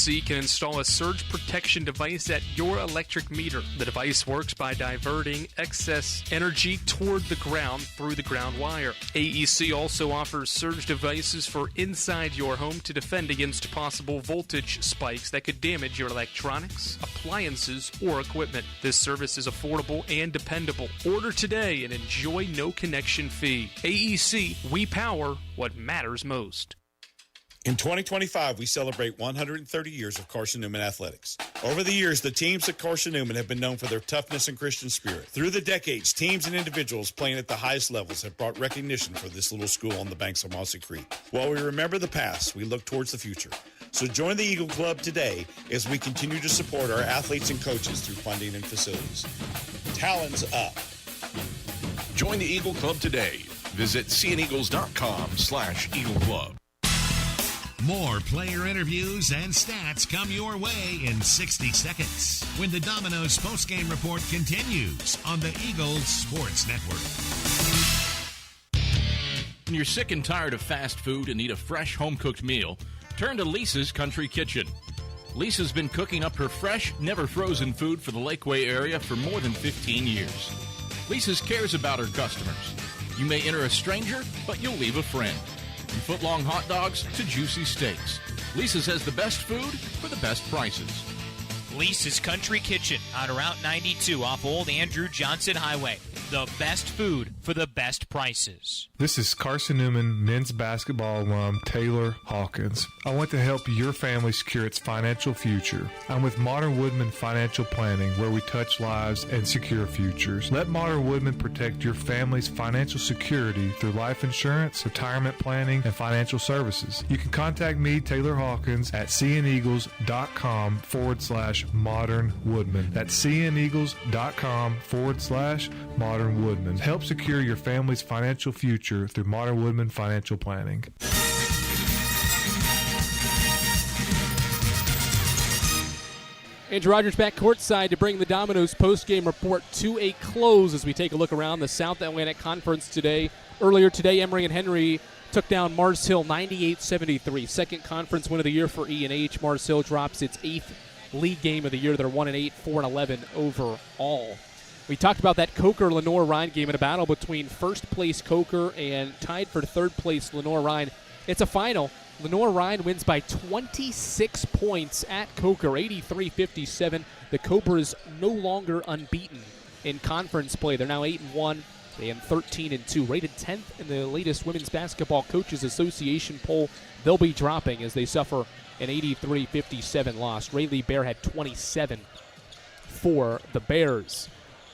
AEC can install a surge protection device at your electric meter. The device works by diverting excess energy toward the ground through the ground wire. AEC also offers surge devices for inside your home to defend against possible voltage spikes that could damage your electronics, appliances, or equipment. This service is affordable and dependable. Order today and enjoy no connection fee. AEC, we power what matters most. In 2025, we celebrate 130 years of Carson-Newman athletics. Over the years, the teams at Carson-Newman have been known for their toughness and Christian spirit. Through the decades, teams and individuals playing at the highest levels have brought recognition for this little school on the banks of Mossy Creek. While we remember the past, we look towards the future. So join the Eagle Club today as we continue to support our athletes and coaches through funding and facilities. Talons up. Join the Eagle Club today. Visit cneagles.com/Eagle Club. More player interviews and stats come your way in 60 seconds when the Domino's postgame report continues on the Eagles Sports Network. When you're sick and tired of fast food and need a fresh home-cooked meal, turn to Lisa's Country Kitchen. Lisa's been cooking up her fresh, never-frozen food for the Lakeway area for more than 15 years. Lisa's cares about her customers. You may enter a stranger, but you'll leave a friend. From foot-long hot dogs to juicy steaks, Lisa's has the best food for the best prices. Lisa's Country Kitchen on Route 92 off Old Andrew Johnson Highway. The best food for the best prices. This is Carson-Newman men's basketball alum Taylor Hawkins. I want to help your family secure its financial future. I'm with Modern Woodman Financial Planning, where we touch lives and secure futures. Let Modern Woodman protect your family's financial security through life insurance, retirement planning, and financial services. You can contact me, Taylor Hawkins, at cneagles.com/Modern Woodman. That's cneagles.com/Modern Woodman. Help secure your family's financial future through Modern Woodman Financial Planning. Andrew Rogers back courtside to bring the Domino's postgame report to a close as we take a look around the South Atlantic Conference today. Earlier today, Emory and Henry took down Mars Hill 98-73. Second conference win of the year for E&H. Mars Hill drops its 8th league game of the year. They're 1-8, 4-11 overall. We talked about that Coker-Lenore-Rhine game in a battle between first-place Coker and tied for third-place Lenore-Rhine. It's a final. Lenore-Rhine wins by 26 points at Coker, 83-57. The Cobras no longer unbeaten in conference play. They're now 8-1. They are 13-2, rated 10th in the latest Women's Basketball Coaches Association poll. They'll be dropping as they suffer an 83-57 loss. Rayleigh Bear had 27 for the Bears.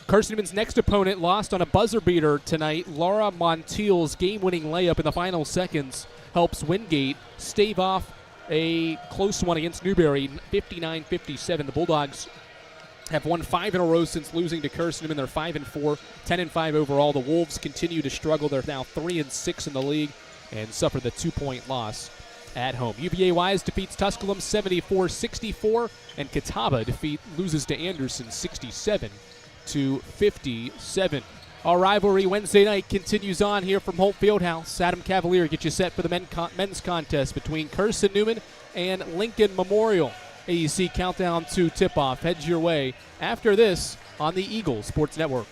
Carson-Newman's next opponent lost on a buzzer beater tonight. Laura Montiel's game-winning layup in the final seconds helps Wingate stave off a close one against Newberry, 59-57. The Bulldogs have won 5 in a row since losing to Carson-Newman. They're 5-4, 10-5 overall. The Wolves continue to struggle. They're now 3-6 in the league and suffer the 2-point loss at home. UVA Wise defeats Tusculum 74-64, and Catawba loses to Anderson 67-57. Our rivalry Wednesday night continues on here from Holt Fieldhouse. Adam Cavalier gets you set for the men's contest between Carson-Newman and Lincoln Memorial. AEC countdown to tip-off heads your way after this on the Eagles Sports Network.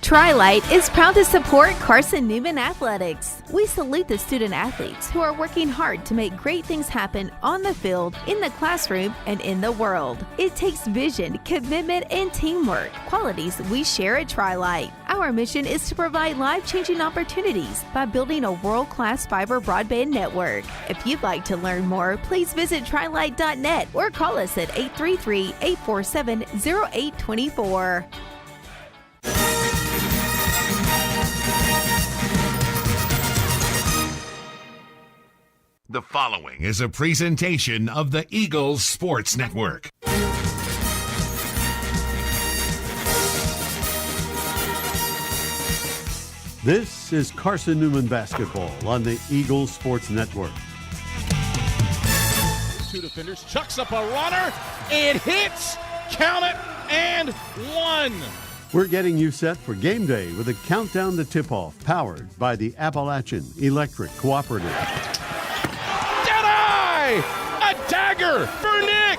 Tri-Light is proud to support Carson-Newman Athletics. We salute the student athletes who are working hard to make great things happen on the field, in the classroom, and in the world. It takes vision, commitment, and teamwork, qualities we share at Tri-Light. Our mission is to provide life-changing opportunities by building a world-class fiber broadband network. If you'd like to learn more, please visit trilight.net or call us at 833-847-0824. The following is a presentation of the Eagles Sports Network. This is Carson-Newman basketball on the Eagles Sports Network. Two defenders, chucks up a runner, it hits, count it, and one. We're getting you set for game day with a countdown to tip-off powered by the Appalachian Electric Cooperative. Dead-eye! A dagger for Nick!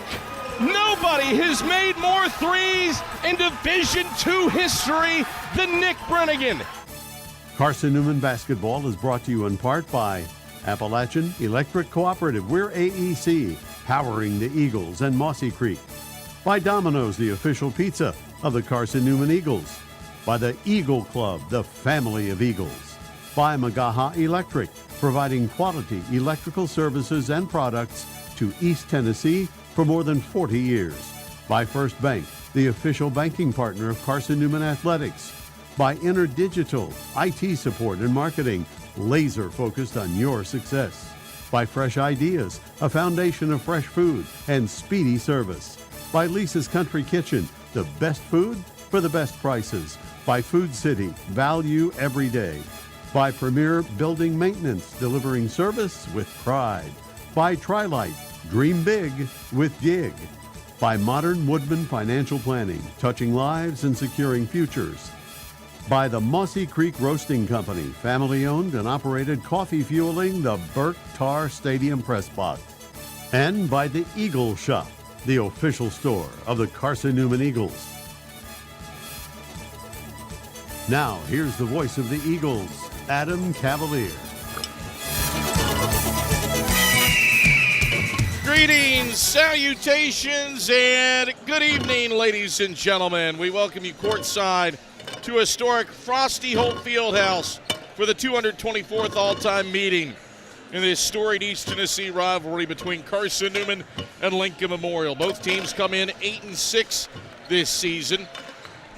Nobody has made more threes in Division II history than Nick Brennigan. Carson-Newman basketball is brought to you in part by Appalachian Electric Cooperative. We're AEC, powering the Eagles and Mossy Creek. By Domino's, the official pizza of the Carson-Newman Eagles. By the Eagle Club, the family of Eagles. By Magaha Electric, providing quality electrical services and products to East Tennessee for more than 40 years. By First Bank, the official banking partner of Carson-Newman Athletics. By InterDigital, IT support and marketing, laser focused on your success. By Fresh Ideas, a foundation of fresh food and speedy service. By Lisa's Country Kitchen, the best food for the best prices. By Food City, value every day. By Premier Building Maintenance, delivering service with pride. By Trilite, dream big with Gig. By Modern Woodman Financial Planning, touching lives and securing futures. By the Mossy Creek Roasting Company, family-owned and operated, coffee fueling the Burt Tarr Stadium Press Box. And by the Eagle Shop, the official store of the Carson-Newman Eagles. Now, here's the voice of the Eagles, Adam Cavalier. Greetings, salutations, and good evening, ladies and gentlemen. We welcome you courtside to historic Frosty Holt Fieldhouse for the 224th all-time meeting in the storied East Tennessee rivalry between Carson-Newman and Lincoln Memorial. Both teams come in 8-6 this season,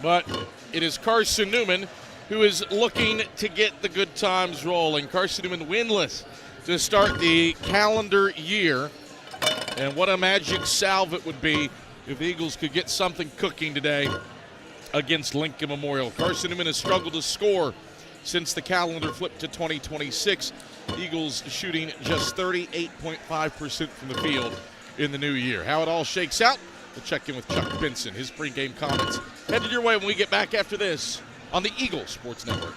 but it is Carson-Newman who is looking to get the good times rolling. Carson-Newman winless to start the calendar year, and what a magic salve it would be if the Eagles could get something cooking today against Lincoln Memorial. Carson-Newman has struggled to score since the calendar flipped to 2026. Eagles shooting just 38.5% from the field in the new year. How it all shakes out, we'll check in with Chuck Benson. His pregame comments headed your way when we get back after this on the Eagle Sports Network.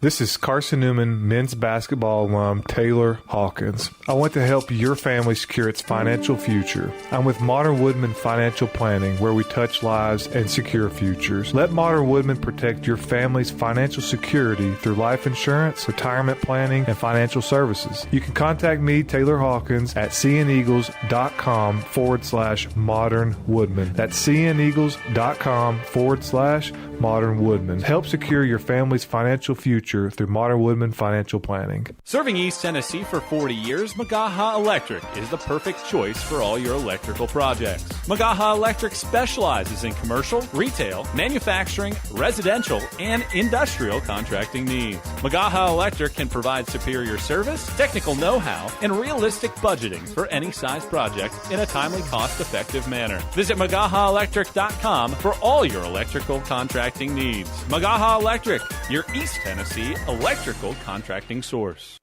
This is Carson-Newman men's basketball alum Taylor Hawkins. I want to help your family secure its financial future. I'm with Modern Woodman Financial Planning, where we touch lives and secure futures. Let Modern Woodman protect your family's financial security through life insurance, retirement planning, and financial services. You can contact me, Taylor Hawkins, at cneagles.com/Modern Woodman. That's cneagles.com/Modern Woodman. Help secure your family's financial future through Modern Woodman Financial Planning. Serving East Tennessee for 40 years, Magaha Electric is the perfect choice for all your electrical projects. Magaha Electric specializes in commercial, retail, manufacturing, residential, and industrial contracting needs. Magaha Electric can provide superior service, technical know-how, and realistic budgeting for any size project in a timely, cost-effective manner. Visit MagahaElectric.com for all your electrical contracting needs. Magaha Electric, your East Tennessee electrical contracting source.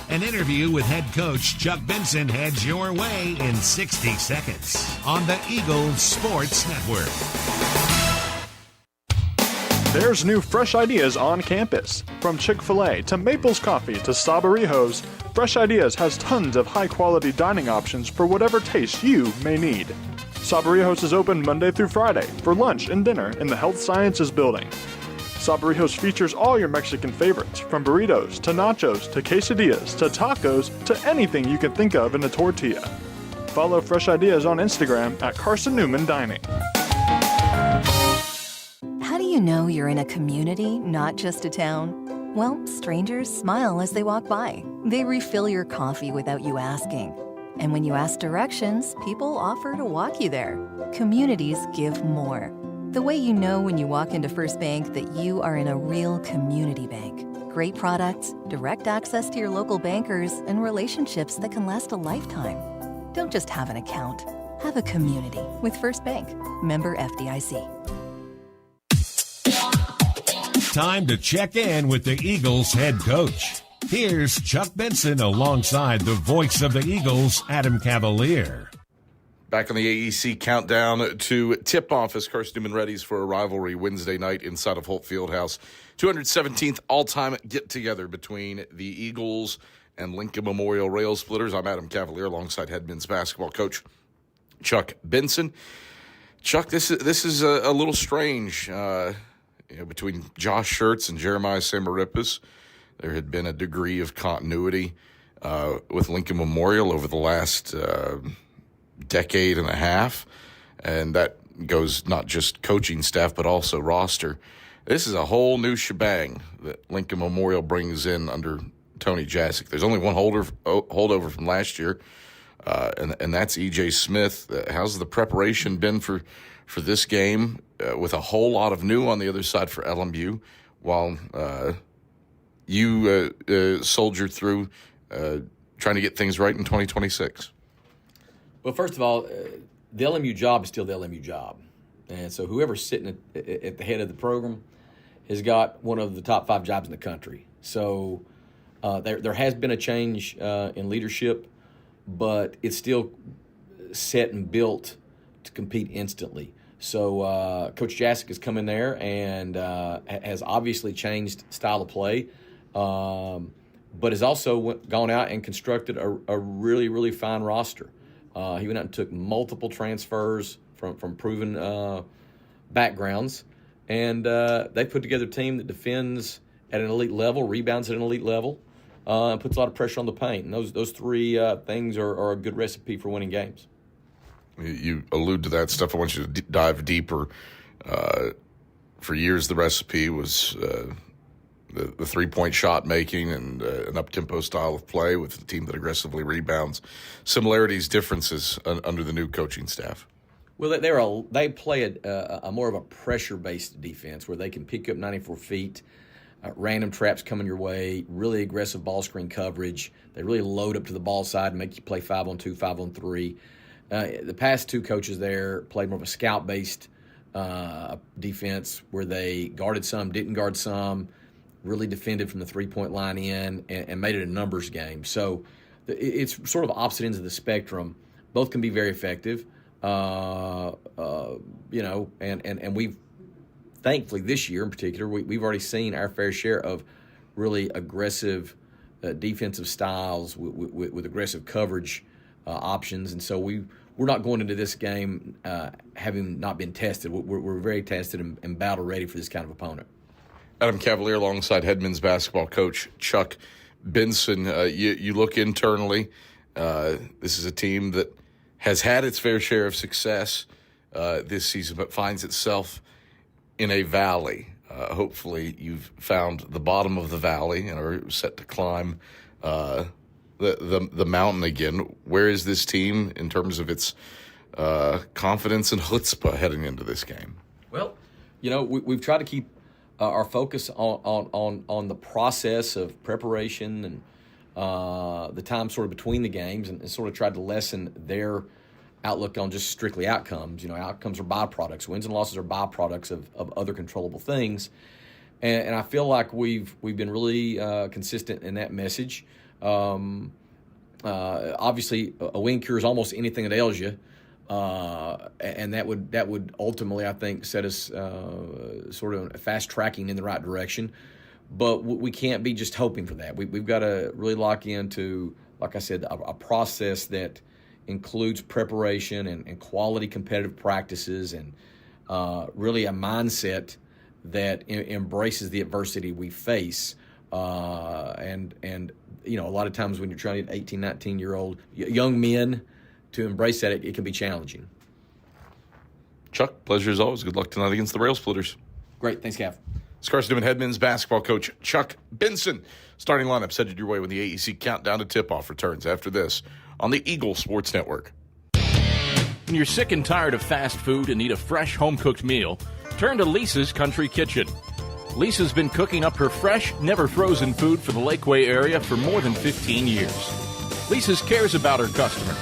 An interview with head coach Chuck Benson heads your way in 60 seconds on the Eagles Sports Network. There's new fresh ideas on campus. From Chick-fil-A to Maples Coffee to Sabarijos, Fresh Ideas has tons of high-quality dining options for whatever taste you may need. Sabarijos is open Monday through Friday for lunch and dinner in the Health Sciences Building. Sabarijos features all your Mexican favorites, from burritos to nachos to quesadillas to tacos to anything you can think of in a tortilla. Follow Fresh Ideas on Instagram at Carson-Newman Dining. How do you know you're in a community, not just a town? Well, strangers smile as they walk by. They refill your coffee without you asking. And when you ask directions, people offer to walk you there. Communities give more. The way you know when you walk into First Bank that you are in a real community bank. Great products, direct access to your local bankers, and relationships that can last a lifetime. Don't just have an account. Have a community with First Bank. Member FDIC. Time to check in with the Eagles head coach. Here's Chuck Benson alongside the voice of the Eagles, Adam Cavalier. Back on the AEC countdown to tip-off as Carson-Newman readies for a rivalry Wednesday night inside of Holt Fieldhouse. 217th all-time get-together between the Eagles and Lincoln Memorial Rail Splitters. I'm Adam Cavalier alongside head men's basketball coach Chuck Benson. Chuck, this is a little strange. Between Josh Schertz and Jeremiah Samarippis, there had been a degree of continuity with Lincoln Memorial over the last decade and a half, and that goes not just coaching staff but also roster. This is a whole new shebang that Lincoln Memorial brings in under Tony Jasic. There's only one holdover from last year, and that's E.J. Smith. How's the preparation been for this game with a whole lot of new on the other side for LMU while you soldier through trying to get things right in 2026? Well, first of all, the LMU job is still the LMU job. And so whoever's sitting at the head of the program has got one of the top 5 jobs in the country. So there has been a change in leadership, but it's still set and built to compete instantly. So Coach Jasic has come in there and has obviously changed style of play, but has also gone out and constructed a really, really fine roster. He went out and took multiple transfers from proven backgrounds, and they put together a team that defends at an elite level, rebounds at an elite level, and puts a lot of pressure on the paint. And those three things are a good recipe for winning games. You allude to that stuff. I want you to dive deeper. For years, the recipe was the three-point shot making and an up-tempo style of play with a team that aggressively rebounds. Similarities, differences under the new coaching staff? Well, they play a more of a pressure-based defense where they can pick up 94 feet, random traps coming your way, really aggressive ball screen coverage. They really load up to the ball side and make you play 5-on-2, 5-on-3. The past 2 coaches there played more of a scout-based defense where they guarded some, didn't guard some, really defended from the three-point line in, and made it a numbers game. So it's sort of opposite ends of the spectrum. Both can be very effective, and we've, thankfully this year in particular, we've already seen our fair share of really aggressive defensive styles with aggressive coverage options, and so we're not going into this game having not been tested. We're very tested and battle ready for this kind of opponent. Adam Cavalier alongside head men's basketball coach Chuck Benson. You look internally. This is a team that has had its fair share of success this season, but finds itself in a valley. Hopefully you've found the bottom of the valley and are set to climb the mountain again. Where is this team in terms of its confidence and chutzpah heading into this game? Well, we've tried to keep our focus on the process of preparation and the time sort of between the games, and sort of tried to lessen their outlook on just strictly outcomes. Outcomes are byproducts. Wins and losses are byproducts of other controllable things. And I feel like we've been really consistent in that message. Obviously, a win cures almost anything that ails you. And that would ultimately, I think, set us sort of fast tracking in the right direction. But we can't be just hoping for that. We've got to really lock into, like I said, a process that includes preparation and quality competitive practices, and really a mindset that embraces the adversity we face. And a lot of times when you're trying to get 18, 19-year-old young men to embrace that, it can be challenging. Chuck, pleasure as always. Good luck tonight against the Rail Splitters. Great. Thanks, Cav. It's Carson-Newman head men's basketball coach Chuck Benson. Starting lineup headed your way when the AEC countdown to tip-off returns after this on the Eagle Sports Network. When you're sick and tired of fast food and need a fresh home-cooked meal, turn to Lisa's Country Kitchen. Lisa's been cooking up her fresh, never-frozen food for the Lakeway area for more than 15 years. Lisa's cares about her customers.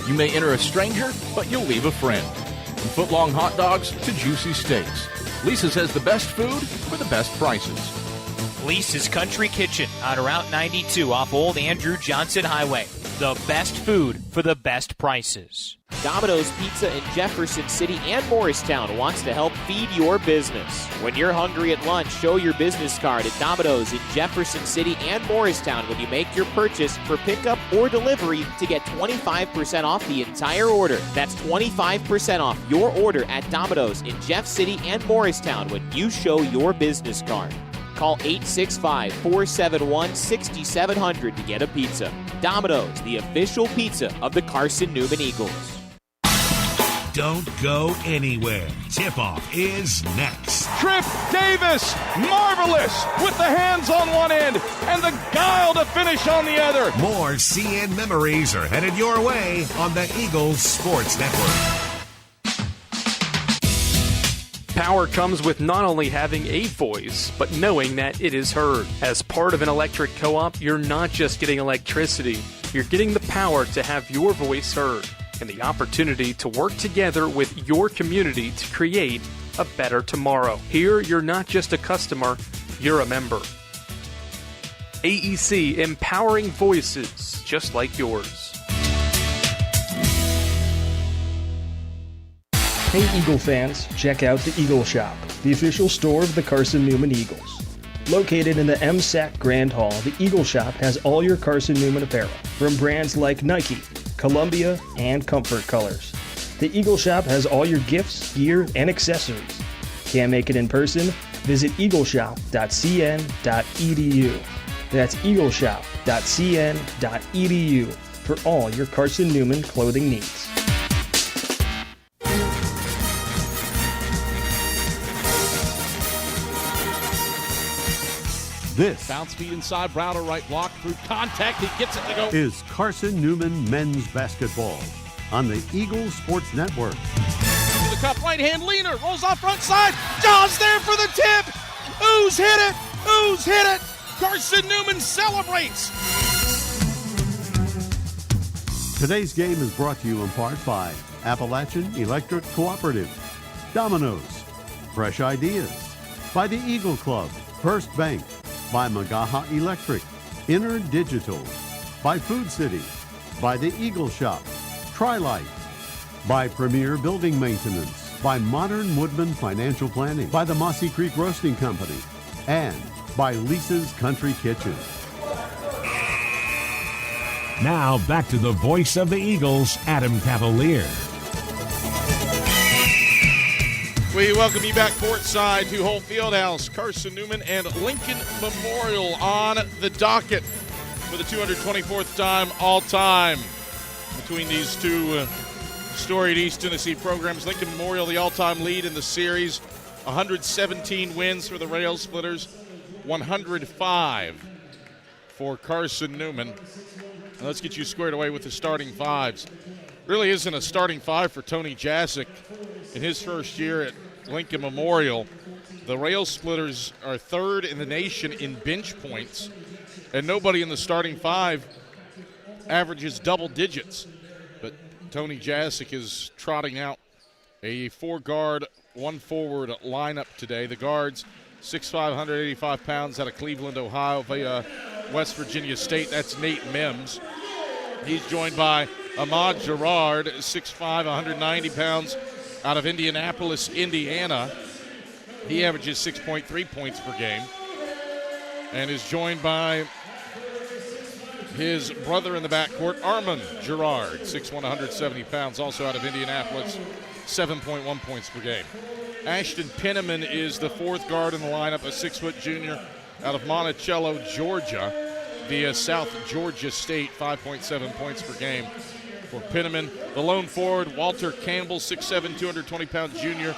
You may enter a stranger, but you'll leave a friend. From foot-long hot dogs to juicy steaks, Lisa's has the best food for the best prices. Lisa's Country Kitchen on Route 92 off Old Andrew Johnson Highway. The best food for the best prices. Domino's Pizza in Jefferson City and Morristown wants to help feed your business. When you're hungry at lunch, show your business card at Domino's in Jefferson City and Morristown when you make your purchase for pickup or delivery to get 25% off the entire order. That's 25% off your order at Domino's in Jeff City and Morristown when you show your business card. Call 865-471-6700 to get a pizza. Domino's, the official pizza of the Carson-Newman Eagles. Don't go anywhere. Tip-off is next. Trip Davis, marvelous, with the hands on one end and the guile to finish on the other. More CN memories are headed your way on the Eagles Sports Network. Power comes with not only having a voice, but knowing that it is heard. As part of an electric co-op, you're not just getting electricity, you're getting the power to have your voice heard and the opportunity to work together with your community to create a better tomorrow. Here, you're not just a customer, you're a member. AEC, empowering voices just like yours. Hey Eagle fans, check out the Eagle Shop, the official store of the Carson-Newman Eagles. Located in the MSAC Grand Hall, the Eagle Shop has all your Carson-Newman apparel, from brands like Nike, Columbia, and Comfort Colors. The Eagle Shop has all your gifts, gear, and accessories. Can't make it in person? Visit eagleshop.cn.edu. That's eagleshop.cn.edu for all your Carson-Newman clothing needs. This bounce feed inside, Browder right block through contact. He gets it to go. Is Carson-Newman men's basketball on the Eagles Sports Network. To the cup, right hand leaner, rolls off front side. Jaws there for the tip. Ooze hit it. Ooze hit it. Carson-Newman celebrates. Today's game is brought to you in part by Appalachian Electric Cooperative, Domino's, Fresh Ideas, by the Eagle Club, First Bank, by Magaha Electric, Inner Digital, by Food City, by the Eagle Shop, Tri-Light, by Premier Building Maintenance, by Modern Woodman Financial Planning, by the Mossy Creek Roasting Company, and by Lisa's Country Kitchen. Now back to the voice of the Eagles, Adam Cavalier. We welcome you back courtside to Holt Fieldhouse. Carson-Newman and Lincoln Memorial on the docket for the 224th time all-time between these two storied East Tennessee programs. Lincoln Memorial, the all-time lead in the series, 117 wins for the Rail Splitters, 105 for Carson-Newman. And let's get you squared away with the starting fives. Really isn't a starting five for Tony Jasic in his first year at Lincoln Memorial. The Rail Splitters are third in the nation in bench points, and nobody in the starting five averages double digits. But Tony Jasic is trotting out a 4-guard, 1-forward lineup today. The guards, 6'5", 185 pounds, out of Cleveland, Ohio, via West Virginia State. That's Nate Mims. He's joined by Ahmad Gerard, 6'5", 190 pounds, out of Indianapolis, Indiana. He averages 6.3 points per game and is joined by his brother in the backcourt, Armand Gerard, 6'1", 170 pounds, also out of Indianapolis, 7.1 points per game. Ashton Penniman is the 4th guard in the lineup, a 6-foot junior out of Monticello, Georgia, via South Georgia State, 5.7 points per game for Penniman. The lone forward, Walter Campbell, 6'7", 220-pound junior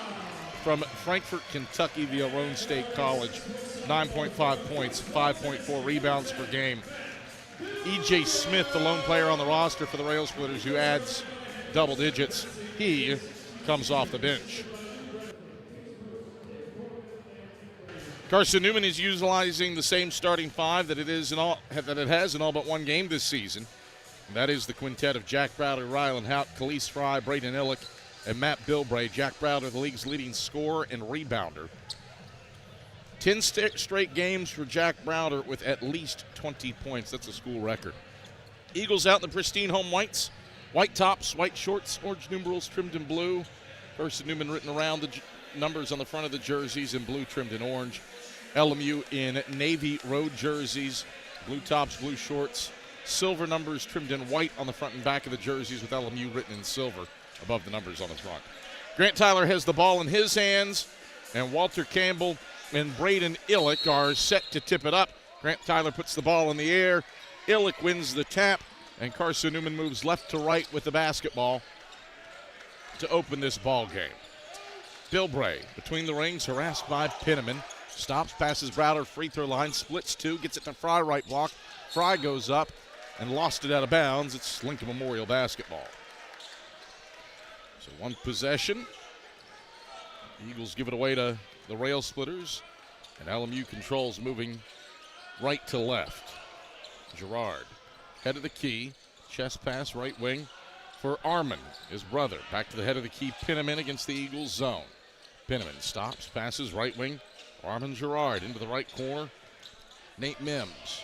from Frankfort, Kentucky, via Roane State College, 9.5 points, 5.4 rebounds per game. E.J. Smith, the lone player on the roster for the Rail Splitters, who adds double digits. He comes off the bench. Carson-Newman is utilizing the same starting five that it has in all but one game this season. And that is the quintet of Jack Browder, Rylan Houtt, Khalees Fry, Braden Illick, and Matt Bilbray. Jack Browder, the league's leading scorer and rebounder. 10 straight games for Jack Browder with at least 20 points. That's a school record. Eagles out in the pristine home whites. White tops, white shorts, orange numerals trimmed in blue. Carson-Newman written around the numbers on the front of the jerseys in blue trimmed in orange. LMU in navy road jerseys, blue tops, blue shorts. Silver numbers trimmed in white on the front and back of the jerseys with LMU written in silver above the numbers on the front. Grant Tyler has the ball in his hands, and Walter Campbell and Braden Illick are set to tip it up. Grant Tyler puts the ball in the air. Illick wins the tap, and Carson-Newman moves left to right with the basketball to open this ball game. Bilbray between the rings, harassed by Penniman. Stops, passes Browder, free throw line, splits two, gets it to Fry, right block. Fry goes up and lost it out of bounds. It's Lincoln Memorial basketball. So one possession. The Eagles give it away to the Rail Splitters, and LMU controls moving right to left. Girard, head of the key, chest pass, right wing for Armon, his brother. Back to the head of the key, Penniman against the Eagles zone. Penniman stops, passes, right wing. Armon Girard into the right corner. Nate Mims.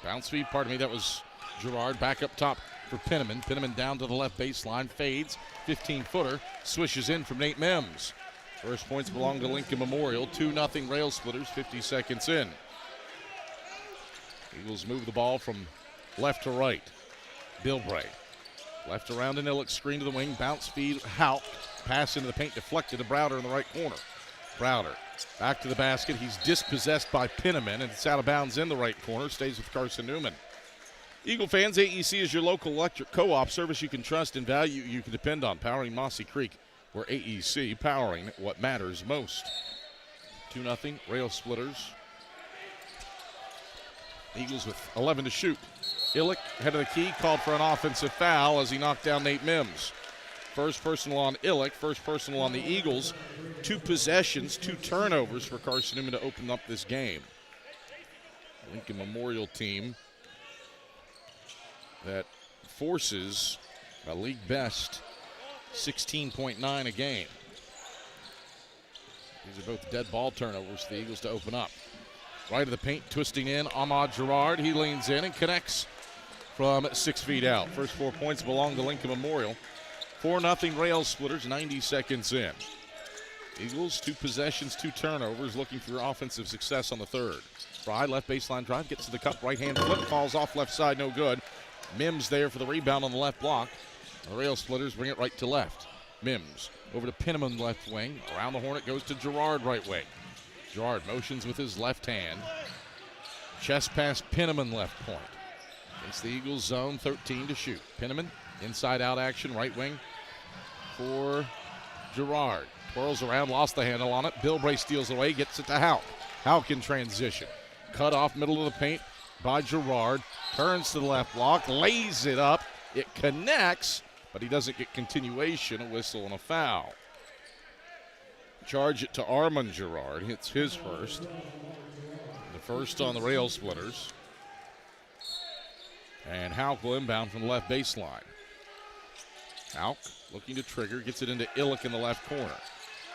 Bounce feed, that was Girard. Back up top for Penniman. Penniman down to the left baseline, fades. 15-footer, swishes in from Nate Mims. First points belong to Lincoln Memorial. 2-0 Rail Splitters, 50 seconds in. Eagles move the ball from left to right. Bilbray. Left around and Illick, screen to the wing, bounce feed, Houck. Pass into the paint, deflected to Browder in the right corner. Browder back to the basket. He's dispossessed by Penniman, and it's out of bounds in the right corner. Stays with Carson-Newman. Eagle fans, AEC is your local electric co-op service you can trust and value you can depend on. Powering Mossy Creek, where AEC powering what matters most. 2-0 Rail Splitters. Eagles with 11 to shoot. Illick, head of the key, called for an offensive foul as he knocked down Nate Mims. First personal on Illick, first personal on the Eagles. 2 possessions, 2 turnovers for Carson-Newman to open up this game. Lincoln Memorial team that forces a league best 16.9 a game. These are both dead ball turnovers for the Eagles to open up. Right of the paint, twisting in, Ahmad Girard. He leans in and connects from 6 feet out. First 4 points belong to Lincoln Memorial. 4-0 Rail Splitters, 90 seconds in. Eagles, 2 possessions, 2 turnovers, looking for offensive success on the third. Fry, left baseline drive, gets to the cup, right hand flip, falls off left side, no good. Mims there for the rebound on the left block. The Rail Splitters bring it right to left. Mims over to Penniman left wing. Around the horn it goes to Girard right wing. Girard motions with his left hand. Chest pass Penniman left point. Against the Eagles zone, 13 to shoot. Penniman, inside out action, right wing for Girard. Twirls around, lost the handle on it. Bilbray steals away, gets it to Houck. Houck in transition. Cut off middle of the paint by Girard. Turns to the left block, lays it up. It connects, but he doesn't get continuation. A whistle and a foul. Charge it to Armon Girard. Hits his first. The first on the Rail Splitters. And Houck will inbound from the left baseline. Houck looking to trigger. Gets it into Illick in the left corner.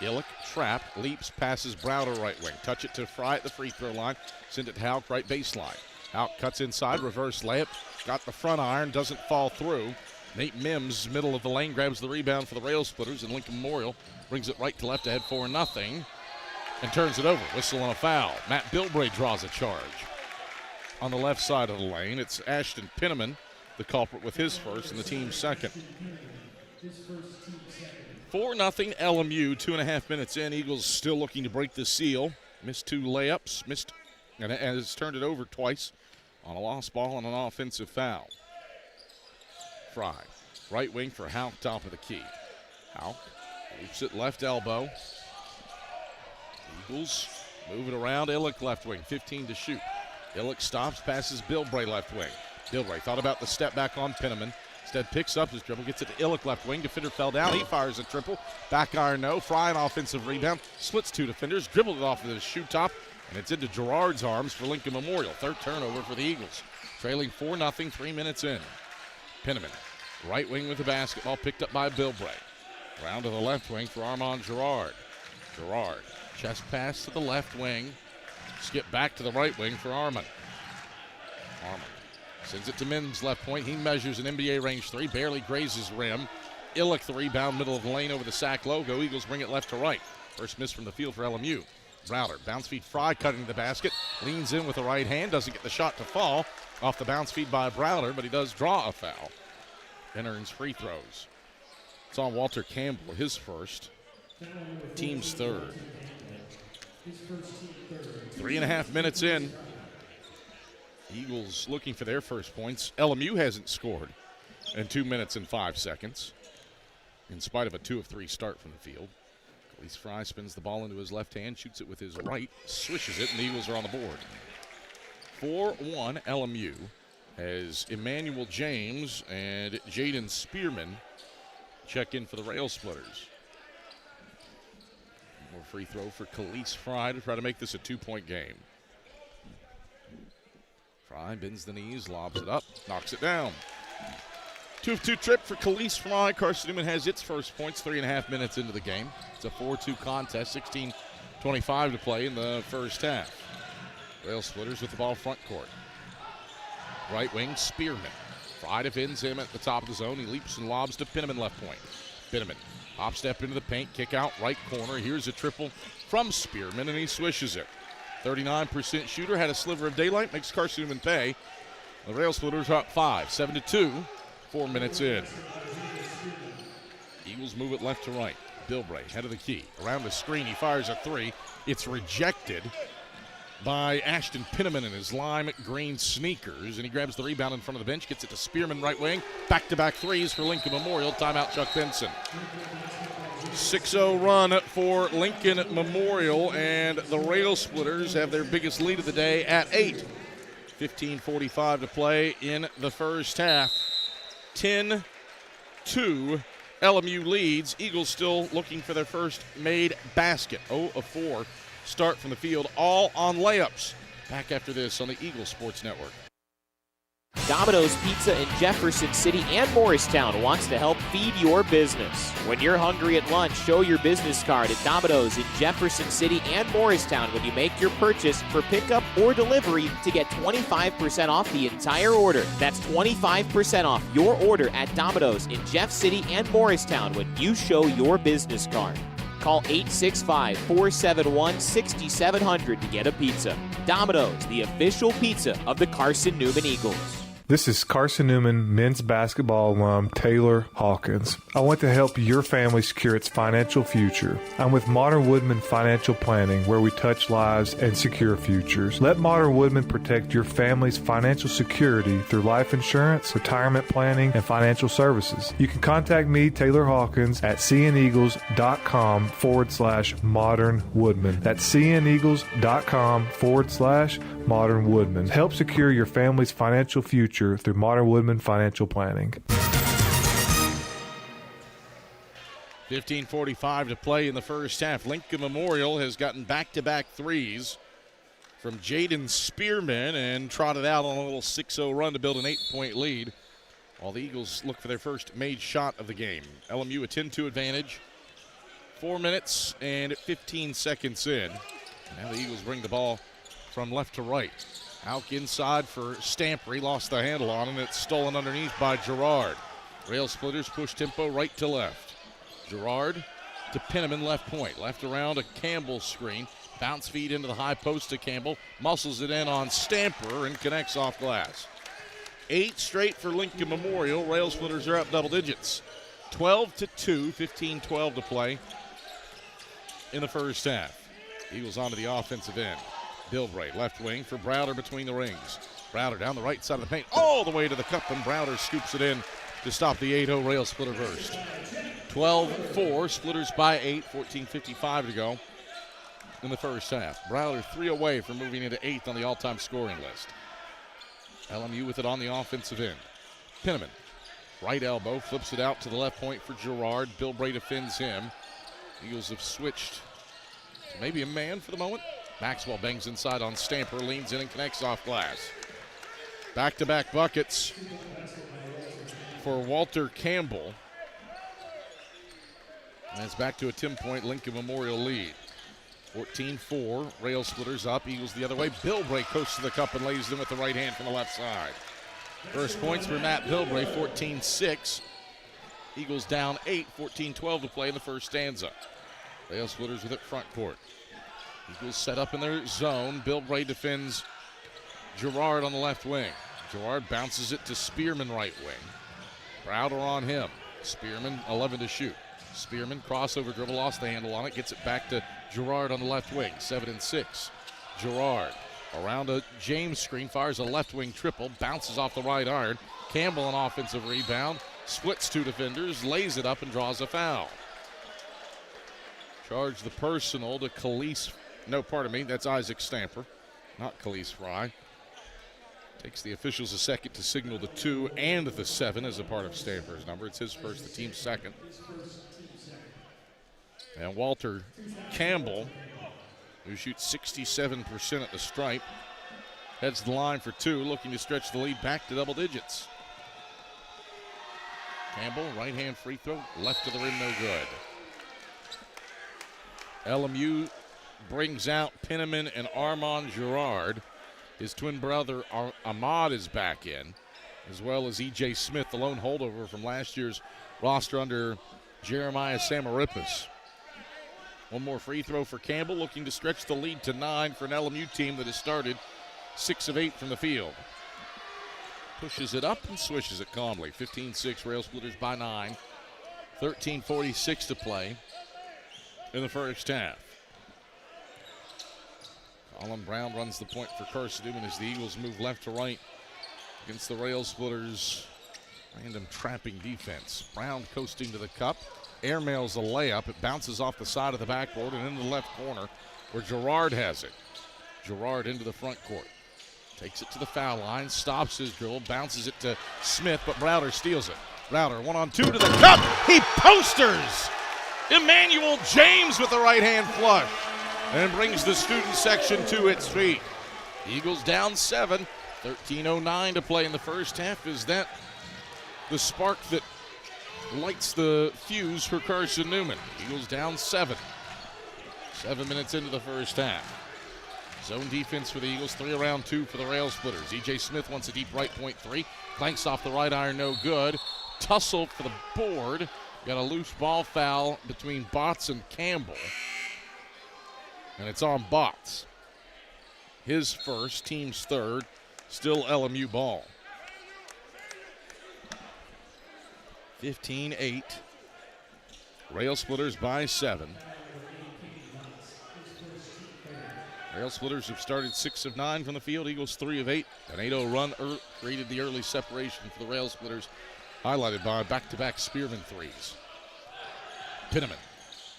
Illick trapped. Leaps. Passes Browder right wing. Touch it to Fry at the free throw line. Send it to Houck right baseline. Houck cuts inside. Reverse layup. Got the front iron. Doesn't fall through. Nate Mims, middle of the lane, grabs the rebound for the Rail Splitters, and Lincoln Memorial brings it right to left ahead 4-0 and turns it over. Whistle and a foul. Matt Bilbray draws a charge. On the left side of the lane, it's Ashton Penniman, the culprit, with his first and the team's second. 4-0 LMU, 2.5 minutes in. Eagles still looking to break the seal. Missed 2 layups, and has turned it over twice on a lost ball and an offensive foul. Fry, right wing for Houck, top of the key. Houck loops it left elbow. Eagles move it around. Illick left wing, 15 to shoot. Illick stops, passes Bilbray left wing. Bilbray thought about the step back on Penniman. Instead picks up his dribble, gets it to Illick left wing. Defender fell down. He fires a triple. Back iron no. Fry an offensive rebound. Splits 2 defenders. Dribbled it off of the shoe top. And it's into Girard's arms for Lincoln Memorial. Third turnover for the Eagles. Trailing 4-0, 3 minutes in. Penniman, right wing with the basketball, picked up by Bilbray. Round to the left wing for Armand Girard. Girard, chest pass to the left wing Skip back to the right wing for Armand. Armand sends it to Mims left point. He measures an NBA range three, barely grazes rim. Illick the rebound, middle of the lane over the sack logo. Eagles bring it left to right. First miss from the field for LMU. Browder, bounce feed Fry, cutting to the basket. Leans in with the right hand, doesn't get the shot to fall. Off the bounce feed by Browder, but he does draw a foul. Then earns free throws. It's on Walter Campbell, his first. Team's third. 3.5 minutes in. Eagles looking for their first points. LMU hasn't scored in 2 minutes and 5 seconds, in spite of a 2 of 3 start from the field. Khalees Fry spins the ball into his left hand, shoots it with his right, swishes it, and the Eagles are on the board. 4-1 LMU as Emmanuel James and Jaden Spearman check in for the Rail Splitters. More free throw for Khalees Fry to try to make this a 2-point game. Fry bends the knees, lobs it up, knocks it down. 2 of 2 trip for Khalees Fry. Carson-Newman has its first points 3.5 minutes into the game. It's a 4-2 contest, 16:25 to play in the first half. Rail Splitters with the ball front court. Right wing, Spearman. Fry defends him at the top of the zone. He leaps and lobs to Pinnaman left point. Pinnaman, hop step into the paint, kick out right corner. Here's a triple from Spearman, and he swishes it. 39% shooter, had a sliver of daylight, makes Carson-Newman pay. The Rail Splitters are up 5, 7-2, 4 minutes in. Eagles move it left to right. Bilbray, head of the key. Around the screen, he fires a three. It's rejected by Ashton Pinnaman in his lime green sneakers, and he grabs the rebound in front of the bench, gets it to Spearman right wing. Back-to-back threes for Lincoln Memorial. Timeout, Chuck Benson. 6-0 run for Lincoln Memorial, and the Rail Splitters have their biggest lead of the day at 8. 15:45 to play in the first half. 10-2 LMU leads. Eagles still looking for their first made basket. 0 of 4 start from the field, all on layups. Back after this on the Eagles Sports Network. Domino's Pizza in Jefferson City and Morristown wants to help feed your business. When you're hungry at lunch, show your business card at Domino's in Jefferson City and Morristown when you make your purchase for pickup or delivery to get 25% off the entire order. That's 25% off your order at Domino's in Jeff City and Morristown when you show your business card. Call 865-471-6700 to get a pizza. Domino's, the official pizza of the Carson-Newman Eagles. This is Carson-Newman men's basketball alum Taylor Hawkins. I want to help your family secure its financial future. I'm with Modern Woodman Financial Planning, where we touch lives and secure futures. Let Modern Woodman protect your family's financial security through life insurance, retirement planning, and financial services. You can contact me, Taylor Hawkins, at cneagles.com/Modern Woodman. That's cneagles.com/Modern Woodman. Help secure your family's financial future through Modern Woodman Financial Planning. 15:45 to play in the first half. Lincoln Memorial has gotten back-to-back threes from Jaden Spearman and trotted out on a little 6-0 run to build an 8-point lead, while the Eagles look for their first made shot of the game. LMU a 10-2 advantage. 4 minutes and 15 seconds in. Now the Eagles bring the ball from left to right. Out inside for Stamper. He lost the handle on it, and it's stolen underneath by Gerard. Rail Splitters push tempo right to left. Gerard to Pinnaman left point. Left around a Campbell screen. Bounce feed into the high post to Campbell. Muscles it in on Stamper and connects off glass. 8 straight for Lincoln Memorial. Rail Splitters are up double digits. 12-2, 15-12 to play in the first half. Eagles onto the offensive end. Bilbray, left wing for Browder between the rings. Browder down the right side of the paint, all the way to the cup, and Browder scoops it in to stop the 8-0 Rail Splitter burst. 12-4, Splitters by 8, 14:55 to go in the first half. Browder 3 away from moving into 8th on the all-time scoring list. LMU with it on the offensive end. Pinnaman, right elbow, flips it out to the left point for Gerard. Bilbray defends him. Eagles have switched to maybe a man for the moment. Maxwell bangs inside on Stamper, leans in and connects off glass. Back-to-back buckets for Walter Campbell. And it's back to a 10-point Lincoln Memorial lead. 14-4, Rail Splitters up, Eagles the other way. Bilbray coasts to the cup and lays them with the right hand from the left side. First points for Matt Bilbray, 14-6. Eagles down 8, 14-12 to play in the first stanza. Rail Splitters with it front court. Eagles set up in their zone. Bilbray defends Gerard on the left wing. Gerard bounces it to Spearman right wing. Browder on him. Spearman 11 to shoot. Spearman crossover dribble, lost the handle on it, gets it back to Gerard on the left wing, 7-6. Gerard around a James screen, fires a left wing triple, bounces off the right iron. Campbell an offensive rebound, splits two defenders, lays it up and draws a foul. Charge the personal to that's Isaac Stamper, not Khalees Fry. Takes the officials a second to signal the 2 and the 7 as a part of Stamper's number. It's his first, the team's second. And Walter Campbell, who shoots 67% at the stripe, heads the line for 2, looking to stretch the lead back to double digits. Campbell, right-hand free throw, left to the rim, no good. LMU brings out Penniman and Armand Gerard. His twin brother Ahmad is back in, as well as E.J. Smith, the lone holdover from last year's roster under Jeremiah Samaripas. One more free throw for Campbell, looking to stretch the lead to 9 for an LMU team that has started 6 of 8 from the field. Pushes it up and swishes it calmly. 15-6, Rail Splitters by 9. 13:46 to play in the first half. Colin Brown runs the point for Carson-Newman as the Eagles move left to right against the Rail Splitters' random trapping defense. Brown coasting to the cup. Airmails a layup. It bounces off the side of the backboard and into the left corner where Gerard has it. Gerard into the front court. Takes it to the foul line, stops his dribble, bounces it to Smith, but Browder steals it. Browder 1-on-2 to the cup. He posters Emmanuel James with the right-hand flush and brings the student section to its feet. Eagles down 7, 13:09 to play in the first half. Is that the spark that lights the fuse for Carson-Newman? Eagles down 7. 7 minutes into the first half. Zone defense for the Eagles, 3 around 2 for the Rail Splitters. E.J. Smith wants a deep right point 3. Clanks off the right iron, no good. Tussle for the board. Got a loose ball foul between Botts and Campbell. And it's on Botts. His first, team's third, still LMU ball. 15-8. Rail Splitters by 7. Rail Splitters have started 6 of 9 from the field. Eagles 3 of 8. An 8-0 run created the early separation for the Rail Splitters, highlighted by back-to-back Spearman threes. Penniman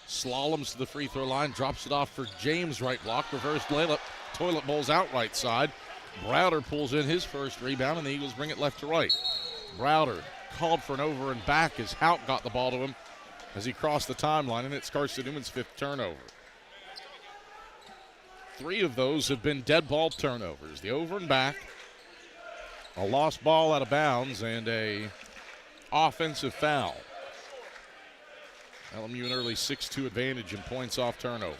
slaloms to the free throw line, drops it off for James, right block, reverse layup, toilet bowls out right side. Browder pulls in his first rebound, and the Eagles bring it left to right. Browder called for an over and back as Houck got the ball to him as he crossed the timeline, and it's Carson-Newman's 5th turnover. 3 of those have been dead ball turnovers. The over and back, a lost ball out of bounds, and a offensive foul. LMU an early 6-2 advantage in points off turnovers.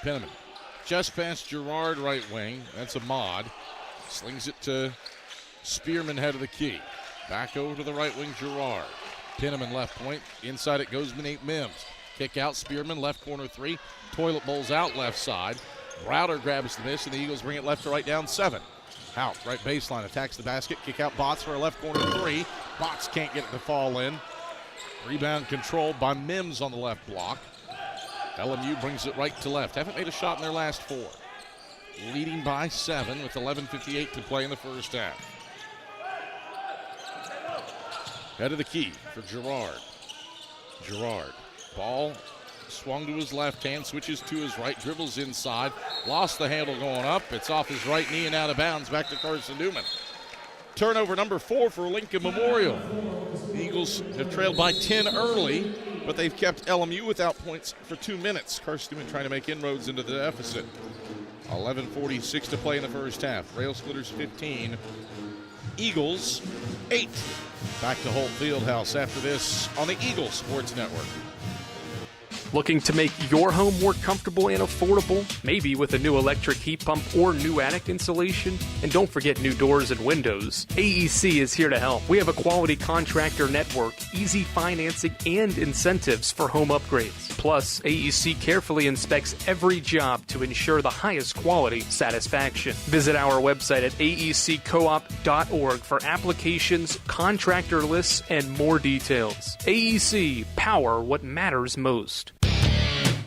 Penniman just past Gerard right wing. That's Ahmad. Slings it to Spearman, head of the key. Back over to the right wing, Gerard. Penniman left point. Inside it goes Nate Mims. Kick out, Spearman, left corner 3. Toilet bowls out left side. Browder grabs the miss, and the Eagles bring it left to right down 7. Houck, right baseline, attacks the basket. Kick out Botts for a left corner 3. Botts can't get it to fall in. Rebound controlled by Mims on the left block. LMU brings it right to left. Haven't made a shot in their last 4. Leading by 7 with 11:58 to play in the first half. Head of the key for Gerard. Gerard, ball swung to his left hand, switches to his right, dribbles inside, lost the handle going up. It's off his right knee and out of bounds, back to Carson-Newman. Turnover number 4 for Lincoln Memorial. The Eagles have trailed by 10 early, but they've kept LMU without points for 2 minutes. Carson-Newman trying to make inroads into the deficit. 11:46 to play in the first half. Rail Splitters 15, Eagles 8. Back to Holt Fieldhouse after this on the Eagles Sports Network. Looking to make your home more comfortable and affordable? Maybe with a new electric heat pump or new attic insulation? And don't forget new doors and windows. AEC is here to help. We have a quality contractor network, easy financing, and incentives for home upgrades. Plus, AEC carefully inspects every job to ensure the highest quality satisfaction. Visit our website at aeccoop.org for applications, contractor lists, and more details. AEC, power what matters most.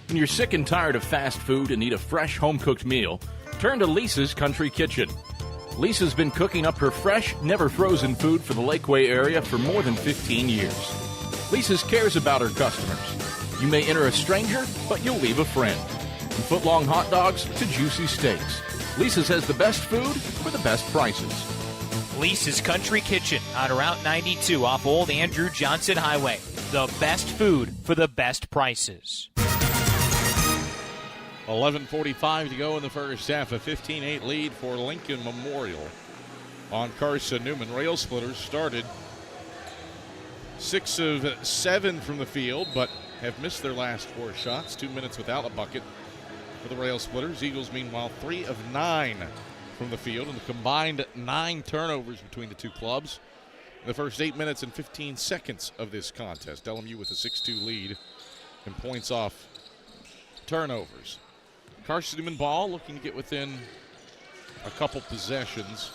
When you're sick and tired of fast food and need a fresh home-cooked meal, turn to Lisa's Country Kitchen. Lisa's been cooking up her fresh, never-frozen food for the Lakeway area for more than 15 years. Lisa's cares about her customers. You may enter a stranger, but you'll leave a friend. From foot-long hot dogs to juicy steaks, Lisa's has the best food for the best prices. Lisa's Country Kitchen on Route 92 off Old Andrew Johnson Highway. The best food for the best prices. 11:45 to go in the first half. A 15-8 lead for Lincoln Memorial on Carson-Newman. Rail Splitters started 6 of 7 from the field, but have missed their last 4 shots. 2 minutes without a bucket for the Rail Splitters. Eagles, meanwhile, 3 of 9 from the field, and a combined 9 turnovers between the two clubs in the first 8 minutes and 15 seconds of this contest. LMU with a 6-2 lead and points off turnovers. Carson-Newman ball, looking to get within a couple possessions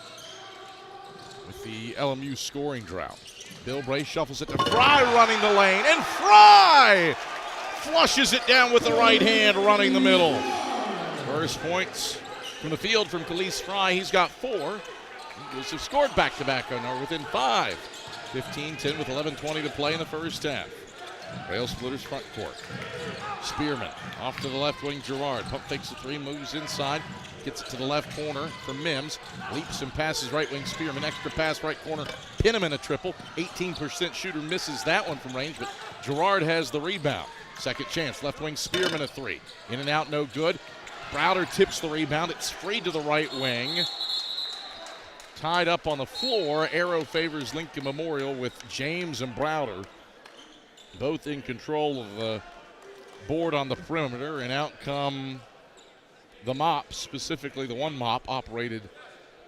with the LMU scoring drought. Bill Bray shuffles it to Fry, running the lane, and Fry flushes it down with the right hand, running the middle. First points from the field from Khalees Fry. He's got 4. Eagles have scored back-to-back and are within 5. 15-10 with 11:20 to play in the first half. Rail Splitters front court. Spearman off to the left wing. Gerard pump fakes the 3, moves inside, gets it to the left corner for Mims. Leaps and passes right wing. Spearman extra pass right corner. Pinnaman a triple. 18% shooter, misses that one from range, but Gerard has the rebound. Second chance. Left wing. Spearman a 3. In and out, no good. Browder tips the rebound. It's free to the right wing. Tied up on the floor. Arrow favors Lincoln Memorial with James and Browder both in control of the board on the perimeter, and out come the mops, specifically the one mop operated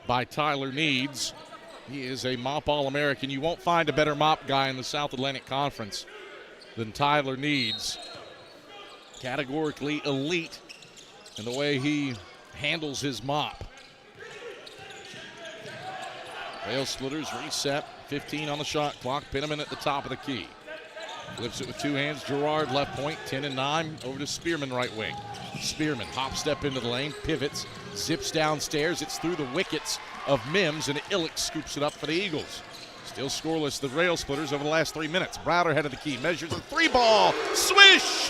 by Tyler Needs. He is a mop All-American. You won't find a better mop guy in the South Atlantic Conference than Tyler Needs. Categorically elite in the way he handles his mop. Rail Splitters reset, 15 on the shot clock. Pinnaman at the top of the key. Flips it with 2 hands. Gerard left point, 10-9. Over to Spearman right wing. Spearman hop step into the lane, pivots, zips downstairs. It's through the wickets of Mims, and Illick scoops it up for the Eagles. Still scoreless, the Rail Splitters over the last 3 minutes. Browder head of the key, measures a 3-ball. Swish!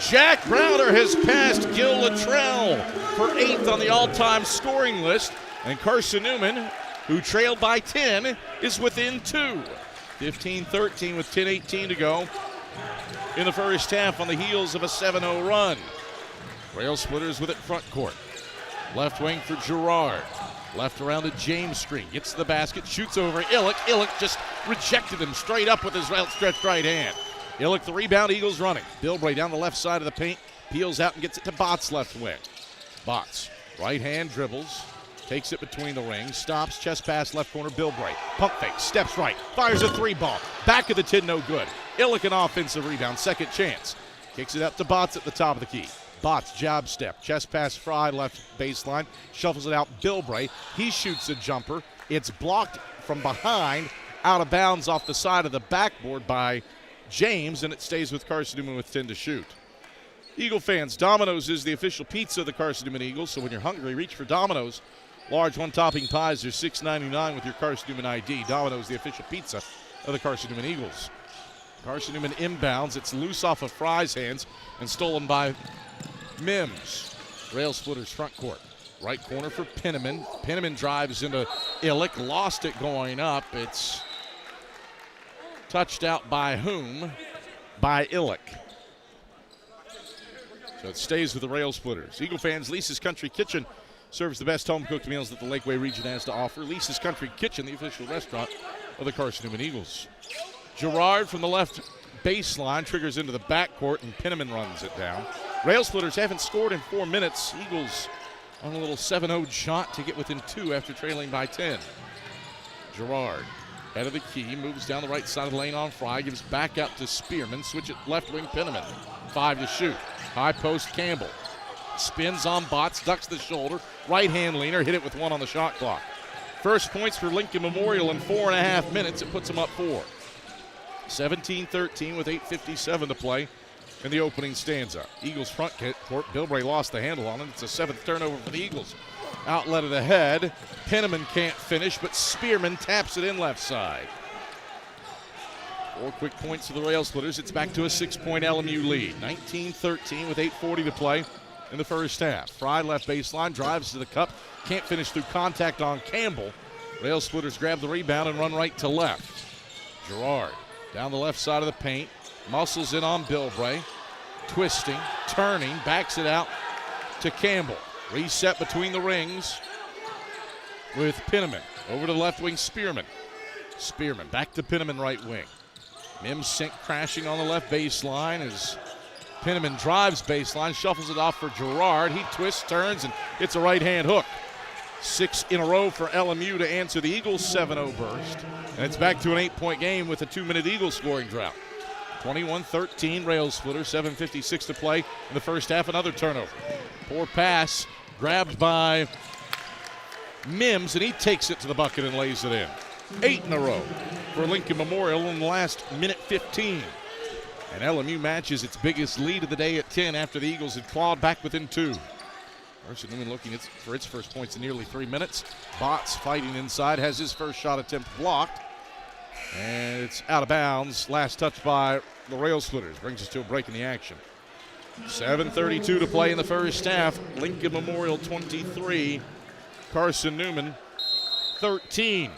Jack Browder has passed Gil Luttrell for 8th on the all-time scoring list, and Carson-Newman, who trailed by 10, is within 2. 15-13 with 10:18 to go in the first half on the heels of a 7-0 run. Rail Splitters with it front court. Left wing for Gerard. Left around to James Screen. Gets to the basket, shoots over Illick. Illick just rejected him straight up with his outstretched right hand. Illick the rebound, Eagles running. Bilbray down the left side of the paint. Peels out and gets it to Botts left wing. Botts, right hand dribbles. Takes it between the rings, stops, chest pass, left corner, Bilbray. Pump fake, steps right, fires a 3-ball. Back of the tin, no good. Illick an offensive rebound, second chance. Kicks it up to Botts at the top of the key. Botts, jab step, chest pass, Fry, left baseline, shuffles it out, Bilbray. He shoots a jumper. It's blocked from behind, out of bounds off the side of the backboard by James, and it stays with Carson-Newman with 10 to shoot. Eagle fans, Domino's is the official pizza of the Carson-Newman Eagles, so when you're hungry, reach for Domino's. Large one-topping pies are $6.99 with your Carson-Newman ID. Domino's, the official pizza of the Carson-Newman Eagles. Carson-Newman inbounds. It's loose off of Fry's hands and stolen by Mims. Rail Splitters front court. Right corner for Pinnaman. Pinnaman drives into Illick. Lost it going up. It's touched out by whom? By Illick. So it stays with the Rail Splitters. Eagle fans, Lisa's Country Kitchen serves the best home-cooked meals that the Lakeway region has to offer. Lisa's Country Kitchen, the official restaurant of the Carson-Newman Eagles. Gerard from the left baseline, triggers into the backcourt, and Penniman runs it down. Rail Splitters haven't scored in 4 minutes. Eagles on a little 7-0 shot to get within 2 after trailing by 10. Gerard, head of the key, moves down the right side of the lane on Fry, gives back out to Spearman, switch it left wing Penniman. 5 to shoot. High post Campbell. Spins on Botts, ducks the shoulder, right hand leaner, hit it with 1 on the shot clock. First points for Lincoln Memorial in 4.5 minutes. It puts them up 4. 17-13 with 8:57 to play in the opening stanza. Eagles front court. Bilbray lost the handle on it. It's a 7th turnover for the Eagles. Outlet of the head. Penniman can't finish, but Spearman taps it in left side. 4 quick points to the Rail Splitters. It's back to a 6-point LMU lead. 19-13 with 8:40 to play in the first half. Fry left baseline, drives to the cup, can't finish through contact on Campbell. Rail Splitters grab the rebound and run right to left. Gerard down the left side of the paint, muscles in on Bilbray, twisting, turning, backs it out to Campbell. Reset between the rings with Penniman. Over to the left wing, Spearman. Spearman back to Penniman right wing. Mims sink crashing on the left baseline as Penniman drives baseline, shuffles it off for Gerard. He twists, turns, and hits a right-hand hook. 6 in a row for LMU to answer the Eagles' 7-0 burst. And it's back to an 8-point game with a 2-minute Eagles scoring drought. 21-13, Rail Splitter, 7:56 to play in the first half. Another turnover. Poor pass, grabbed by Mims, and he takes it to the bucket and lays it in. 8 in a row for Lincoln Memorial in the last minute 15. And LMU matches its biggest lead of the day at 10 after the Eagles had clawed back within 2. Carson-Newman looking for its first points in nearly 3 minutes. Botts fighting inside, has his first shot attempt blocked. And it's out of bounds. Last touch by the Rail Splitters. Brings us to a break in the action. 7:32 to play in the first half. Lincoln Memorial 23. Carson-Newman 13.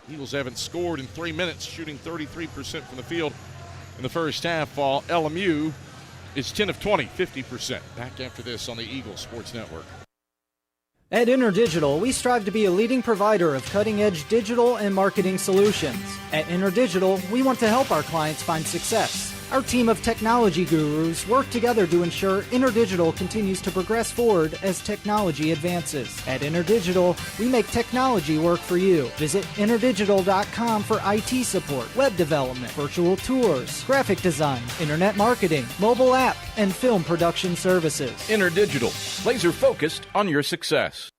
Eagles haven't scored in 3 minutes, shooting 33% from the field in the first half, while LMU is 10 of 20, 50%. Back after this on the Eagles Sports Network. At InterDigital, we strive to be a leading provider of cutting-edge digital and marketing solutions. At InterDigital, we want to help our clients find success. Our team of technology gurus work together to ensure InterDigital continues to progress forward as technology advances. At InterDigital, we make technology work for you. Visit interdigital.com for IT support, web development, virtual tours, graphic design, internet marketing, mobile app, and film production services. InterDigital, laser focused on your success.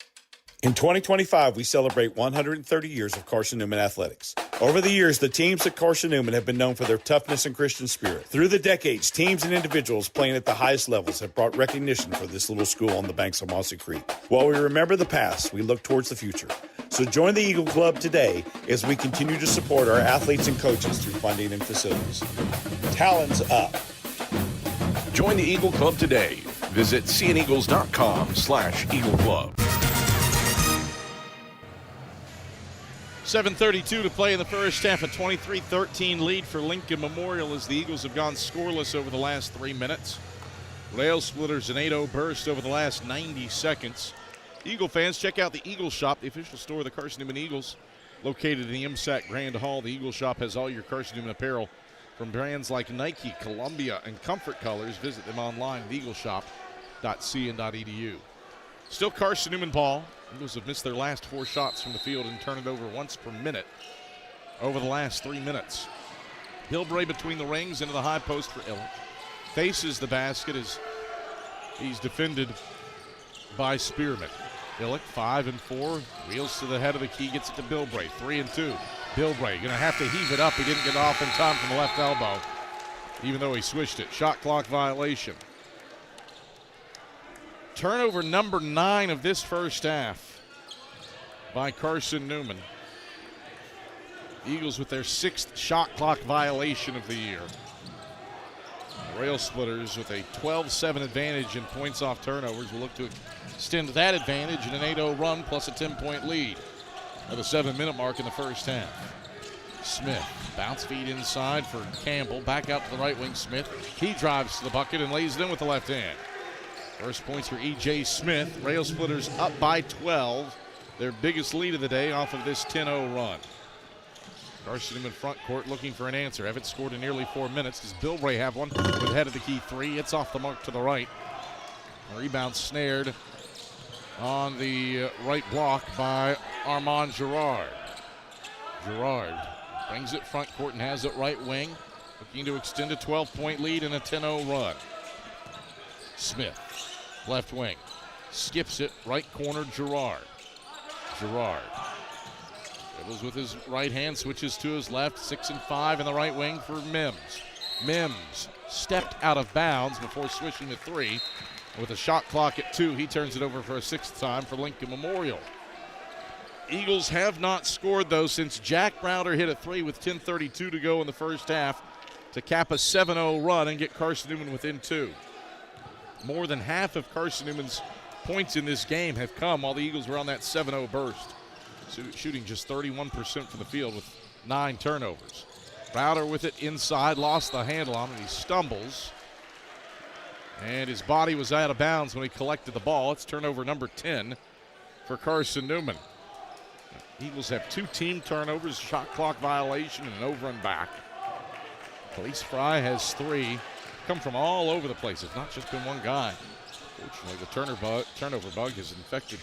In 2025, we celebrate 130 years of Carson-Newman athletics. Over the years, the teams at Carson-Newman have been known for their toughness and Christian spirit. Through the decades, teams and individuals playing at the highest levels have brought recognition for this little school on the banks of Mossy Creek. While we remember the past, we look towards the future. So join the Eagle Club today as we continue to support our athletes and coaches through funding and facilities. Talons up. Join the Eagle Club today. Visit cneagles.com/Eagle Club. 7:32 to play in the first half. A 23-13 lead for Lincoln Memorial as the Eagles have gone scoreless over the last 3 minutes. Rail Splitters an 8-0 burst over the last 90 seconds. Eagle fans, check out the Eagle Shop, the official store of the Carson-Newman Eagles, located in the MSAC Grand Hall. The Eagle Shop has all your Carson-Newman apparel from brands like Nike, Columbia, and Comfort Colors. Visit them online at eagleshop.cn.edu. Still Carson-Newman ball. Eagles have missed their last 4 shots from the field and turn it over once per minute over the last 3 minutes. Bilbray between the rings into the high post for Illick. Faces the basket as he's defended by Spearman. Illick 5 and 4, wheels to the head of the key, gets it to Bilbray. 3 and 2. Bilbray going to have to heave it up. He didn't get off in time from the left elbow, even though he swished it. Shot clock violation. Turnover number 9 of this first half by Carson-Newman. Eagles with their 6th shot clock violation of the year. Rail Splitters with a 12-7 advantage in points off turnovers will look to extend that advantage in an 8-0 run plus a 10-point lead at the 7-minute mark in the first half. Smith, bounce feed inside for Campbell. Back out to the right wing, Smith. He drives to the bucket and lays it in with the left hand. First points for E.J. Smith. Rail Splitters up by 12. Their biggest lead of the day off of this 10-0 run. Carson-Newman front court looking for an answer. Haven't scored in nearly 4 minutes. Does Bilbray have one with head of the key three? It's off the mark to the right. A rebound snared on the right block by Armand Girard. Girard brings it front court and has it right wing. Looking to extend a 12-point lead and a 10-0 run. Smith, left wing. Skips it, right corner, Girard. Girard dribbles with his right hand, switches to his left, 6 and 5 in the right wing for Mims. Mims stepped out of bounds before switching to 3. With a shot clock at 2, he turns it over for a 6th time for Lincoln Memorial. Eagles have not scored, though, since Jack Browder hit a 3 with 10:32 to go in the first half to cap a 7-0 run and get Carson-Newman within 2. More than half of Carson-Newman's points in this game have come while the Eagles were on that 7-0 burst, shooting just 31% from the field with 9 turnovers. Browder with it inside, lost the handle on it. He stumbles, and his body was out of bounds when he collected the ball. It's turnover number 10 for Carson-Newman. Eagles have 2 team turnovers, shot clock violation, and an over and back. Police Fry has 3. Come from all over the place. It's not just been one guy. Fortunately, the turnover bug has infected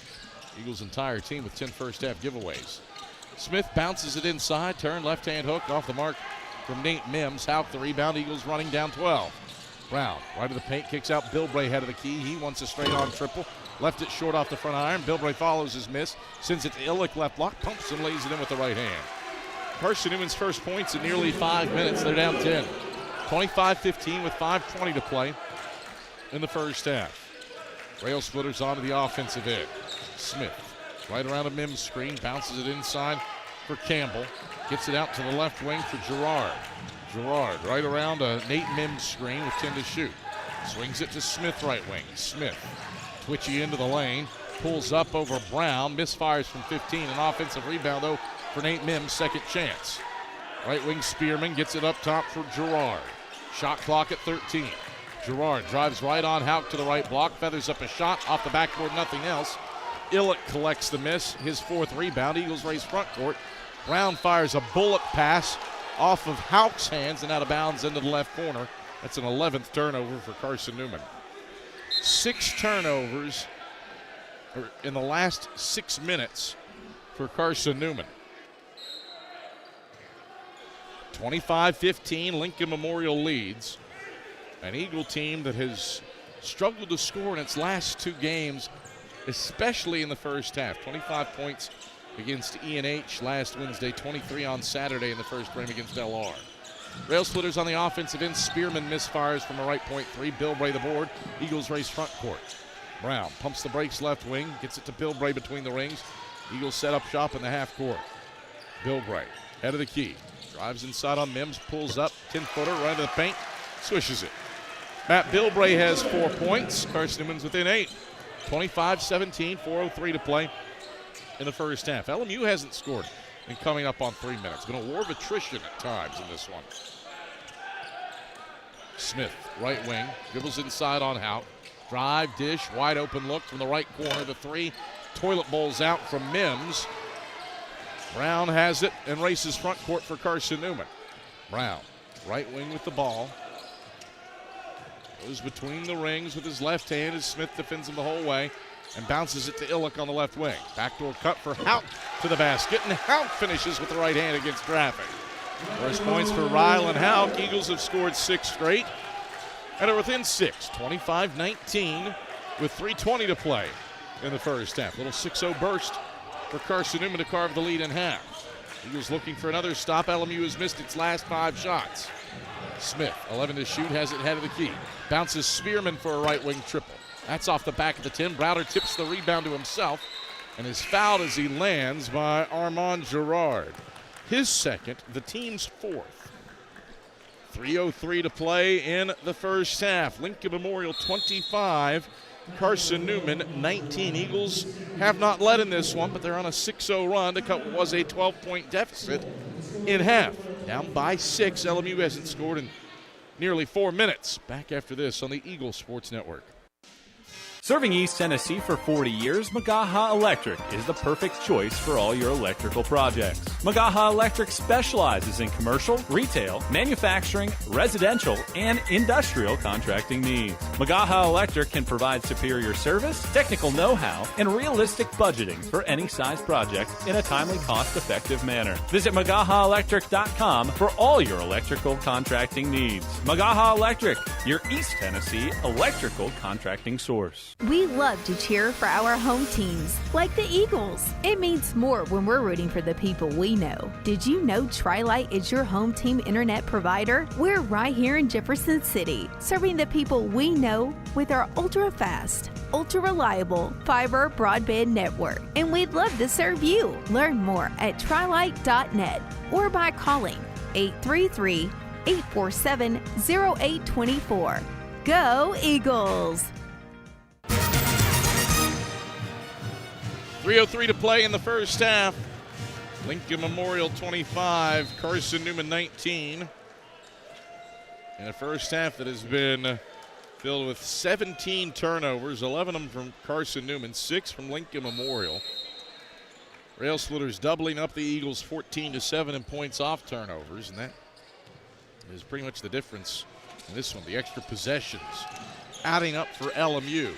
Eagles' entire team with 10 first-half giveaways. Smith bounces it inside, turn, left-hand hook off the mark from Nate Mims. Houck the rebound, Eagles running down 12. Brown, right of the paint, kicks out Bilbray head of the key. He wants a straight-on triple. Left it short off the front iron. Bilbray follows his miss, sends it to Illick, left block, pumps and lays it in with the right hand. Carson-Newman's first points in nearly 5 minutes. They're down 10. 25-15 with 5:20 to play in the first half. Rail splitters onto the offensive end. Smith, right around a Mims screen, bounces it inside for Campbell. Gets it out to the left wing for Girard. Girard, right around a Nate Mims screen with 10 to shoot. Swings it to Smith, right wing. Smith, twitchy into the lane, pulls up over Brown, misfires from 15. An offensive rebound, though, for Nate Mims, second chance. Right wing Spearman gets it up top for Girard. Shot clock at 13. Girard drives right on Houck to the right block, feathers up a shot, off the backboard, nothing else. Illick collects the miss, his 4th rebound. Eagles race front court. Brown fires a bullet pass off of Houck's hands and out of bounds into the left corner. That's an 11th turnover for Carson-Newman. 6 turnovers in the last 6 minutes for Carson-Newman. 25-15, Lincoln Memorial leads. An Eagle team that has struggled to score in its last 2 games, especially in the first half. 25 points against E&H last Wednesday, 23 on Saturday in the first frame against LR. Rail splitters on the offensive end. Spearman misfires from a right point 3. Bilbray the board. Eagles race front court. Brown pumps the brakes left wing, gets it to Bilbray between the rings. Eagles set up shop in the half court. Bilbray, head of the key. Drives inside on Mims, pulls up, 10-footer, right to the paint, swishes it. Matt Bilbray has 4 points. Carson-Newman's within 8. 25-17, 4:03 to play in the first half. LMU hasn't scored and coming up on 3 minutes. Been a war of attrition at times in this one. Smith, right wing, dribbles inside on Houck. Drive, dish, wide open look from the right corner. The 3, toilet bowls out from Mims. Brown has it and races front court for Carson-Newman. Brown, right wing with the ball. Goes between the rings with his left hand as Smith defends him the whole way and bounces it to Illick on the left wing. Backdoor cut for Houck to the basket, and Houck finishes with the right hand against traffic. First points for Rylan Houck. Eagles have scored 6 straight and are within 6, 25-19 with 3:20 to play in the first half. Little 6-0 burst for Carson-Newman to carve the lead in half. Eagles looking for another stop. LMU has missed its last 5 shots. Smith, 11 to shoot, has it head of the key. Bounces Spearman for a right wing triple. That's off the back of the 10. Browder tips the rebound to himself and is fouled as he lands by Armand Girard. His second, the team's 4th. 3:03 to play in the first half. Lincoln Memorial 25, Carson-Newman 19. Eagles have not led in this one, but they're on a 6-0 run to cut what was a 12-point deficit in half. Down by 6. LMU hasn't scored in nearly 4 minutes. Back after this on the Eagle Sports Network. Serving East Tennessee for 40 years, Magaha Electric is the perfect choice for all your electrical projects. Magaha Electric specializes in commercial, retail, manufacturing, residential, and industrial contracting needs. Magaha Electric can provide superior service, technical know-how, and realistic budgeting for any size project in a timely, cost-effective manner. Visit MagahaElectric.com for all your electrical contracting needs. Magaha Electric, your East Tennessee electrical contracting source. We love to cheer for our home teams, like the Eagles. It means more when we're rooting for the people we know. Did you know Tri-Lite is your home team internet provider? We're right here in Jefferson City, serving the people we know with our ultra-fast, ultra-reliable fiber broadband network. And we'd love to serve you. Learn more at trilite.net or by calling 833-847-0824. Go Eagles! 3:03 to play in the first half. Lincoln Memorial 25, Carson-Newman 19. In a first half that has been filled with 17 turnovers, 11 of them from Carson-Newman, 6 from Lincoln Memorial. Rail Splitters doubling up the Eagles 14-7 in points off turnovers, and that is pretty much the difference in this one. The extra possessions adding up for LMU.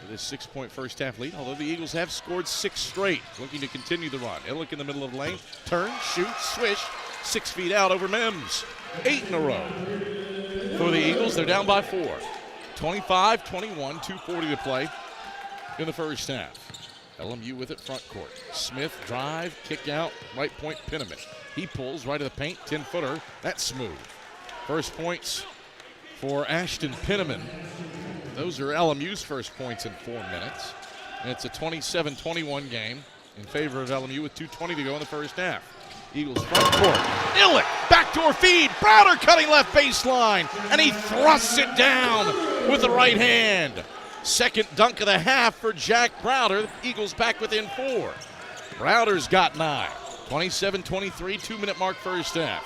This 6-point first half lead, although the Eagles have scored 6 straight, looking to continue the run. Illick in the middle of the lane, turn, shoot, swish, 6 feet out over Mims. 8 in a row for the Eagles. They're down by 4. 25-21, 2:40 to play in the first half. LMU with it front court. Smith drive, kick out, right point Penniman. He pulls right of the paint, 10-footer. That's smooth. First points for Ashton Penniman. Those are LMU's first points in 4 minutes. And it's a 27-21 game in favor of LMU with 2:20 to go in the first half. Eagles front court. Illick, backdoor feed. Browder cutting left baseline. And he thrusts it down with the right hand. Second dunk of the half for Jack Browder. The Eagles back within 4. Browder's got 9. 27-23, 2-minute mark first half.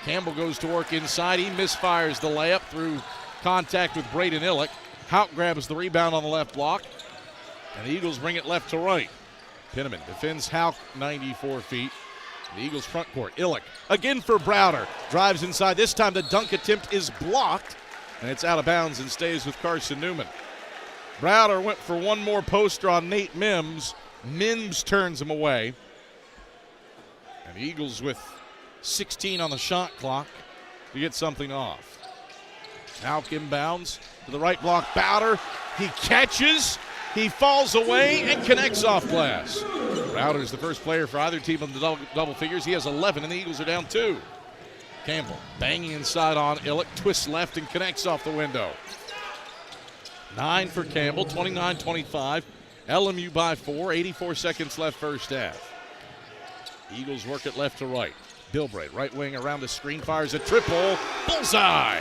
Campbell goes to work inside. He misfires the layup through contact with Braden Illick. Houck grabs the rebound on the left block, and the Eagles bring it left to right. Penniman defends Houck 94 feet. The Eagles front court. Illick again for Browder. Drives inside. This time the dunk attempt is blocked, and it's out of bounds and stays with Carson-Newman. Browder went for one more poster on Nate Mims. Mims turns him away. And the Eagles with 16 on the shot clock to get something off. Houck inbounds to the right block. Browder, he catches, he falls away and connects off glass. Browder's the first player for either team on the double figures. He has 11 and the Eagles are down 2. Campbell banging inside on Illick, twists left and connects off the window. 9 for Campbell, 29-25. LMU by 4, 84 seconds left first half. Eagles work it left to right. Bilbray, right wing around the screen, fires a triple. Bullseye!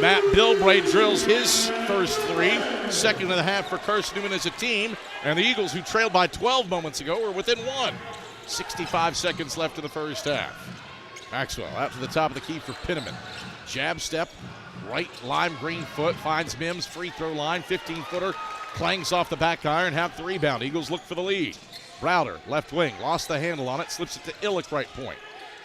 Matt Bilbray drills his first 3. Second of the half for Carson-Newman as a team. And the Eagles, who trailed by 12 moments ago, were within 1. 65 seconds left in the first half. Maxwell out to the top of the key for Penniman. Jab step, right lime green foot, finds Mims, free throw line, 15-footer, clangs off the back iron, have the rebound. Eagles look for the lead. Browder, left wing, lost the handle on it, slips it to Illick, right point.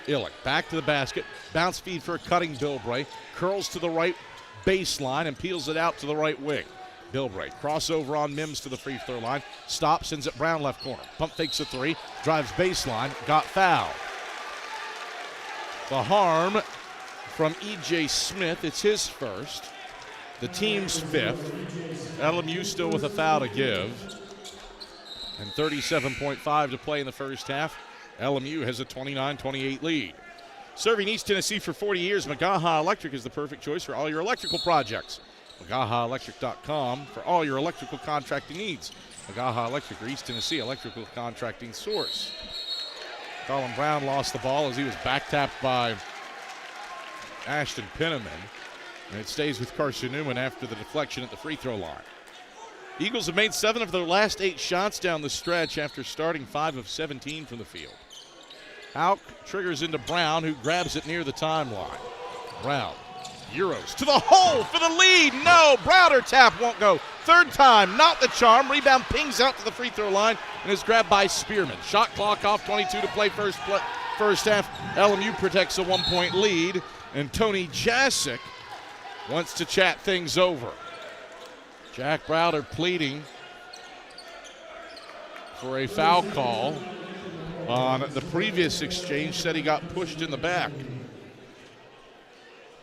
Illick back to the basket, bounce feed for a cutting Bilbray, curls to the right baseline and peels it out to the right wing. Bilbray, crossover on Mims to the free throw line, stops, sends it Brown left corner. Pump fakes a 3, drives baseline, got fouled. The harm from E.J. Smith, it's his first. The team's 5th. LMU still with a foul to give. And 37.5 to play in the first half. LMU has a 29-28 lead. Serving East Tennessee for 40 years, Magaha Electric is the perfect choice for all your electrical projects. MagahaElectric.com for all your electrical contracting needs. Magaha Electric, your East Tennessee electrical contracting source. Colin Brown lost the ball as he was back-tapped by Ashton Penniman. And it stays with Carson-Newman after the deflection at the free throw line. Eagles have made 7 of their last 8 shots down the stretch after starting 5 of 17 from the field. Houck triggers into Brown, who grabs it near the timeline. Brown Euros to the hole for the lead. No, Browder tap won't go. Third time, not the charm. Rebound pings out to the free throw line and is grabbed by Spearman. Shot clock off, 22 to play first half. LMU protects a 1-point lead, and Tony Jasic wants to chat things over. Jack Browder pleading for a foul call on the previous exchange, said he got pushed in the back.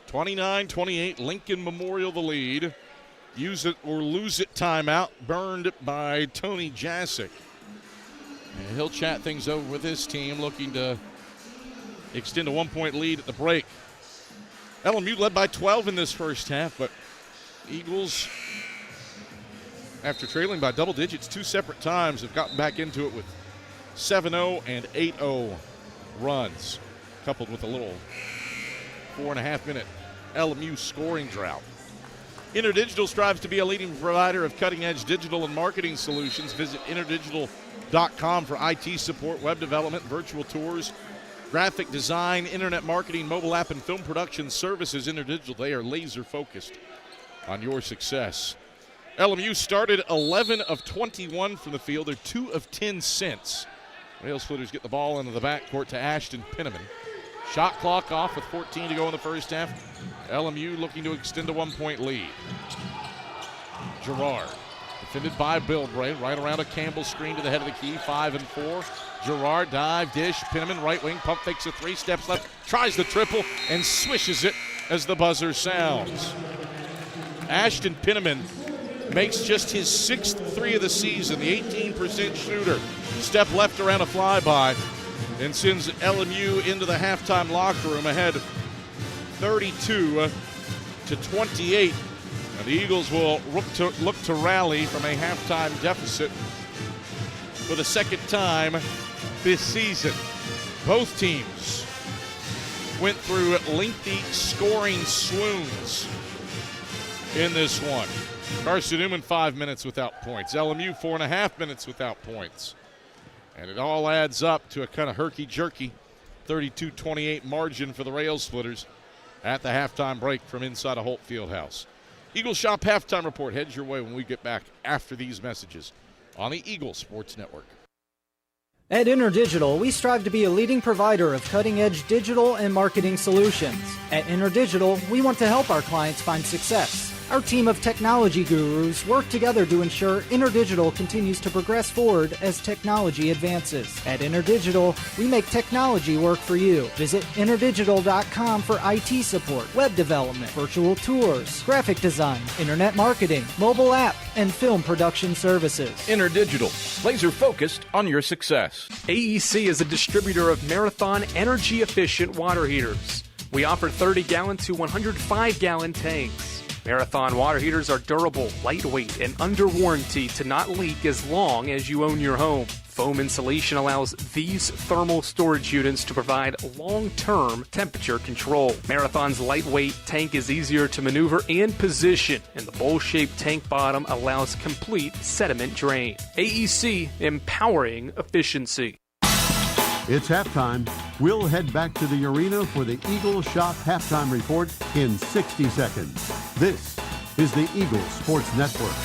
29-28, Lincoln Memorial the lead. Use it or lose it timeout, burned by Tony Jasic. And he'll chat things over with his team, looking to extend a 1-point lead at the break. LMU led by 12 in this first half, but Eagles, after trailing by double digits 2 separate times, have gotten back into it with 7-0 and 8-0 runs, coupled with a little 4.5-minute LMU scoring drought. InterDigital strives to be a leading provider of cutting-edge digital and marketing solutions. Visit interdigital.com for IT support, web development, virtual tours, graphic design, internet marketing, mobile app, and film production services. InterDigital, they are laser-focused on your success. LMU started 11 of 21 from the field. They're 2 of 10 since. Rail Splitters get the ball into the backcourt to Ashton Penniman. Shot clock off with 14 to go in the first half. LMU looking to extend a 1-point lead. Girard, defended by Bilbray, right around a Campbell screen to the head of the key, 5 and 4. Girard, dive, dish, Penniman, right wing, pump fakes a 3, steps left, tries the triple, and swishes it as the buzzer sounds. Ashton Penniman makes just his 6th 3 of the season, the 18% shooter. Step left around a flyby and sends LMU into the halftime locker room ahead 32-28. And the Eagles will look to rally from a halftime deficit for the second time this season. Both teams went through lengthy scoring swoons in this one. Carson-Newman 5 minutes without points. LMU 4.5 minutes without points. And it all adds up to a kind of herky-jerky 32-28 margin for the Rail Splitters at the halftime break from inside a Holt Fieldhouse. Eagle Shop halftime report heads your way when we get back after these messages on the Eagle Sports Network. At InterDigital, we strive to be a leading provider of cutting-edge digital and marketing solutions. At InterDigital, we want to help our clients find success. Our team of technology gurus work together to ensure InterDigital continues to progress forward as technology advances. At InterDigital, we make technology work for you. Visit interdigital.com for IT support, web development, virtual tours, graphic design, internet marketing, mobile app, and film production services. InterDigital, laser-focused on your success. AEC is a distributor of Marathon energy-efficient water heaters. We offer 30-gallon to 105-gallon tanks. Marathon water heaters are durable, lightweight, and under warranty to not leak as long as you own your home. Foam insulation allows these thermal storage units to provide long-term temperature control. Marathon's lightweight tank is easier to maneuver and position, and the bowl-shaped tank bottom allows complete sediment drain. AEC, empowering efficiency. It's halftime. We'll head back to the arena for the Eagle Shop halftime report in 60 seconds. This is the Eagle Sports Network.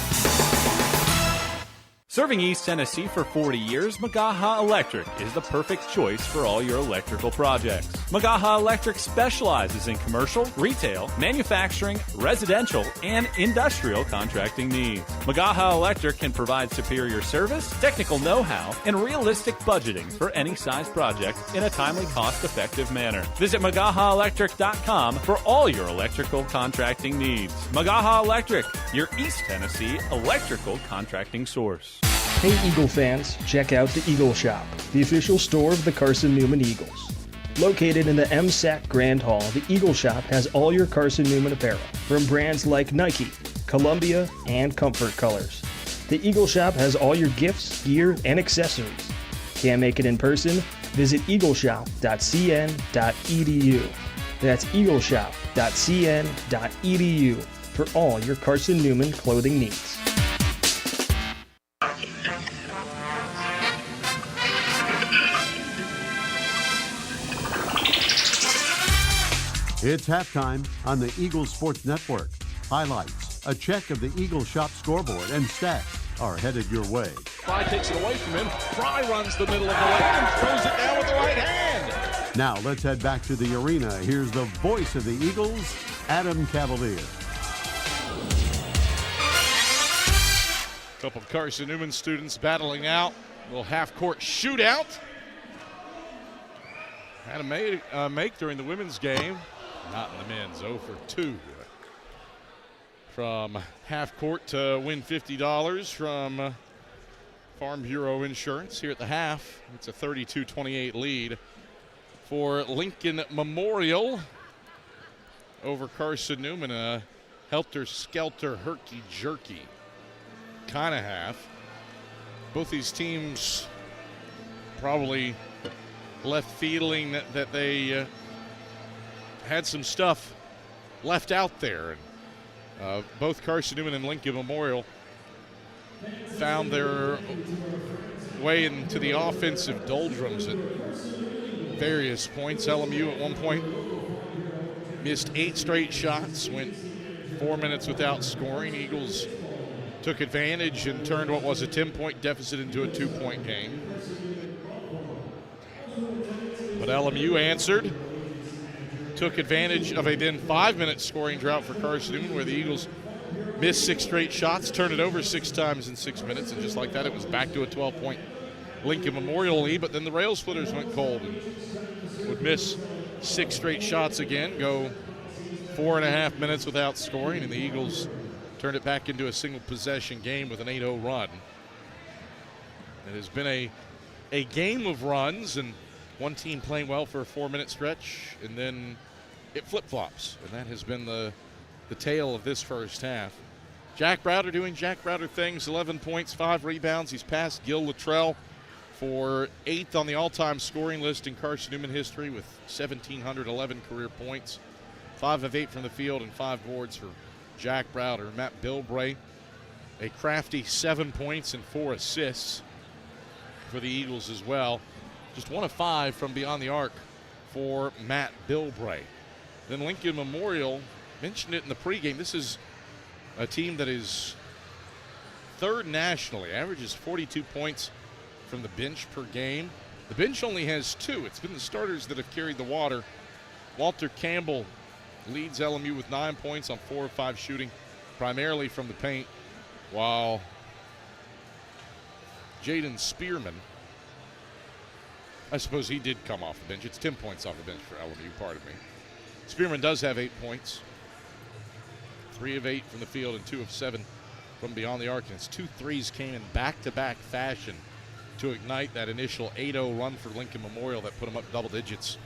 Serving East Tennessee for 40 years, Magaha Electric is the perfect choice for all your electrical projects. Magaha Electric specializes in commercial, retail, manufacturing, residential, and industrial contracting needs. Magaha Electric can provide superior service, technical know-how, and realistic budgeting for any size project in a timely, cost-effective manner. Visit MagahaElectric.com for all your electrical contracting needs. Magaha Electric, your East Tennessee electrical contracting source. Hey Eagle fans, check out the Eagle Shop, the official store of the Carson-Newman Eagles. Located in the MSAC Grand Hall, the Eagle Shop has all your Carson-Newman apparel, from brands like Nike, Columbia, and Comfort Colors. The Eagle Shop has all your gifts, gear, and accessories. Can't make it in person? Visit eagleshop.cn.edu. That's eagleshop.cn.edu for all your Carson-Newman clothing needs. It's halftime on the Eagles Sports Network. Highlights, a check of the Eagles Shop scoreboard, and stats are headed your way. Fry takes it away from him. Fry runs the middle of the lane and throws it down with the right hand. Now let's head back to the arena. Here's the voice of the Eagles, Adam Cavalier. A couple of Carson-Newman students battling out. A little half-court shootout. Had a make during the women's game. Not in the men's, 0 for 2. From half court to win $50 from Farm Bureau Insurance here at the half. It's a 32-28 lead for Lincoln Memorial over Carson-Newman. A helter-skelter, herky-jerky kind of half. Both these teams probably left feeling that they had some stuff left out there. And both Carson-Newman and Lincoln Memorial found their way into the offensive doldrums at various points. LMU at one point missed 8 straight shots, went 4 minutes without scoring. Eagles took advantage and turned what was a 10-point deficit into a 2-point game. But LMU answered, took advantage of a then 5-minute scoring drought for Carson-Newman, where the Eagles missed 6 straight shots, turned it over 6 times in 6 minutes, and just like that, it was back to a 12-point Lincoln Memorial lead. But then the Rail Splitters went cold and would miss 6 straight shots again, go 4.5 minutes without scoring, and the Eagles turned it back into a single possession game with an 8-0 run. It has been a game of runs, and one team playing well for a 4-minute stretch, and then it flip-flops, and that has been the tale of this first half. Jack Browder doing Jack Browder things, 11 points, 5 rebounds. He's passed Gil Luttrell for 8th on the all-time scoring list in Carson-Newman history with 1,711 career points. 5 of 8 from the field and 5 boards for Jack Browder. Matt Bilbray, a crafty 7 points and 4 assists for the Eagles as well. Just 1 of 5 from beyond the arc for Matt Bilbray. Then Lincoln Memorial, mentioned it in the pregame, this is a team that is 3rd nationally, averages 42 points from the bench per game. The bench only has 2. It's been the starters that have carried the water. Walter Campbell leads LMU with 9 points on 4 of 5 shooting, primarily from the paint, while Jaden Spearman, I suppose he did come off the bench. It's 10 points off the bench for LMU, pardon me. Spearman does have 8 points. 3 of 8 from the field and 2 of 7 from beyond the arc. And his 2 threes came in back-to-back fashion to ignite that initial 8-0 run for Lincoln Memorial that put them up double digits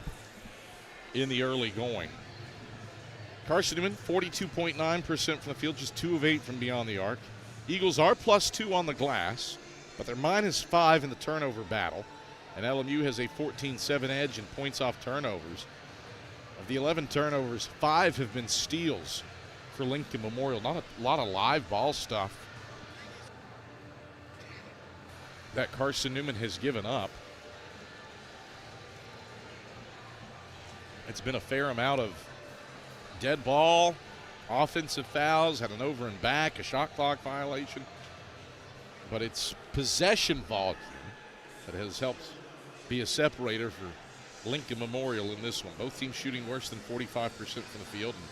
in the early going. Carson-Newman, 42.9% from the field, just 2 of 8 from beyond the arc. Eagles are +2 on the glass, but they're -5 in the turnover battle. And LMU has a 14-7 edge in points off turnovers. Of the 11 turnovers, 5 have been steals for Lincoln Memorial. Not a lot of live ball stuff that Carson-Newman has given up. It's been a fair amount of dead ball, offensive fouls, had an over and back, a shot clock violation. But it's possession volume that has helped be a separator for Lincoln Memorial in this one. Both teams shooting worse than 45% from the field and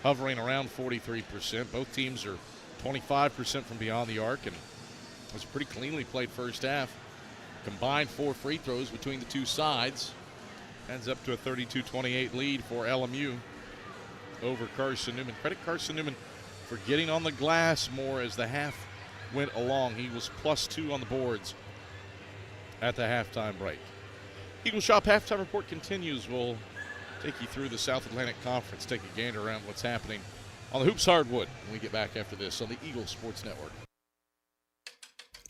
hovering around 43%. Both teams are 25% from beyond the arc, and it was a pretty cleanly played first half. Combined 4 free throws between the two sides. Ends up to a 32-28 lead for LMU over Carson-Newman. Credit Carson-Newman for getting on the glass more as the half went along. He was +2 on the boards at the halftime break. Eagle Shop Halftime Report continues. We'll take you through the South Atlantic Conference, take a gander around what's happening on the Hoops Hardwood when we get back after this on the Eagle Sports Network.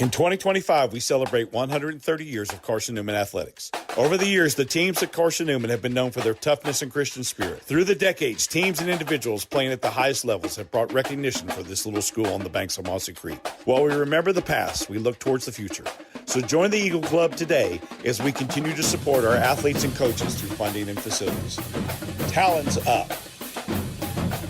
In 2025, we celebrate 130 years of Carson-Newman athletics. Over the years, the teams at Carson-Newman have been known for their toughness and Christian spirit. Through the decades, teams and individuals playing at the highest levels have brought recognition for this little school on the banks of Mossy Creek. While we remember the past, we look towards the future. So join the Eagle Club today as we continue to support our athletes and coaches through funding and facilities. Talons up.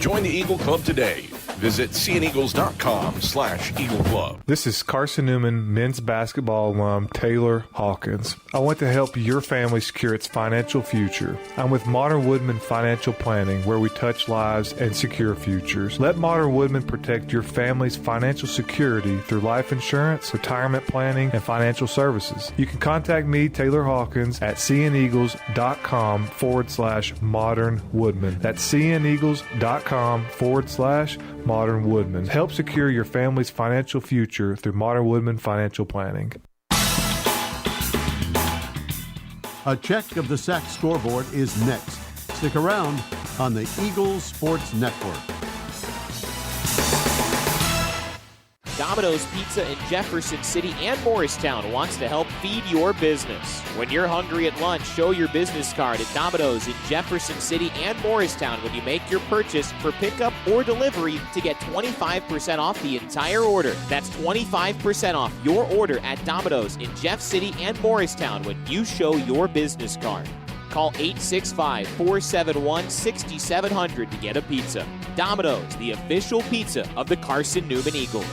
Join the Eagle Club today. Visit cneagles.com/Eagle Club. This is Carson-Newman men's basketball alum Taylor Hawkins. I want to help your family secure its financial future. I'm with Modern Woodman Financial Planning, where we touch lives and secure futures. Let Modern Woodman protect your family's financial security through life insurance, retirement planning, and financial services. You can contact me, Taylor Hawkins, at cneagles.com/Modern Woodman. That's cneagles.com/Modern Woodman. Help secure your family's financial future through Modern Woodman Financial Planning. A check of the SAC scoreboard is next. Stick around on the Eagles Sports Network. Domino's Pizza in Jefferson City and Morristown wants to help feed your business. When you're hungry at lunch, show your business card at Domino's in Jefferson City and Morristown when you make your purchase for pickup or delivery to get 25% off the entire order. That's 25% off your order at Domino's in Jeff City and Morristown when you show your business card. Call 865-471-6700 to get a pizza. Domino's, the official pizza of the Carson-Newman Eagles.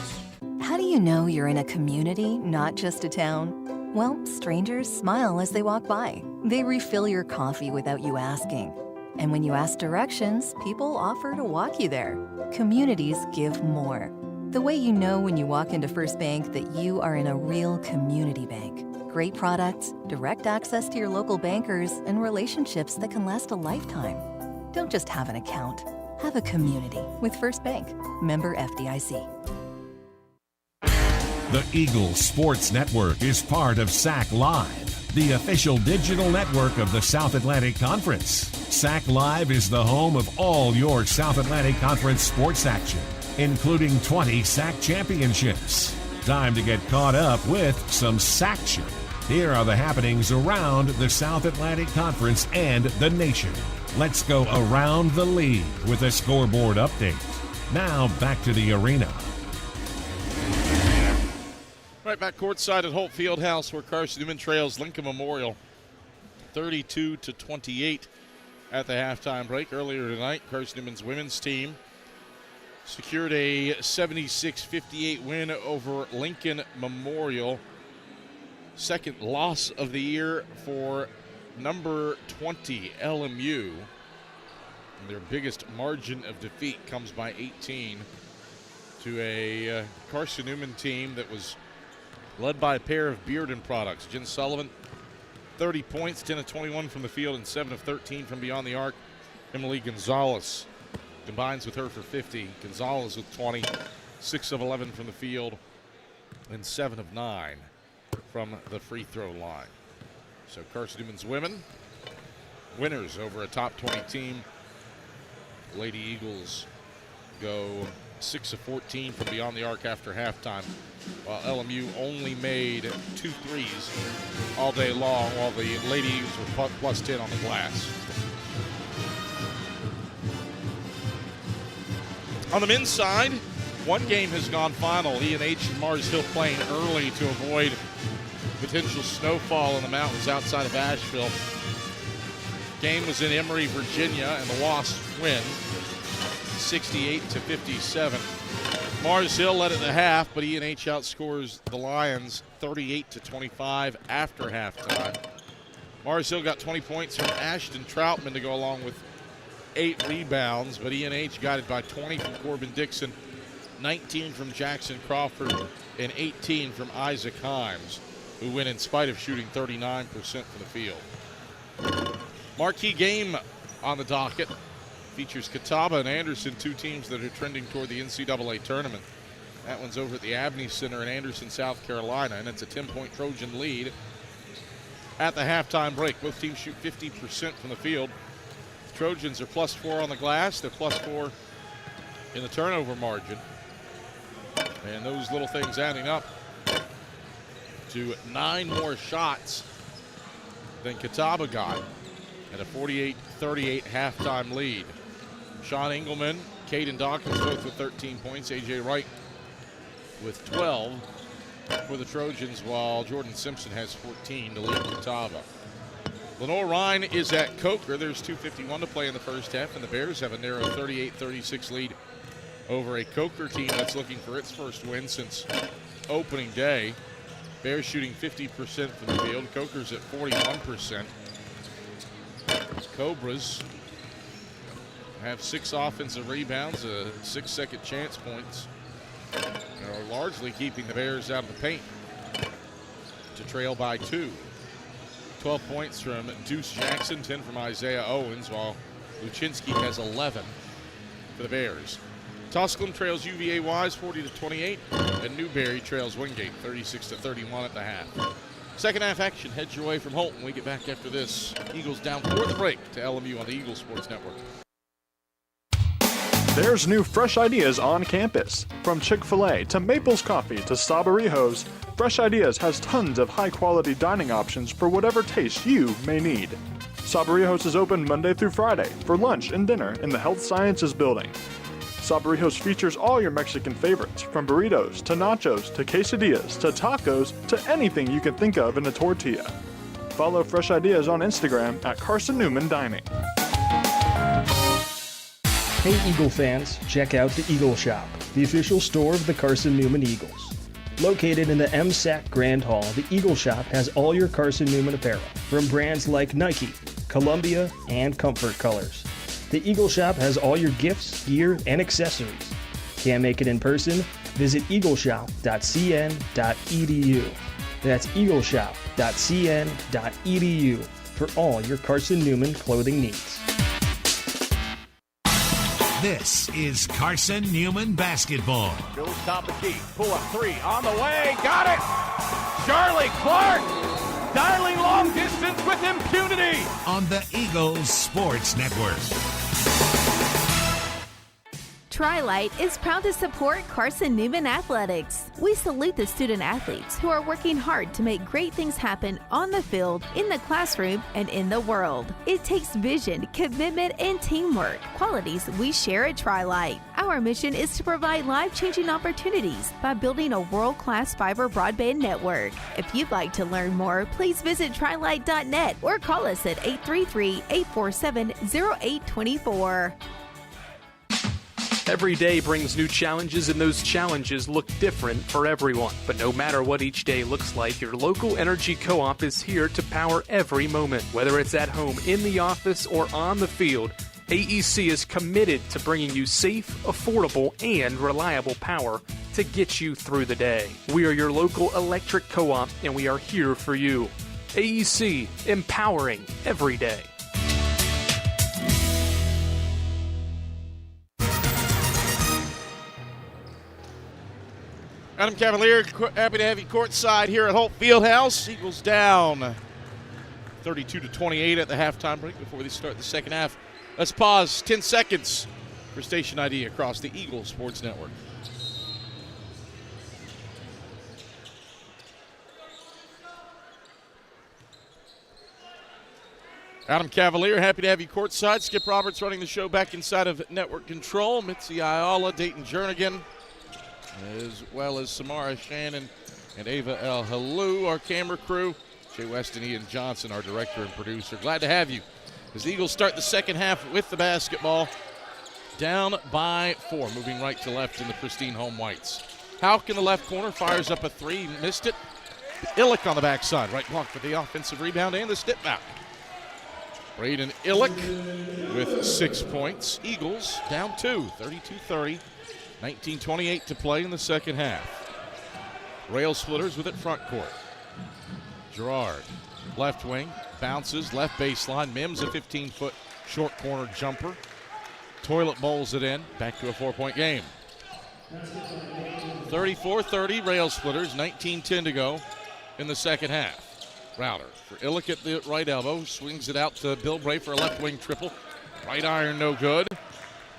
How do you know you're in a community, not just a town? Well, strangers smile as they walk by. They refill your coffee without you asking. And when you ask directions, people offer to walk you there. Communities give more. The way you know when you walk into First Bank that you are in a real community bank. Great products, direct access to your local bankers, and relationships that can last a lifetime. Don't just have an account. Have a community with First Bank. Member FDIC. The Eagles Sports Network is part of SAC Live, the official digital network of the South Atlantic Conference. SAC Live is the home of all your South Atlantic Conference sports action, including 20 SAC championships. Time to get caught up with some SACtion. Here are the happenings around the South Atlantic Conference and the nation. Let's go around the league with a scoreboard update. Now back to the arena. Right back courtside at Holt Fieldhouse, where Carson-Newman trails Lincoln Memorial 32-28 at the halftime break. Earlier tonight, Carson-Newman's women's team secured a 76-58 win over Lincoln Memorial. Second loss of the year for number 20, LMU. And their biggest margin of defeat comes by 18 to a Carson-Newman team that was led by a pair of Bearden products. Jen Sullivan, 30 points, 10 of 21 from the field, and 7 of 13 from beyond the arc. Emily Gonzalez combines with her for 50. Gonzalez with 20, 6 of 11 from the field, and 7 of 9 from the free throw line. So Carson-Newman's women, winners over a top 20 team. Lady Eagles go 6 of 14 from beyond the arc after halftime, while LMU only made 2 threes all day long, while the Lady Eagles were plus 10 on the glass. On the men's side, one game has gone final. E&H and Mars Hill playing early to avoid potential snowfall in the mountains outside of Asheville. Game was in Emory, Virginia, and the Wasps win 68-57. Mars Hill led at the half, but E&H outscores the Lions 38-25 after halftime. Mars Hill got 20 points from Ashton Troutman to go along with 8 rebounds, but E&H got it by 20 from Corbin Dixon, 19 from Jackson Crawford, and 18 from Isaac Himes, who win in spite of shooting 39% from the field. Marquee game on the docket features Catawba and Anderson, 2 teams that are trending toward the NCAA tournament. That one's over at the Abney Center in Anderson, South Carolina, and it's a 10-point Trojan lead at the halftime break. Both teams shoot 50% from the field. The Trojans are plus 4 on the glass. They're plus 4 in the turnover margin. And those little things adding up to 9 more shots than Catawba got at a 48-38 halftime lead. Sean Engelman, Caden Dawkins both with 13 points. A.J. Wright with 12 for the Trojans, while Jordan Simpson has 14 to lead Catawba. Lenore Ryan is at Coker. There's 2:51 to play in the first half, and the Bears have a narrow 38-36 lead over a Coker team that's looking for its first win since opening day. Bears shooting 50% from the field. Coker's at 41%. Cobras have 6 offensive rebounds, 6 second chance points. They are largely keeping the Bears out of the paint to trail by 2. 12 points from Deuce Jackson, 10 from Isaiah Owens, while Luczynski has 11 for the Bears. Tusculum trails UVA Wise 40-28, and Newberry trails Wingate 36-31 at the half. Second half action heads your way from Holton. We get back after this. Eagles down 4th break to LMU on the Eagles Sports Network. There's new fresh ideas on campus. From Chick-fil-A to Maples Coffee to Sabarijos, Fresh Ideas has tons of high-quality dining options for whatever taste you may need. Sabarijos is open Monday through Friday for lunch and dinner in the Health Sciences Building. Sabarijos features all your Mexican favorites, from burritos to nachos to quesadillas to tacos to anything you can think of in a tortilla. Follow Fresh Ideas on Instagram at Carson-Newman Dining. Hey Eagle fans, check out the Eagle Shop, the official store of the Carson-Newman Eagles. Located in the MSAC Grand Hall, the Eagle Shop has all your Carson-Newman apparel, from brands like Nike, Columbia, and Comfort Colors. The Eagle Shop has all your gifts, gear, and accessories. Can't make it in person? Visit eagleshop.cn.edu. That's eagleshop.cn.edu for all your Carson-Newman clothing needs. This is Carson-Newman basketball. Goes top of key. Pull up 3 on the way. Got it. Charlie Clark dialing long distance with impunity. On the Eagles Sports Network. Tri-Light is proud to support Carson-Newman Athletics. We salute the student athletes who are working hard to make great things happen on the field, in the classroom, and in the world. It takes vision, commitment, and teamwork, qualities we share at Tri-Light. Our mission is to provide life-changing opportunities by building a world-class fiber broadband network. If you'd like to learn more, please visit trilight.net or call us at 833-847-0824. Every day brings new challenges, and those challenges look different for everyone. But no matter what each day looks like, your local energy co-op is here to power every moment. Whether it's at home, in the office, or on the field, AEC is committed to bringing you safe, affordable, and reliable power to get you through the day. We are your local electric co-op, and we are here for you. AEC, empowering every day. Adam Cavalier, happy to have you courtside here at Holt Fieldhouse. Eagles down 32-28 at the halftime break before they start the second half. Let's pause 10 seconds for station ID across the Eagles Sports Network. Adam Cavalier, happy to have you courtside. Skip Roberts running the show back inside of network control. Mitzi Ayala, Dayton Jernigan, as well as Samara Shannon and Ava El Halou, our camera crew. Jay West and Ian Johnson, our director and producer. Glad to have you as the Eagles start the second half with the basketball. Down by 4, moving right to left in the pristine home whites. Houck in the left corner fires up a 3, missed it. Illick on the backside, right block for the offensive rebound and the step back. Braden Illick with 6 points. Eagles down 2, 32-30. 19:28 to play in the second half. Rail splitters with it front court. Gerard, left wing, bounces, left baseline. Mims a 15-foot short corner jumper. Toilet bowls it in. Back to a 4-point game. 34-30 rail splitters. 19:10 to go in the second half. Router for Illick at the right elbow. Swings it out to Bill Bray for a left wing triple. Right iron no good.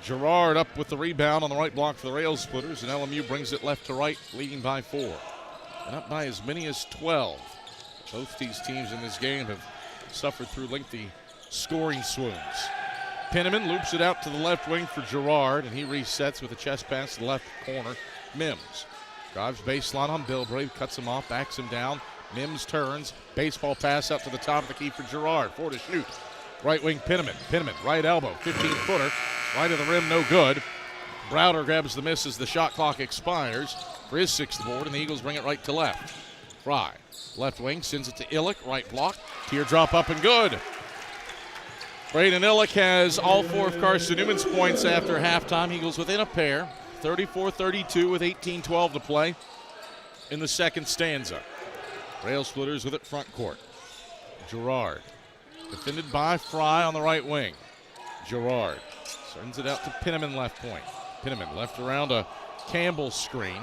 Gerard up with the rebound on the right block for the rail splitters, and LMU brings it left to right, leading by 4. And up by as many as 12. Both these teams in this game have suffered through lengthy scoring swoons. Penniman loops it out to the left wing for Girard, and he resets with a chest pass to the left corner. Mims drives baseline on Bilbrey, cuts him off, backs him down. Mims turns, baseball pass out to the top of the key for Girard. 4 to shoot. Right wing Penniman. Penniman, right elbow, 15-footer. Right of the rim, no good. Browder grabs the miss as the shot clock expires for his 6th board, and the Eagles bring it right to left. Fry, left wing, sends it to Illick, right block. Teardrop up and good. Braden Illick has all 4 of Carson-Newman's points after halftime. Eagles within a pair, 34-32 with 18-12 to play in the second stanza. Rail splitters with it front court. Girard, defended by Fry on the right wing. Girard sends it out to Penniman left point. Penniman left around a Campbell screen.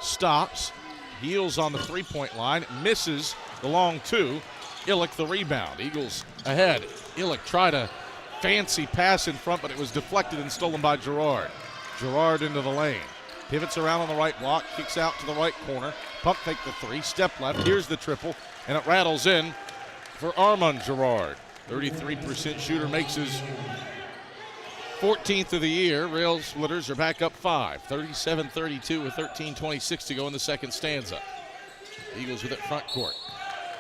Stops, heels on the three-point line, misses the long 2. Illick the rebound. Eagles ahead. Illick tried a fancy pass in front, but it was deflected and stolen by Girard. Girard into the lane. Pivots around on the right block, kicks out to the right corner. Pump fake the 3, step left. Here's the triple, and it rattles in for Armand Girard. 33% shooter, makes his 14th of the year. Rail splitters are back up 5. 37-32 with 13:26 to go in the second stanza. Eagles with it front court.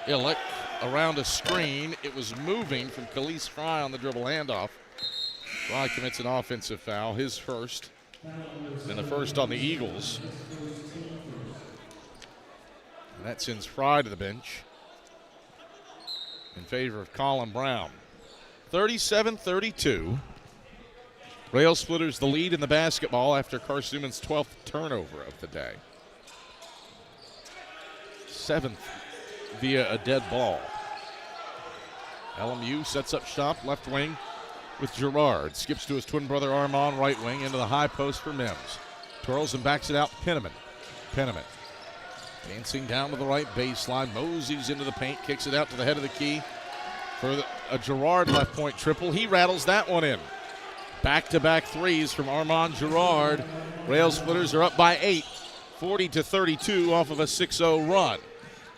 Illick around a screen. It was moving from Khalees Fry on the dribble handoff. Fry commits an offensive foul, his first, and the first on the Eagles. And that sends Fry to the bench in favor of Colin Brown. 37-32. Rail splitters the lead in the basketball after Carson-Newman's 12th turnover of the day. 7th via a dead ball. LMU sets up shop, left wing with Girard. Skips to his twin brother Armand, right wing, into the high post for Mims. Twirls and backs it out to Penniman. Penniman dancing down to the right baseline, moseys into the paint, kicks it out to the head of the key for a Girard left point triple. He rattles that one in. Back-to-back threes from Armand Girard. Rail splitters are up by 8, 40-32 off of a 6-0 run.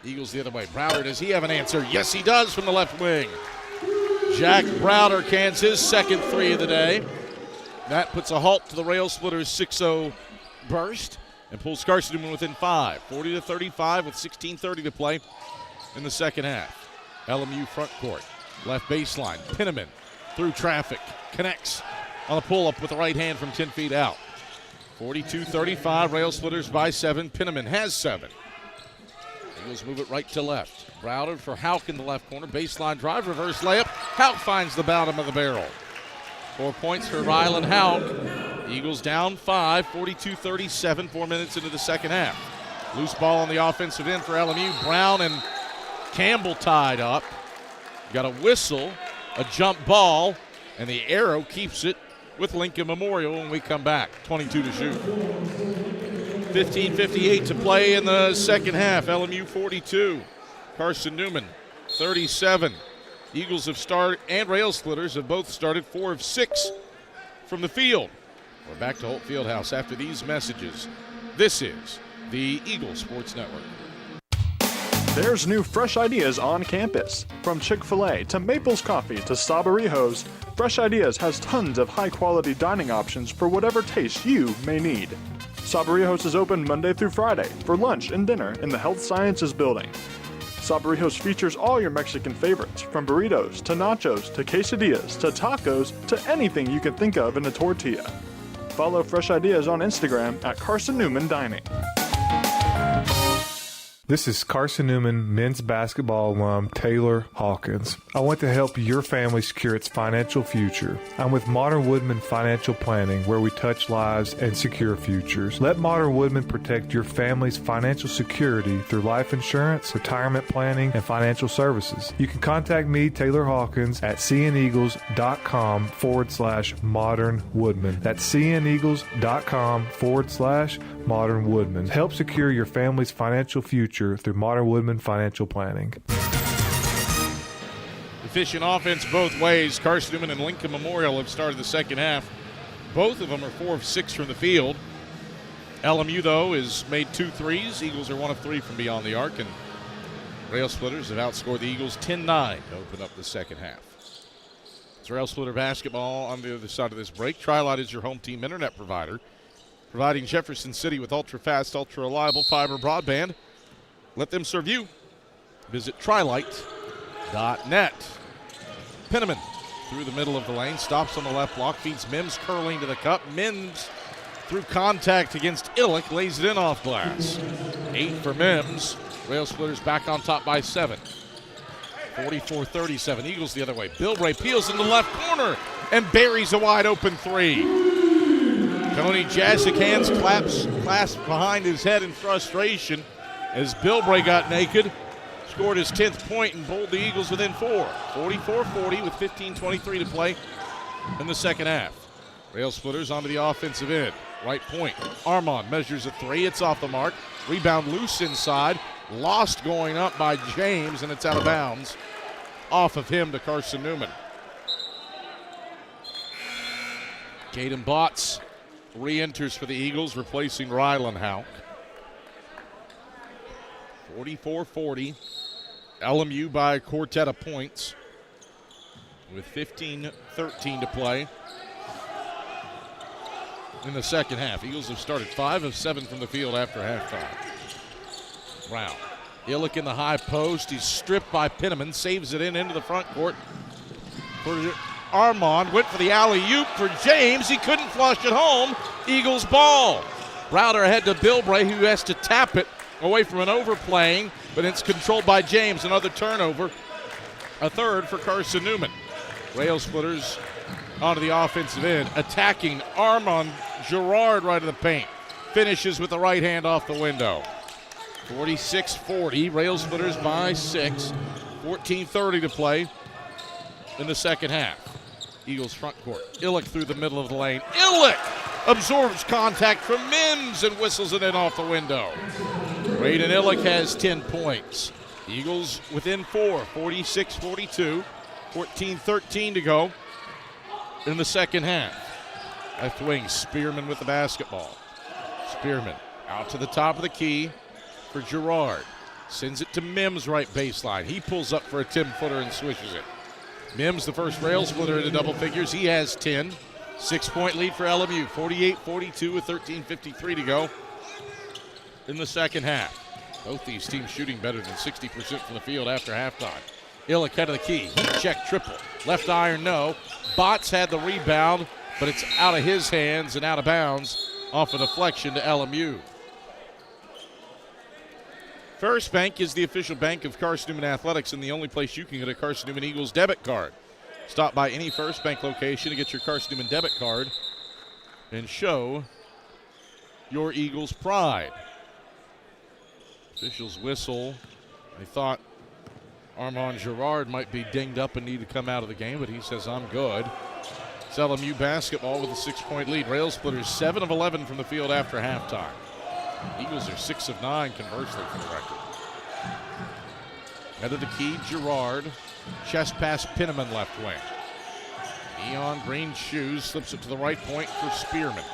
Eagles the other way. Browder, does he have an answer? Yes, he does from the left wing. Jack Browder cans his second 3 of the day. That puts a halt to the Rail Splitters' 6-0 burst and pulls Carson-Newman within 5. 40-35 with 16:30 to play in the second half. LMU front court. Left baseline. Penniman through traffic. Connects on a pull-up with the right hand from 10 feet out. 42-35. Rail Splitters by 7. Penniman has 7. Eagles move it right to left. Browder for Houck in the left corner. Baseline drive, reverse layup. Houck finds the bottom of the barrel. 4 points for Rylan Houck. Eagles down 5, 42-37, 4 minutes into the second half. Loose ball on the offensive end for LMU. Brown and Campbell tied up. Got a whistle, a jump ball, and the arrow keeps it with Lincoln Memorial when we come back. 22 to shoot. 15:58 to play in the second half. LMU 42. Carson-Newman 37. Eagles have started, and Rail Splitters have both started 4 of 6 from the field. We're back to Holt Fieldhouse after these messages. This is the Eagle Sports Network. There's new fresh ideas on campus. From Chick-fil-A to Maples Coffee to Sabarijos, Fresh Ideas has tons of high-quality dining options for whatever taste you may need. Sabarijos is open Monday through Friday for lunch and dinner in the Health Sciences Building. Sabarijos features all your Mexican favorites, from burritos to nachos to quesadillas to tacos to anything you can think of in a tortilla. Follow Fresh Ideas on Instagram at Carson-Newman Dining. This is Carson-Newman men's basketball alum Taylor Hawkins. I want to help your family secure its financial future. I'm with Modern Woodman Financial Planning, where we touch lives and secure futures. Let Modern Woodman protect your family's financial security through life insurance, retirement planning, and financial services. You can contact me, Taylor Hawkins, at cneagles.com/Modern Woodman. That's cneagles.com/Modern Woodman. Help secure your family's financial future through Modern Woodman Financial Planning. Efficient offense both ways. Carson-Newman and Lincoln Memorial have started the second half. Both of them are 4 of 6 from the field. LMU, though, has made 2 threes. Eagles are 1 of 3 from beyond the arc, and Rail Splitters have outscored the Eagles 10-9 to open up the second half. It's Rail Splitter basketball on the other side of this break. Tri-Light is your home team internet provider, providing Jefferson City with ultra-fast, ultra-reliable fiber broadband. Let them serve you. Visit trilight.net. Penniman through the middle of the lane, stops on the left block, feeds Mims curling to the cup. Mims, through contact against Illick, lays it in off glass. 8 for Mims. Rail Splitters back on top by 7. 44-37. Eagles the other way. Bilbray peels in the left corner and buries a wide open 3. Tony Jazzik hands clasped behind his head in frustration as Bilbray got naked, scored his 10th point and bowled the Eagles within 4. 44-40 with 15:23 to play in the second half. Rail Splitters onto the offensive end. Right point. Armand measures a 3. It's off the mark. Rebound loose inside. Lost going up by James, and it's out of bounds. Off of him to Carson-Newman. Caden Botts re-enters for the Eagles, replacing Rylan Houck. 44-40. LMU by a quartet of points with 15:13 to play in the second half. Eagles have started 5 of 7 from the field after halftime. Brown. Illick in the high post. He's stripped by Penniman. Saves it into the front court. For Armand. Went for the alley-oop for James. He couldn't flush it home. Eagles ball. Browder ahead to Bilbray, who has to tap it away from an overplaying, but it's controlled by James. Another turnover. A third for Carson-Newman. Rail Splitters onto the offensive end. Attacking Armand Girard right in the paint. Finishes with the right hand off the window. 46-40. Rail Splitters by 6. 14:30 to play in the second half. Eagles front court. Illick through the middle of the lane. Illick absorbs contact from Mims and whistles it in off the window. Braden Illick has 10 points. Eagles within 4. 46-42. 14:13 to go in the second half. Left wing, Spearman with the basketball. Spearman out to the top of the key for Girard. Sends it to Mims right baseline. He pulls up for a 10-footer and swishes it. Mims, the first Rail Splitter into double figures. He has 10. 6-point lead for LMU. 48-42 with 13:53 to go in the second half. Both these teams shooting better than 60% from the field after halftime. Illick head of the key. Check triple. Left iron, no. Botts had the rebound, but it's out of his hands and out of bounds off a deflection to LMU. First Bank is the official bank of Carson-Newman Athletics and the only place you can get a Carson-Newman Eagles debit card. Stop by any First Bank location to get your Carson-Newman debit card and show your Eagles pride. Officials whistle. They thought Armand Girard might be dinged up and need to come out of the game, but he says, I'm good. It's LMU basketball with a 6-point lead. Rail Splitters 7 of 11 from the field after halftime. Eagles are 6 of 9 conversely for the record. Head of the key, Girard. Chest pass, Penniman left wing. Neon green shoes, slips it to the right point for Spearman.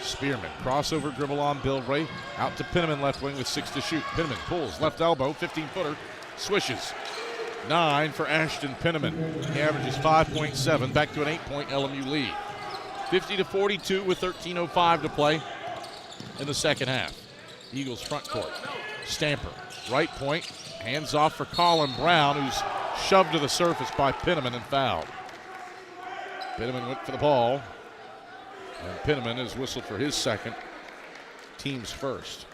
Spearman, crossover dribble on Bilbray. Out to Penniman left wing with 6 to shoot. Penniman pulls, left elbow, 15-footer, swishes. 9 for Ashton Penniman. He averages 5.7, back to an 8-point LMU lead. 50-42 with 13:05 to play in the second half. Eagles front court. Stamper, right point, hands off for Colin Brown, who's shoved to the surface by Penniman and fouled. Penniman went for the ball, and Penniman is whistled for his second, team's first.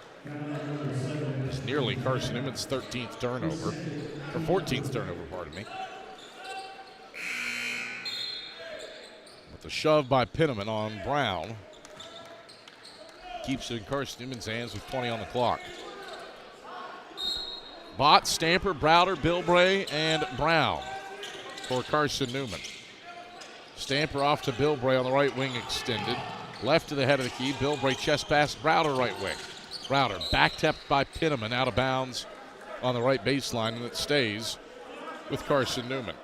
It's nearly Carson-Newman's 13th turnover, or 14th turnover, pardon me. With the shove by Penniman on Brown, keeps it in Carson-Newman's hands with 20 on the clock. Bott, Stamper, Browder, Bilbray, and Brown for Carson-Newman. Stamper off to Bilbray on the right wing extended. Left to the head of the key. Bilbray chest pass, Browder right wing. Browder back tapped by Penniman out of bounds on the right baseline, and it stays with Carson-Newman.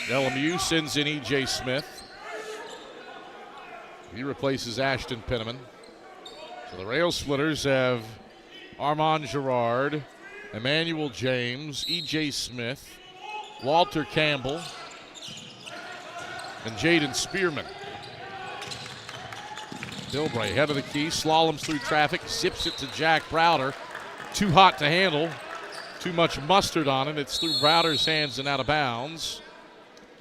LMU sends in E.J. Smith. He replaces Ashton Penniman. So the Rail Splitters have Armand Girard, Emmanuel James, E.J. Smith, Walter Campbell, and Jaden Spearman. Bilbray, head of the key, slaloms through traffic, zips it to Jack Browder. Too hot to handle, too much mustard on it. It's through Browder's hands and out of bounds.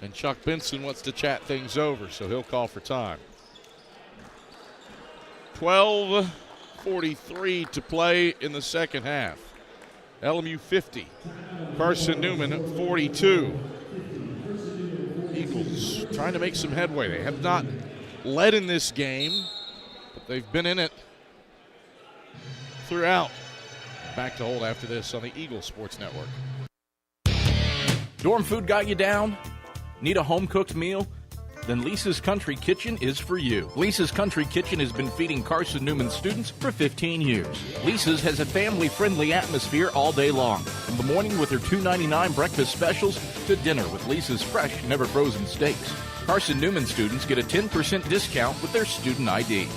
And Chuck Benson wants to chat things over, so he'll call for time. 12:43 to play in the second half. LMU 50, Carson-Newman 42. Eagles trying to make some headway. They have not led in this game, but they've been in it throughout. Back to hold after this on the Eagle Sports Network. Dorm food got you down? Need a home-cooked meal? Then Lisa's Country Kitchen is for you. Lisa's Country Kitchen has been feeding Carson-Newman students for 15 years. Lisa's has a family-friendly atmosphere all day long, from the morning with their $2.99 breakfast specials to dinner with Lisa's fresh, never-frozen steaks. Carson-Newman students get a 10% discount with their student ID.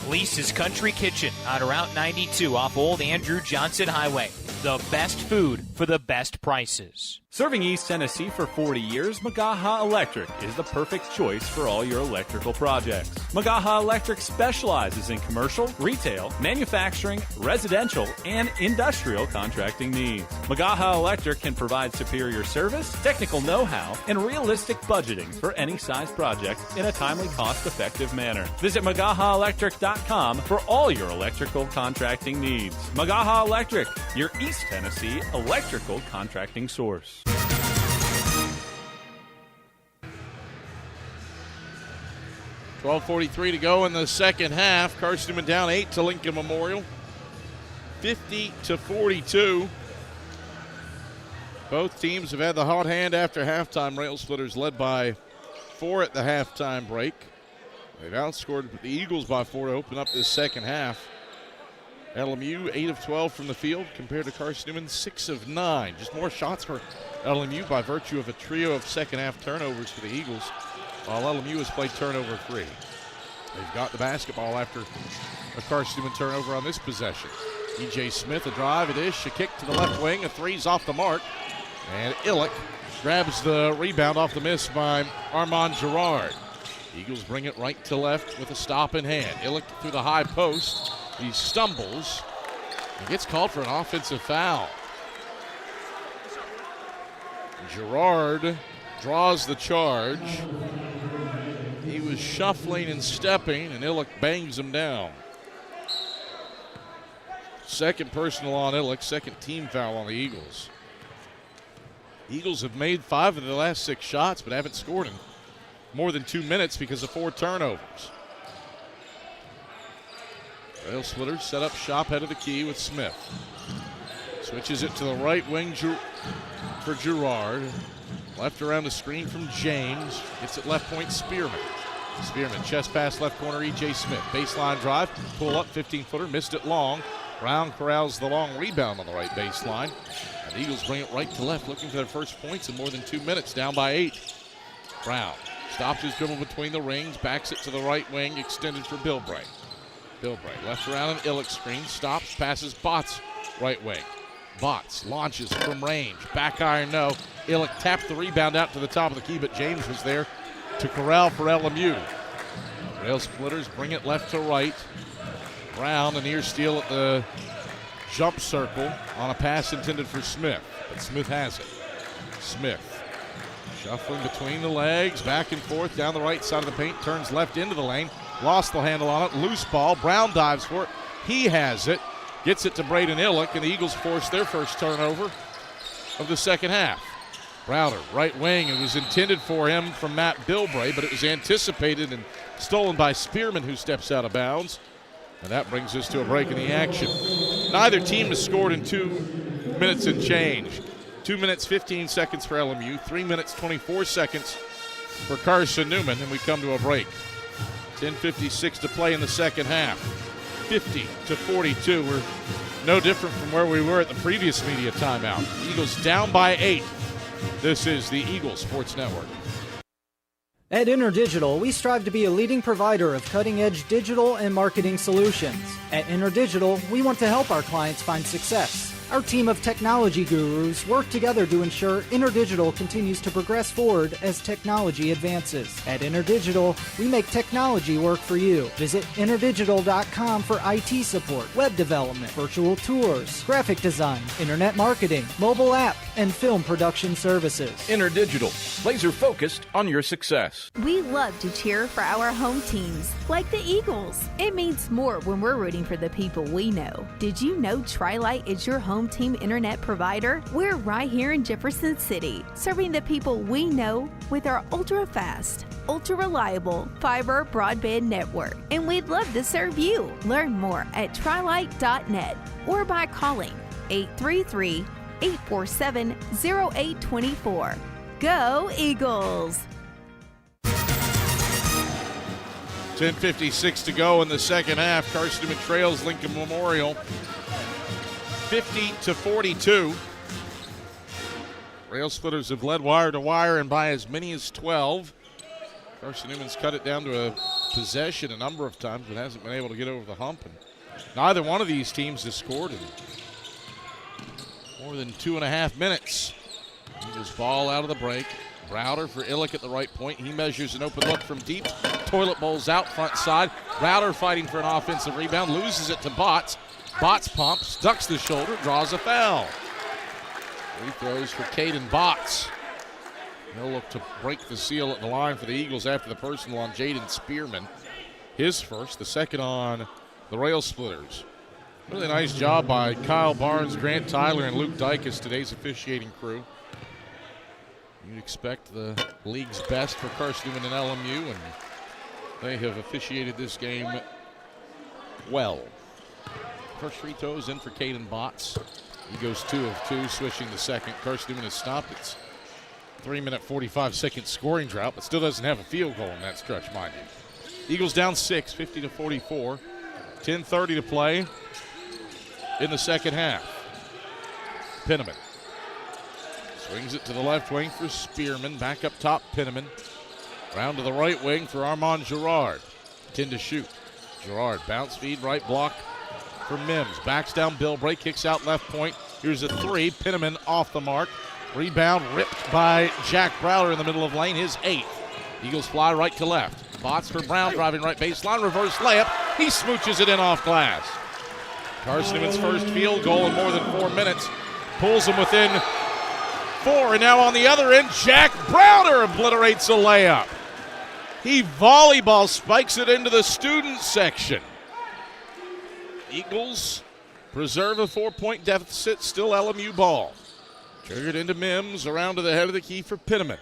Lisa's Country Kitchen on Route 92 off Old Andrew Johnson Highway. The best food for the best prices. Serving East Tennessee for 40 years, Magaha Electric is the perfect choice for all your electrical projects. Magaha Electric specializes in commercial, retail, manufacturing, residential, and industrial contracting needs. Magaha Electric can provide superior service, technical know-how, and realistic budgeting for any size project in a timely, cost-effective manner. Visit MagahaElectric.com for all your electrical contracting needs. Magaha Electric, your East Tennessee electrical contracting source. 12:43 to go in the second half. Carson-Newman down 8 to Lincoln Memorial. 50-42. Both teams have had the hot hand after halftime. Rail Splitters led by 4 at the halftime break. They've outscored the Eagles by 4 to open up this second half. LMU 8 of 12 from the field compared to Carson-Newman 6 of 9. Just more shots for LMU by virtue of a trio of second half turnovers for the Eagles, while LMU has played turnover 3. They've got the basketball after a Carson-Newman turnover on this possession. E.J. Smith, a drive, a dish, a kick to the left wing, a three's off the mark, and Illick grabs the rebound off the miss by Armand Girard. Eagles bring it right to left with a stop in hand. Illick through the high post. He stumbles and gets called for an offensive foul. Girard draws the charge. He was shuffling and stepping, and Illick bangs him down. Second personal on Illick, second team foul on the Eagles. Eagles have made 5 of the last 6 shots, but haven't scored in more than 2 minutes because of 4 turnovers. Rail Splitters set up shop head of the key with Smith. Switches it to the right wing for Girard. Left around the screen from James. Gets it left point, Spearman. Spearman, chest pass left corner, E.J. Smith. Baseline drive, pull up, 15-footer, missed it long. Brown corrals the long rebound on the right baseline. And the Eagles bring it right to left, looking for their first points in more than 2 minutes, down by 8. Brown stops his dribble between the rings, backs it to the right wing, extended for Bilbray. Bilbray left around an Illick screen, stops, passes Botts right wing. Botts launches from range, back iron no. Illick tapped the rebound out to the top of the key, but James was there to corral for LMU. Rail Splitters bring it left to right. Brown, a near steal at the jump circle on a pass intended for Smith, but Smith has it. Smith shuffling between the legs, back and forth down the right side of the paint, turns left into the lane. Lost the handle on it, loose ball. Brown dives for it. He has it, gets it to Braden Illick, and the Eagles force their first turnover of the second half. Browder, right wing. It was intended for him from Matt Bilbray, but it was anticipated and stolen by Spearman, who steps out of bounds. And that brings us to a break in the action. Neither team has scored in 2 minutes and change. 2 minutes, 15 seconds for LMU, 3 minutes, 24 seconds for Carson-Newman, and we come to a break. 10:56 to play in the second half. 50-42. We're no different from where we were at the previous media timeout. Eagles down by 8. This is the Eagle Sports Network. At InterDigital, we strive to be a leading provider of cutting-edge digital and marketing solutions. At InterDigital, we want to help our clients find success. Our team of technology gurus work together to ensure InterDigital continues to progress forward as technology advances. At InterDigital, we make technology work for you. Visit interdigital.com for IT support, web development, virtual tours, graphic design, internet marketing, mobile app, and film production services. InterDigital, laser focused on your success. We love to cheer for our home teams, like the Eagles. It means more when we're rooting for the people we know. Did you know Tri-Lite is your home team internet provider? We're right here in Jefferson City, serving the people we know with our ultra-fast, ultra-reliable fiber broadband network. And we'd love to serve you. Learn more at trilite.net or by calling 833-847-0824. Go Eagles! 10:56 to go in the second half. Carson-Newman trails Lincoln Memorial 50-42. Rail Splitters have led wire to wire and by as many as 12. Carson-Newman's cut it down to a possession a number of times but hasn't been able to get over the hump. And neither one of these teams has scored in more than 2.5 minutes. Eagles ball out of the break. Browder for Illick at the right point. He measures an open look from deep. Toilet bowls out front side. Browder fighting for an offensive rebound. Loses it to Botts. Botts pumps, ducks the shoulder, draws a foul. Free throws for Caden Botts. He'll look to break the seal at the line for the Eagles after the personal on Jaden Spearman. His first, the second on the Rail Splitters. Really nice job by Kyle Barnes, Grant Tyler, and Luke Dykus, today's officiating crew. You'd expect the league's best for Carson-Newman and LMU, and they have officiated this game well. First free throw is in for Caden Botts. He goes 2 of 2, switching the second. Carson-Newman has stopped its 3-minute, 45-second scoring drought, but still doesn't have a field goal in that stretch, mind you. Eagles down 6, 50-44. 10:30 to play in the second half. Penniman swings it to the left wing for Spearman. Back up top, Penniman. Round to the right wing for Armand Girard. 10 to shoot. Girard, bounce feed, right block for Mims. Backs down Bilbray, kicks out left point. Here's a three. Penniman off the mark. Rebound ripped by Jack Browder in the middle of lane, his 8th. Eagles fly right to left. Botts for Brown, driving right baseline, reverse layup. He smooches it in off glass. Carson-Newman's first field goal in more than 4 minutes. Pulls him within 4, and now on the other end, Jack Browder obliterates a layup. He volleyball spikes it into the student section. Eagles preserve a 4-point deficit, still LMU ball. Triggered into Mims, around to the head of the key for Penniman.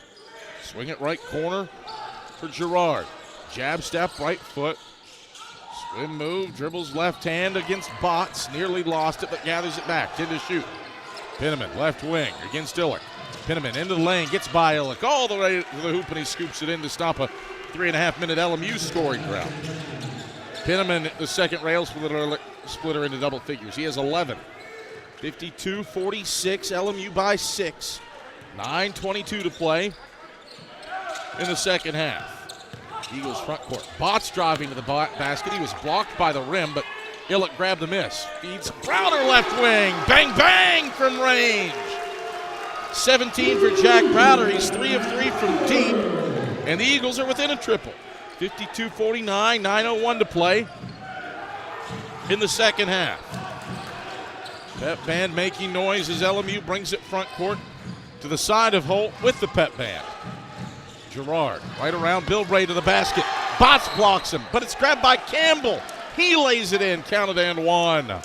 Swing it right corner for Girard. Jab step, right foot. Swim move, dribbles left hand against Botts. Nearly lost it, but gathers it back. 10 to shoot. Penniman, left wing against Illick. Penniman into the lane, gets by Illick all the way to the hoop, and he scoops it in to stop a 3.5-minute LMU scoring drought. Penniman, the second rail splitter into double figures. He has 11. 52-46, LMU by 6. 9:22 to play in the second half. Eagles front court. Botts driving to the basket. He was blocked by the rim, but Illick grabbed the miss. Feeds Browder left wing. Bang, bang from range. 17 for Jack Browder. He's 3 of 3 from deep. And the Eagles are within a triple. 52-49, 9:01 to play in the second half. Pep band making noise as LMU brings it front court to the side of Holt with the pep band. Girard right around Bilbray to the basket. Botts blocks him, but it's grabbed by Campbell. He lays it in, counted and one.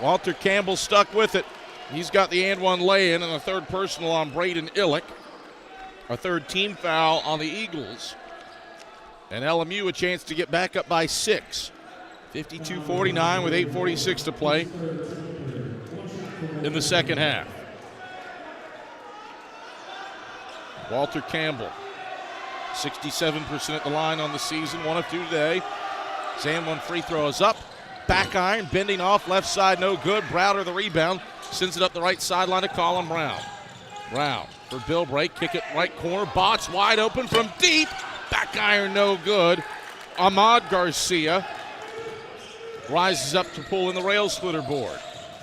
Walter Campbell stuck with it. He's got the and one lay-in and a third personal on Braden Illick. A third team foul on the Eagles. And LMU a chance to get back up by 6. 52-49 with 8:46 to play in the second half. Walter Campbell, 67% at the line on the season, 1 of 2 today. Zan one free throw is up. Back iron, bending off, left side, no good. Browder the rebound, sends it up the right sideline to Colin Brown. Brown for Bilbray. Kick it right corner. Botts wide open from deep. Back iron no good. Ahmad Garcia rises up to pull in the rail splitter board.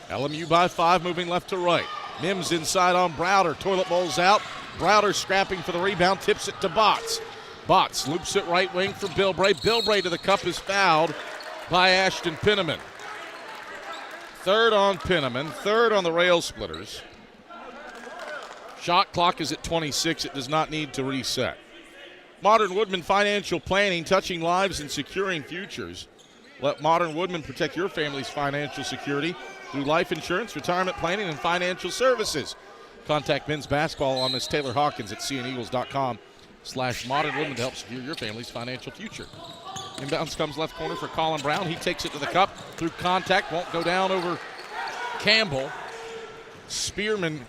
LMU by 5, moving left to right. Mims inside on Browder. Toilet bowls out. Browder scrapping for the rebound. Tips it to Botts. Botts loops it right wing for Bilbray. Bilbray to the cup is fouled by Ashton Pinnaman. Third on Pinnaman. Third on the rail splitters. Shot clock is at 26. It does not need to reset. Modern Woodman Financial Planning, touching lives and securing futures. Let Modern Woodman protect your family's financial security through life insurance, retirement planning, and financial services. Contact men's basketball on Miss Taylor Hawkins at cneagles.com/Modern Woodman to help secure your family's financial future. Inbounds comes left corner for Colin Brown. He takes it to the cup through contact. Won't go down over Campbell. Spearman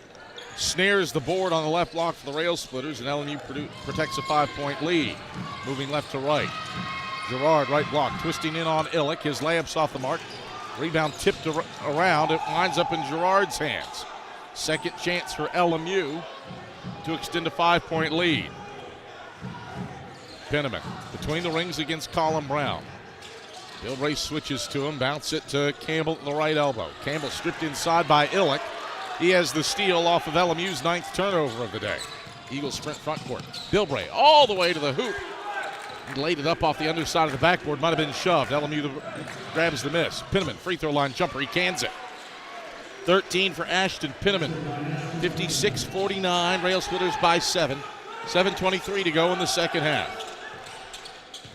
snares the board on the left block for the rail splitters, and LMU protects a 5-point lead. Moving left to right. Gerard, right block, twisting in on Illick. His layup's off the mark. Rebound tipped around. It winds up in Gerard's hands. Second chance for LMU to extend a 5-point lead. Penniman between the rings against Colin Brown. Bilbray switches to him, bounce it to Campbell at the right elbow. Campbell stripped inside by Illick. He has the steal off of LMU's 9th turnover of the day. Eagles sprint front court. Bilbray all the way to the hoop. He laid it up off the underside of the backboard. Might have been shoved. LMU grabs the miss. Pinnaman, free throw line jumper. He cans it. 13 for Ashton Pinnaman. 56-49. Rail splitters by 7. 7:23 to go in the second half.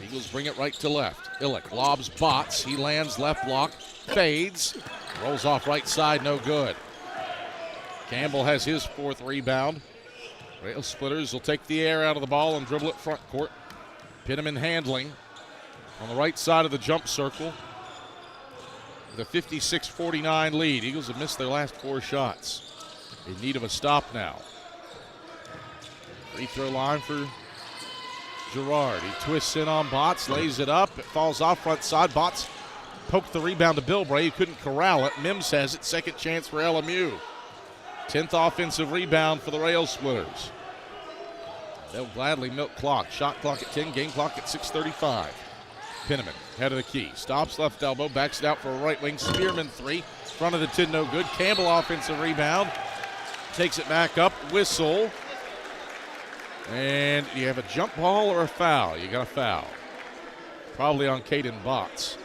Eagles bring it right to left. Illick lobs Botts. He lands left block. Fades. Rolls off right side. No good. Campbell has his 4th rebound. Rail splitters will take the air out of the ball and dribble it front court. Pinnaman handling on the right side of the jump circle. The 56-49 lead. Eagles have missed their last 4 shots. In need of a stop now. Free throw line for Gerard. He twists in on Botts, lays it up. It falls off front side. Botts poked the rebound to Bilbray. He couldn't corral it. Mims has it. Second chance for LMU. 10th offensive rebound for the rail splitters. They'll gladly milk clock. Shot clock at 10, game clock at 6:35. Pinnaman, head of the key. Stops left elbow, backs it out for a right wing. Spearman 3. Front of the 10, no good. Campbell offensive rebound. Takes it back up. Whistle. And you have a jump ball or a foul? You got a foul. Probably on Caden Botts.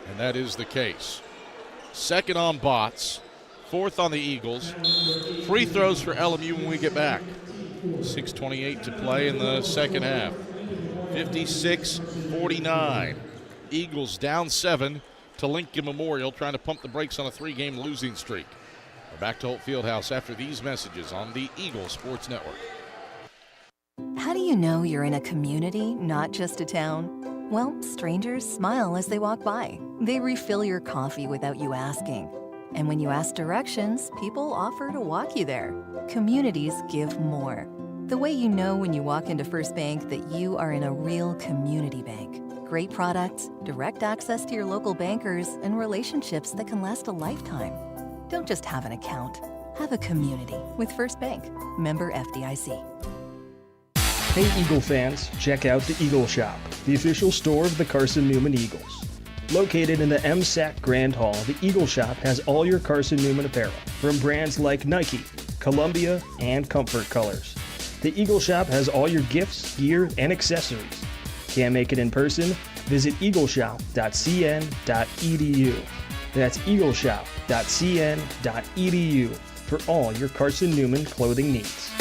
And that is the case. Second on Botts. 4th on the Eagles. Free throws for LMU when we get back. 6:28 to play in the second half. 56-49. Eagles down 7 to Lincoln Memorial, trying to pump the brakes on a 3-game losing streak. We're back to Holt Fieldhouse after these messages on the Eagle Sports Network. How do you know you're in a community, not just a town? Well, strangers smile as they walk by. They refill your coffee without you asking. And when you ask directions, people offer to walk you there. Communities give more. The way you know when you walk into First Bank that you are in a real community bank. Great products, direct access to your local bankers, and relationships that can last a lifetime. Don't just have an account. Have a community with First Bank. Member FDIC. Hey Eagle fans, check out the Eagle Shop, the official store of the Carson-Newman Eagles. Located in the MSAC Grand Hall, the Eagle Shop has all your Carson-Newman apparel, from brands like Nike, Columbia, and Comfort Colors. The Eagle Shop has all your gifts, gear, and accessories. Can't make it in person? Visit eagleshop.cn.edu. That's eagleshop.cn.edu for all your Carson-Newman clothing needs.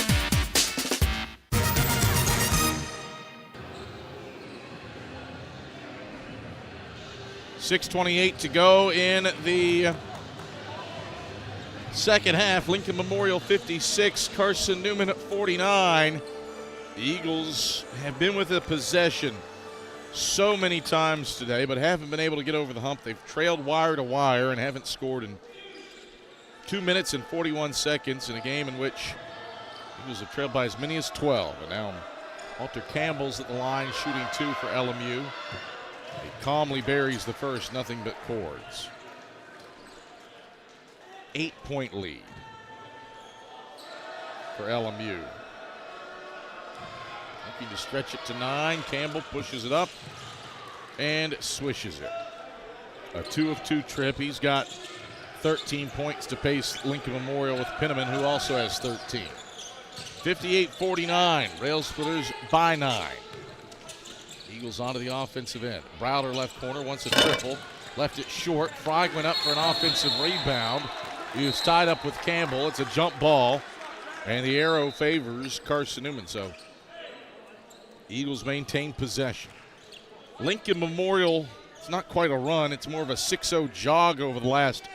.6:28 to go in the second half. Lincoln Memorial 56, Carson-Newman at 49. The Eagles have been with a possession so many times today, but haven't been able to get over the hump. They've trailed wire to wire and haven't scored in 2 minutes and 41 seconds in a game in which the Eagles have trailed by as many as 12. And now Walter Campbell's at the line shooting 2 for LMU. He calmly buries the first, nothing but cords. 8-point lead for LMU. Looking to stretch it to 9. Campbell pushes it up and swishes it. A 2-of-2 trip. He's got 13 points to pace Lincoln Memorial with Penniman, who also has 13. 58-49. Rail Splitters by 9. Eagles onto the offensive end. Browder left corner wants a triple. Left it short. Fry went up for an offensive rebound. He was tied up with Campbell. It's a jump ball. And the arrow favors Carson-Newman. So Eagles maintain possession. Lincoln Memorial, it's not quite a run. It's more of a 6-0 jog over the last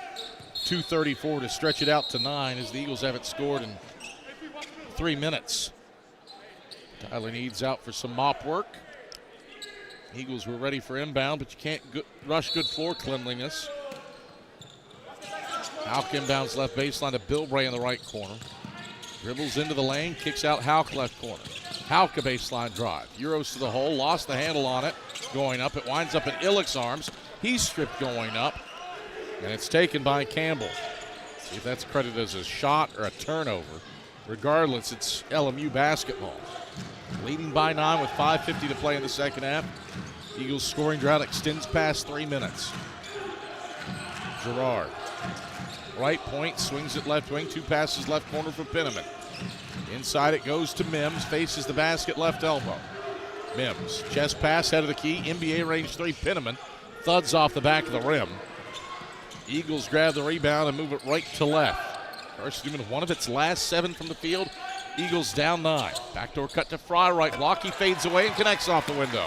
2:34 to stretch it out to 9 as the Eagles haven't scored in 3 minutes. Tyler Needs out for some mop work. Eagles were ready for inbound, but you can't rush good floor cleanliness. Houck inbounds left baseline to Bilbray in the right corner. Dribbles into the lane, kicks out Houck left corner. Houck a baseline drive. Euros to the hole, lost the handle on it. Going up, it winds up in Illick's arms. He's stripped going up, and it's taken by Campbell. See if that's credited as a shot or a turnover. Regardless, it's LMU basketball. Leading by 9 with 5:50 to play in the second half. Eagles scoring drought extends past 3 minutes. Gerard. Right point, swings it left wing. 2 passes left corner for Penniman. Inside it goes to Mims. Faces the basket left elbow. Mims. Chest pass, head of the key. NBA range 3 Penniman. Thuds off the back of the rim. Eagles grab the rebound and move it right to left. Carson-Newman, one of its last 7 from the field. Eagles down 9. Backdoor cut to Fry, right block. He fades away and connects off the window.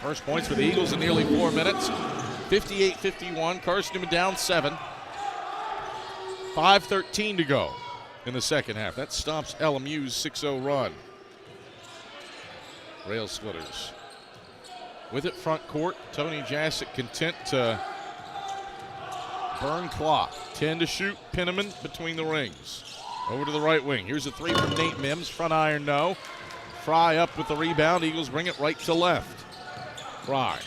First points for the Eagles in nearly 4 minutes. 58-51. Carson-Newman down 7. 5:13 to go in the second half. That stops LMU's 6-0 run. Rail Splitters. With it front court, Tony Jassic content to burn clock. 10 to shoot. Penniman between the rings. Over to the right wing. Here's a 3 from Nate Mims. Front iron, no. Fry up with the rebound. Eagles bring it right to left. Fry.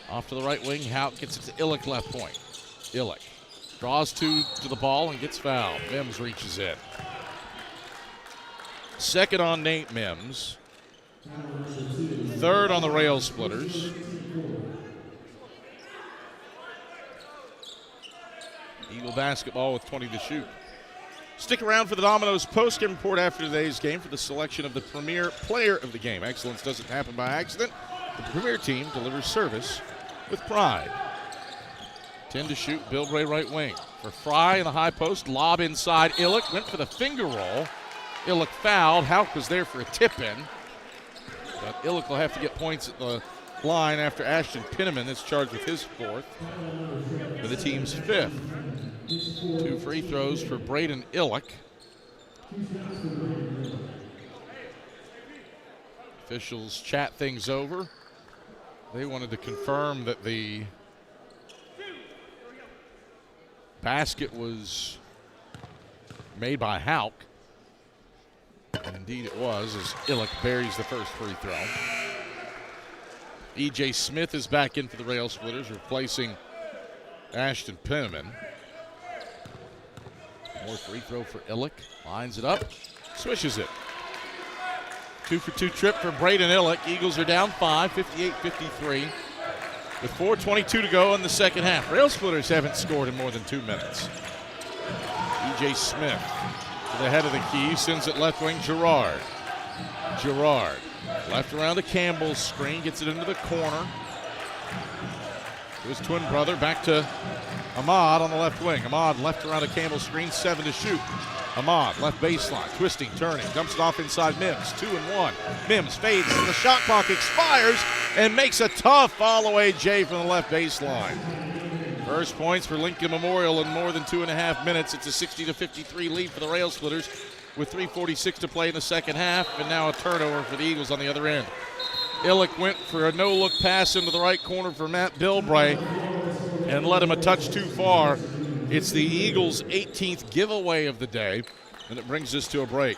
Off to the right wing. Houck gets it to Illick left point. Illick draws to the ball and gets fouled. Mims reaches in. Second on Nate Mims. Third on the Rail Splitters. Eagle basketball with 20 to shoot. Stick around for the Domino's postgame report after today's game for the selection of the premier player of the game. Excellence doesn't happen by accident. The premier team delivers service with pride. 10 to shoot, Bilbray right wing. For Fry in the high post, lob inside. Illick went for the finger roll. Illick fouled. Houck was there for a tip-in. But Illick will have to get points at the line after Ashton Penniman is charged with his 4th. For the team's 5th. 2 free throws for Braden Illick. Officials chat things over. They wanted to confirm that the basket was made by Houck. And indeed it was, as Illick buries the first free throw. E.J. Smith is back in for the Rail Splitters, replacing Ashton Penniman. More free throw for Illick. Lines it up. Swishes it. 2-for-2 trip for Braden Illick. Eagles are down 5, 58-53. With 4:22 to go in the second half. Rail Splitters haven't scored in more than 2 minutes. E.J. Smith to the head of the key. Sends it left wing. Gerard. Gerard. Left around to Campbell's screen. Gets it into the corner. To his twin brother. Back to Ahmad on the left wing. Ahmad left around to Campbell's screen. 7 to shoot. Ahmad left baseline. Twisting, turning. Dumps it off inside Mims. 2-1. Mims fades. The shot clock expires and makes a tough fall-away J from the left baseline. First points for Lincoln Memorial in more than 2.5 minutes. It's a 60-53 lead for the Rail Splitters with 3:46 to play in the second half, and now a turnover for the Eagles on the other end. Illick went for a no-look pass into the right corner for Matt Bilbray and led him a touch too far. It's the Eagles' 18th giveaway of the day, and it brings us to a break.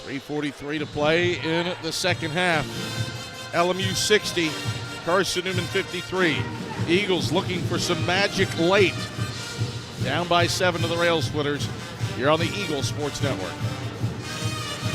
3:43 to play in the second half. LMU 60, Carson-Newman 53. Eagles looking for some magic late. Down by 7 to the Rail Splitters. You're on the Eagle Sports Network.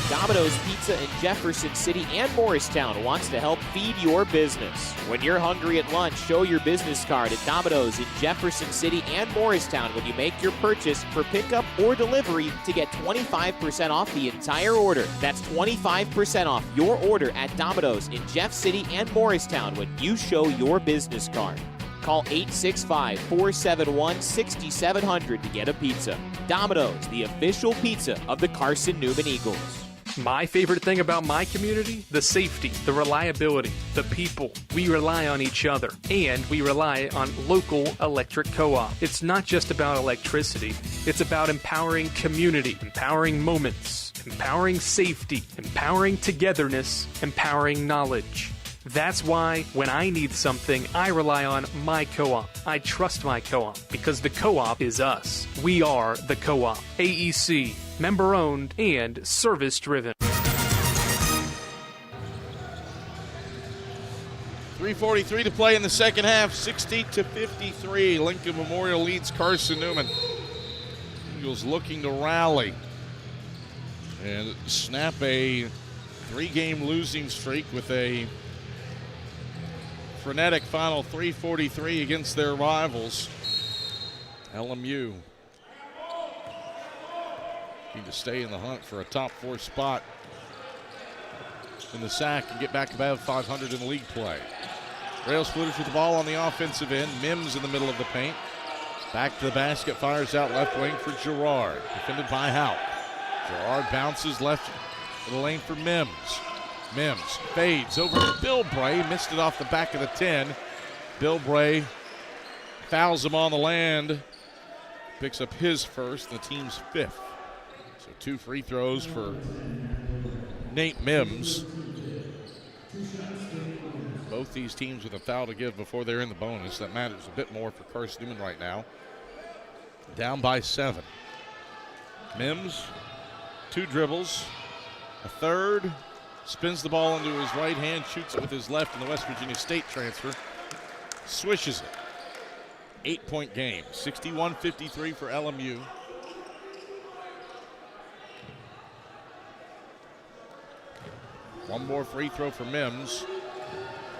Domino's Pizza in Jefferson City and Morristown wants to help feed your business. When you're hungry at lunch, show your business card at Domino's in Jefferson City and Morristown when you make your purchase for pickup or delivery to get 25% off the entire order. That's 25% off your order at Domino's in Jeff City and Morristown when you show your business card. Call 865-471-6700 to get a pizza. Domino's, the official pizza of the Carson-Newman Eagles. My favorite thing about my community? The safety, the reliability, the people. We rely on each other, and we rely on local electric co-op. It's not just about electricity. It's about empowering community, empowering moments, empowering safety, empowering togetherness, empowering knowledge. That's why when I need something, I rely on my co-op. I trust my co-op because the co-op is us. We are the co-op. AEC, member-owned and service-driven. 3:43 to play in the second half, 60-53. Lincoln Memorial leads Carson-Newman. Eagles looking to rally and snap a 3-game losing streak with a frenetic final 3:43 against their rivals. LMU need to stay in the hunt for a top 4 spot in the SAC and get back above 500 in league play. Rail Splitters with the ball on the offensive end. Mims in the middle of the paint. Back to the basket, fires out left wing for Girard. Defended by Houck. Girard bounces left to the lane for Mims. Mims fades over to Bilbray, missed it off the back of the 10. Bilbray fouls him on the land, picks up his first, the team's 5th. So 2 free throws for Nate Mims. Both these teams with a foul to give before they're in the bonus. That matters a bit more for Carson-Newman right now. Down by 7. Mims, 2 dribbles, a third, spins the ball into his right hand, shoots it with his left in the West Virginia State transfer. Swishes it. 8-point game. 61-53 for LMU. One more free throw for Mims.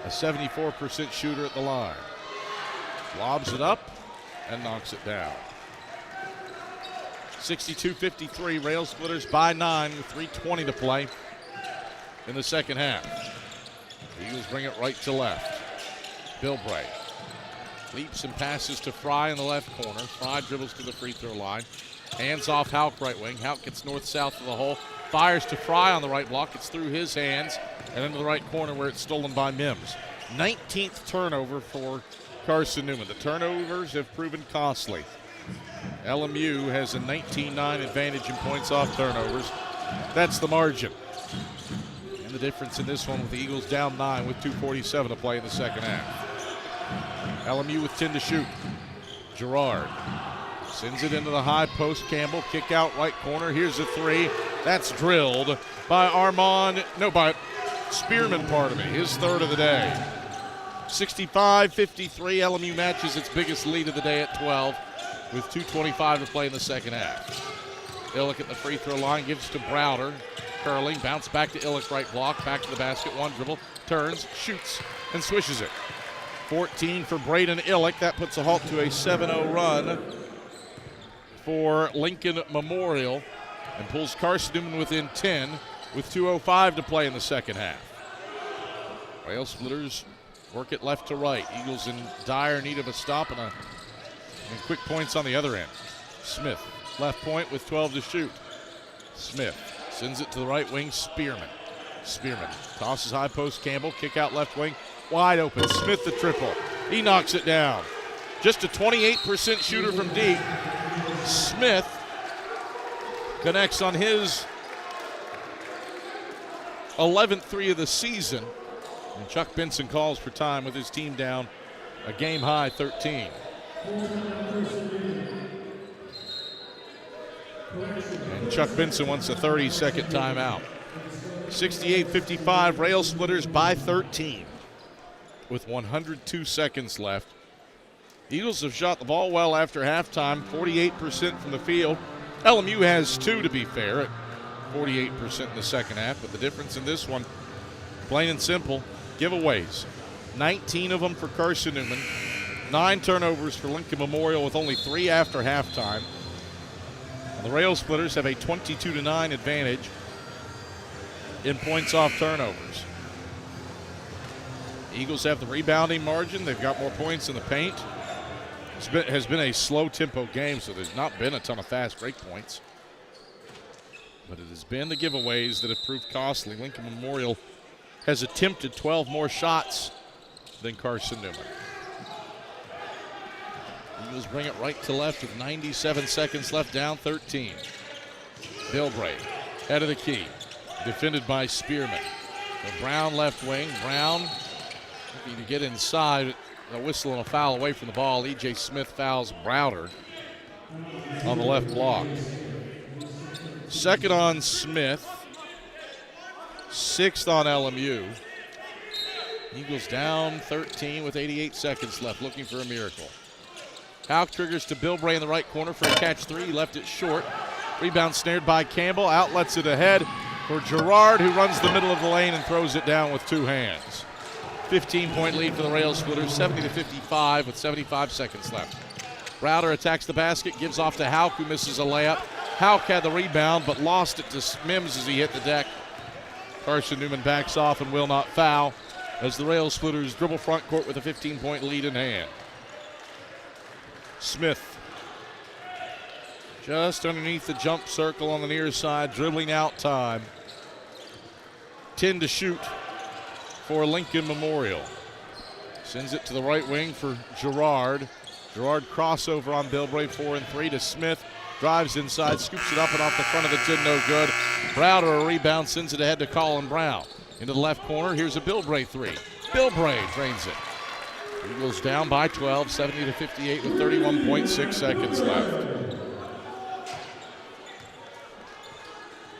A 74% shooter at the line. Lobs it up and knocks it down. 62-53. Rail Splitters by 9 with 3:20 to play in the second half. The Eagles bring it right to left. Bilbray leaps and passes to Fry in the left corner. Fry dribbles to the free throw line. Hands off Houck right wing. Houck gets north-south of the hole. Fires to Fry on the right block. It's through his hands and into the right corner where it's stolen by Mims. 19th turnover for Carson-Newman. The turnovers have proven costly. LMU has a 19-9 advantage in points off turnovers. That's the margin. And the difference in this one with the Eagles down 9 with 2:47 to play in the second half. LMU with 10 to shoot. Girard sends it into the high post. Campbell, kick out right corner. Here's a 3. That's drilled by by Spearman, pardon me. His 3rd of the day. 65-53. LMU matches its biggest lead of the day at 12 with 2:25 to play in the second half. Illick at the free throw line, gives to Browder. Curling, bounce back to Illick, right block, back to the basket, 1 dribble, turns, shoots, and swishes it. 14 for Braden Illick. That puts a halt to a 7-0 run for Lincoln Memorial and pulls Carson-Newman within 10 with 2:05 to play in the second half. Rail Splitters work it left to right. Eagles in dire need of a stop and quick points on the other end. Smith, left point with 12 to shoot. Smith sends it to the right wing, Spearman. Spearman tosses high post, Campbell, kick out left wing, wide open. Smith the triple. He knocks it down. Just a 28% shooter from deep. Smith connects on his 11th 3 of the season. And Chuck Benson calls for time with his team down a game high 13. And Chuck Benson wants a 30-second timeout. 68-55, Rail Splitters by 13 with 102 seconds left. Eagles have shot the ball well after halftime, 48% from the field. LMU has 2 to be fair at 48% in the second half. But the difference in this one, plain and simple, giveaways. 19 of them for Carson-Newman. 9 turnovers for Lincoln Memorial with only 3 after halftime. And the Rail Splitters have a 22-9 advantage in points off turnovers. The Eagles have the rebounding margin. They've got more points in the paint. It has been a slow-tempo game, so there's not been a ton of fast break points. But it has been the giveaways that have proved costly. Lincoln Memorial has attempted 12 more shots than Carson-Newman. Eagles bring it right to left with 97 seconds left, down 13. Bilbray, head of the key, defended by Spearman. The Brown left wing. Brown looking to get inside. A whistle and a foul away from the ball. E.J. Smith fouls Browder on the left block. Second on Smith. 6th on LMU. Eagles down 13 with 88 seconds left, looking for a miracle. Hauk triggers to Bilbray in the right corner for a catch 3. He left it short. Rebound snared by Campbell. Outlets it ahead for Gerard, who runs the middle of the lane and throws it down with 2 hands. 15-point lead for the Rail Splitters, 70-55 with 75 seconds left. Browder attacks the basket, gives off to Hauk, who misses a layup. Hauk had the rebound, but lost it to Mims as he hit the deck. Carson-Newman backs off and will not foul as the Rail Splitters dribble front court with a 15-point lead in hand. Smith just underneath the jump circle on the near side, dribbling out time. 10 to shoot for Lincoln Memorial. Sends it to the right wing for Gerard. Gerard crossover on Bilbray, 4 and 3 to Smith. Drives inside, scoops it up and off the front of the tin, no good. Browder a rebound, sends it ahead to Colin Brown. Into the left corner, here's a Bilbray 3. Bilbray drains it. Eagles down by 12, 70-58 with 31.6 seconds left.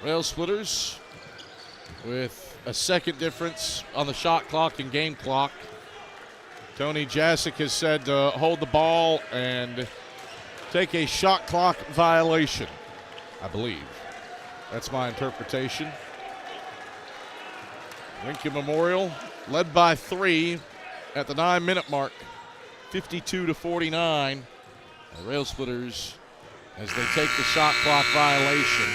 Rail Splitters with a second difference on the shot clock and game clock. Tony Jasic has said to hold the ball and take a shot clock violation, I believe. That's my interpretation. Lincoln Memorial led by 3 at the 9-minute mark, 52-49. The Rail Splitters, as they take the shot clock violation,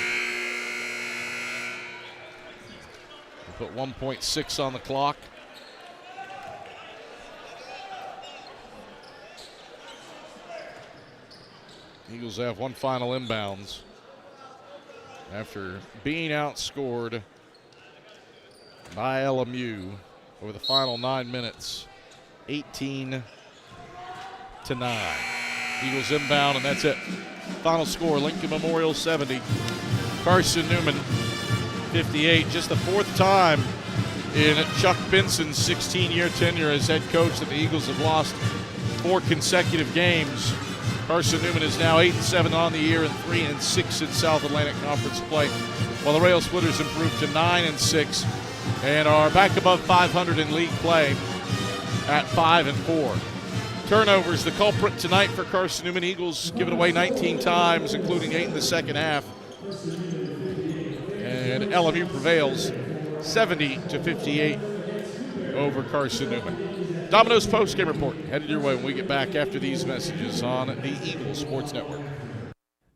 put 1.6 on the clock. Eagles have one final inbounds after being outscored by LMU over the final 9 minutes, 18-9. Eagles inbound, and that's it. Final score, Lincoln Memorial 70, Carson-Newman 58. Just the 4th time in Chuck Benson's 16-year tenure as head coach that the Eagles have lost 4 consecutive games. Carson-Newman is now 8-7 on the year and 3-6 in South Atlantic Conference play, while the Rail Splitters improved to 9-6 and are back above 500 in league play at 5-4. Turnovers, the culprit tonight for Carson-Newman. Eagles give it away 19 times, including 8 in the second half. And LMU prevails 70-58 over Carson-Newman. Domino's postgame report headed your way when we get back after these messages on the Eagles Sports Network.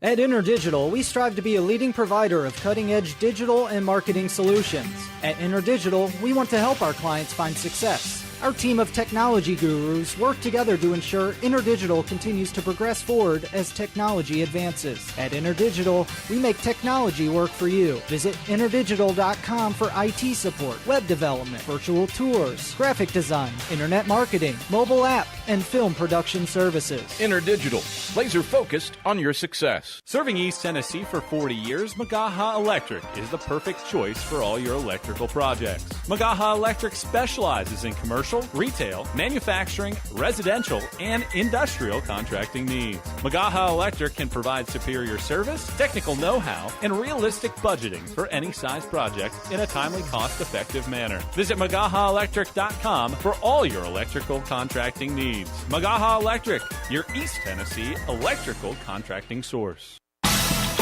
At InterDigital, we strive to be a leading provider of cutting-edge digital and marketing solutions. At InterDigital, we want to help our clients find success. Our team of technology gurus work together to ensure InterDigital continues to progress forward as technology advances. At InterDigital, we make technology work for you. Visit interdigital.com for IT support, web development, virtual tours, graphic design, internet marketing, mobile app, and film production services. InterDigital, laser focused on your success. Serving East Tennessee for 40 years, Magaha Electric is the perfect choice for all your electrical projects. Magaha Electric specializes in commercial, retail, manufacturing, residential, and industrial contracting needs. Magaha Electric can provide superior service, technical know-how, and realistic budgeting for any size project in a timely, cost-effective manner. Visit MagahaElectric.com for all your electrical contracting needs. Magaha Electric, your East Tennessee electrical contracting source.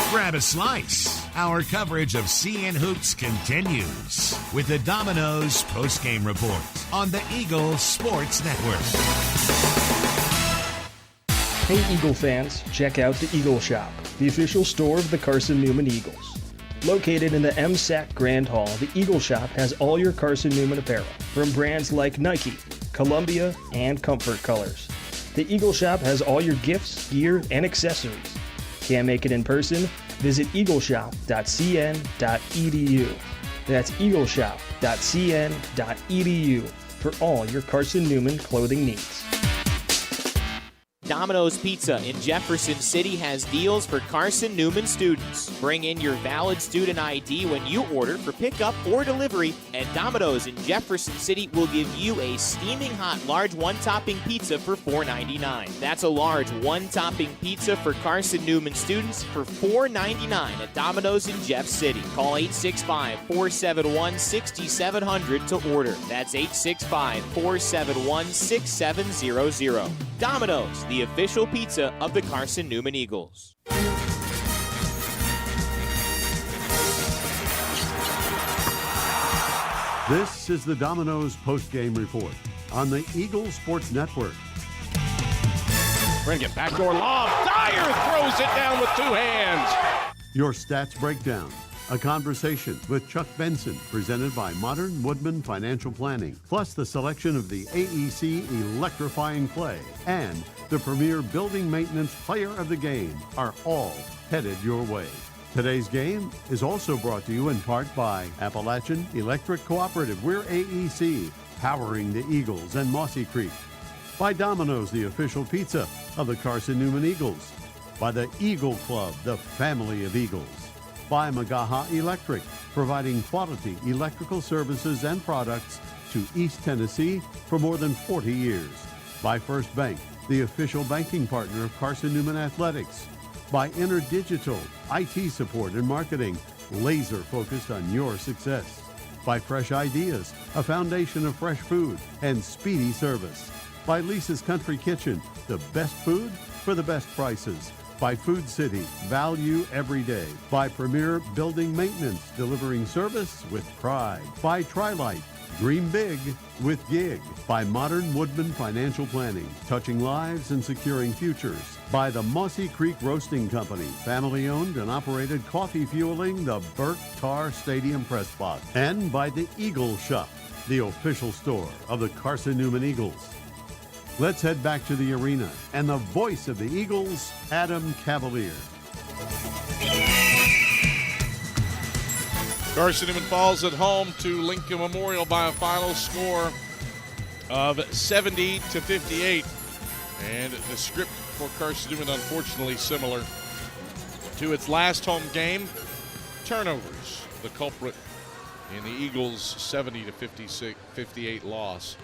Grab a slice Our coverage of CN Hoops continues with the Domino's postgame report on the Eagles Sports Network. Hey Eagle fans, check out the Eagle Shop, the official store of the Carson-Newman Eagles. Located in the MSAC Grand Hall, the Eagle Shop has all your Carson-Newman apparel from brands like Nike, Columbia, and Comfort Colors. The Eagle Shop has all your gifts, gear, and accessories. Can't make it in person? Visit eagleshop.cn.edu. That's eagleshop.cn.edu for all your Carson-Newman clothing needs. Domino's Pizza in Jefferson City has deals for Carson-Newman students. Bring in your valid student ID when you order for pickup or delivery, and Domino's in Jefferson City will give you a steaming hot large one-topping pizza for $4.99. That's a large one-topping pizza for Carson-Newman students for $4.99 at Domino's in Jeff City. Call 865-471-6700 to order. That's 865-471-6700. Domino's, the official pizza of the Carson-Newman Eagles. This is the Domino's postgame report on the Eagles Sports Network. Bring it backdoor lob. Dyer throws it down with 2 hands. Your stats breakdown. A conversation with Chuck Benson, presented by Modern Woodman Financial Planning, plus the selection of the AEC Electrifying Play and the premier building maintenance player of the game are all headed your way. Today's game is also brought to you in part by Appalachian Electric Cooperative. We're AEC, powering the Eagles and Mossy Creek. By Domino's, the official pizza of the Carson-Newman Eagles. By the Eagle Club, the family of Eagles. By Magaha Electric, providing quality electrical services and products to East Tennessee for more than 40 years. By First Bank, the official banking partner of Carson-Newman Athletics. By InterDigital, IT support and marketing, laser focused on your success. By Fresh Ideas, a foundation of fresh food and speedy service. By Lisa's Country Kitchen, the best food for the best prices. By Food City, value every day. By Premier Building Maintenance, delivering service with pride. By Trilite, dream big with gig. By Modern Woodman Financial Planning, touching lives and securing futures. By the Mossy Creek Roasting Company, family owned and operated, coffee fueling the Burt Tarr Stadium press box. And by the Eagle Shop, the official store of the Carson-Newman Eagles. Let's head back to the arena and the voice of the Eagles, Adam Cavalier. Carson-Newman falls at home to Lincoln Memorial by a final score of 70-58. And the script for Carson-Newman, unfortunately, similar to its last home game. Turnovers, the culprit in the Eagles' 70-58 loss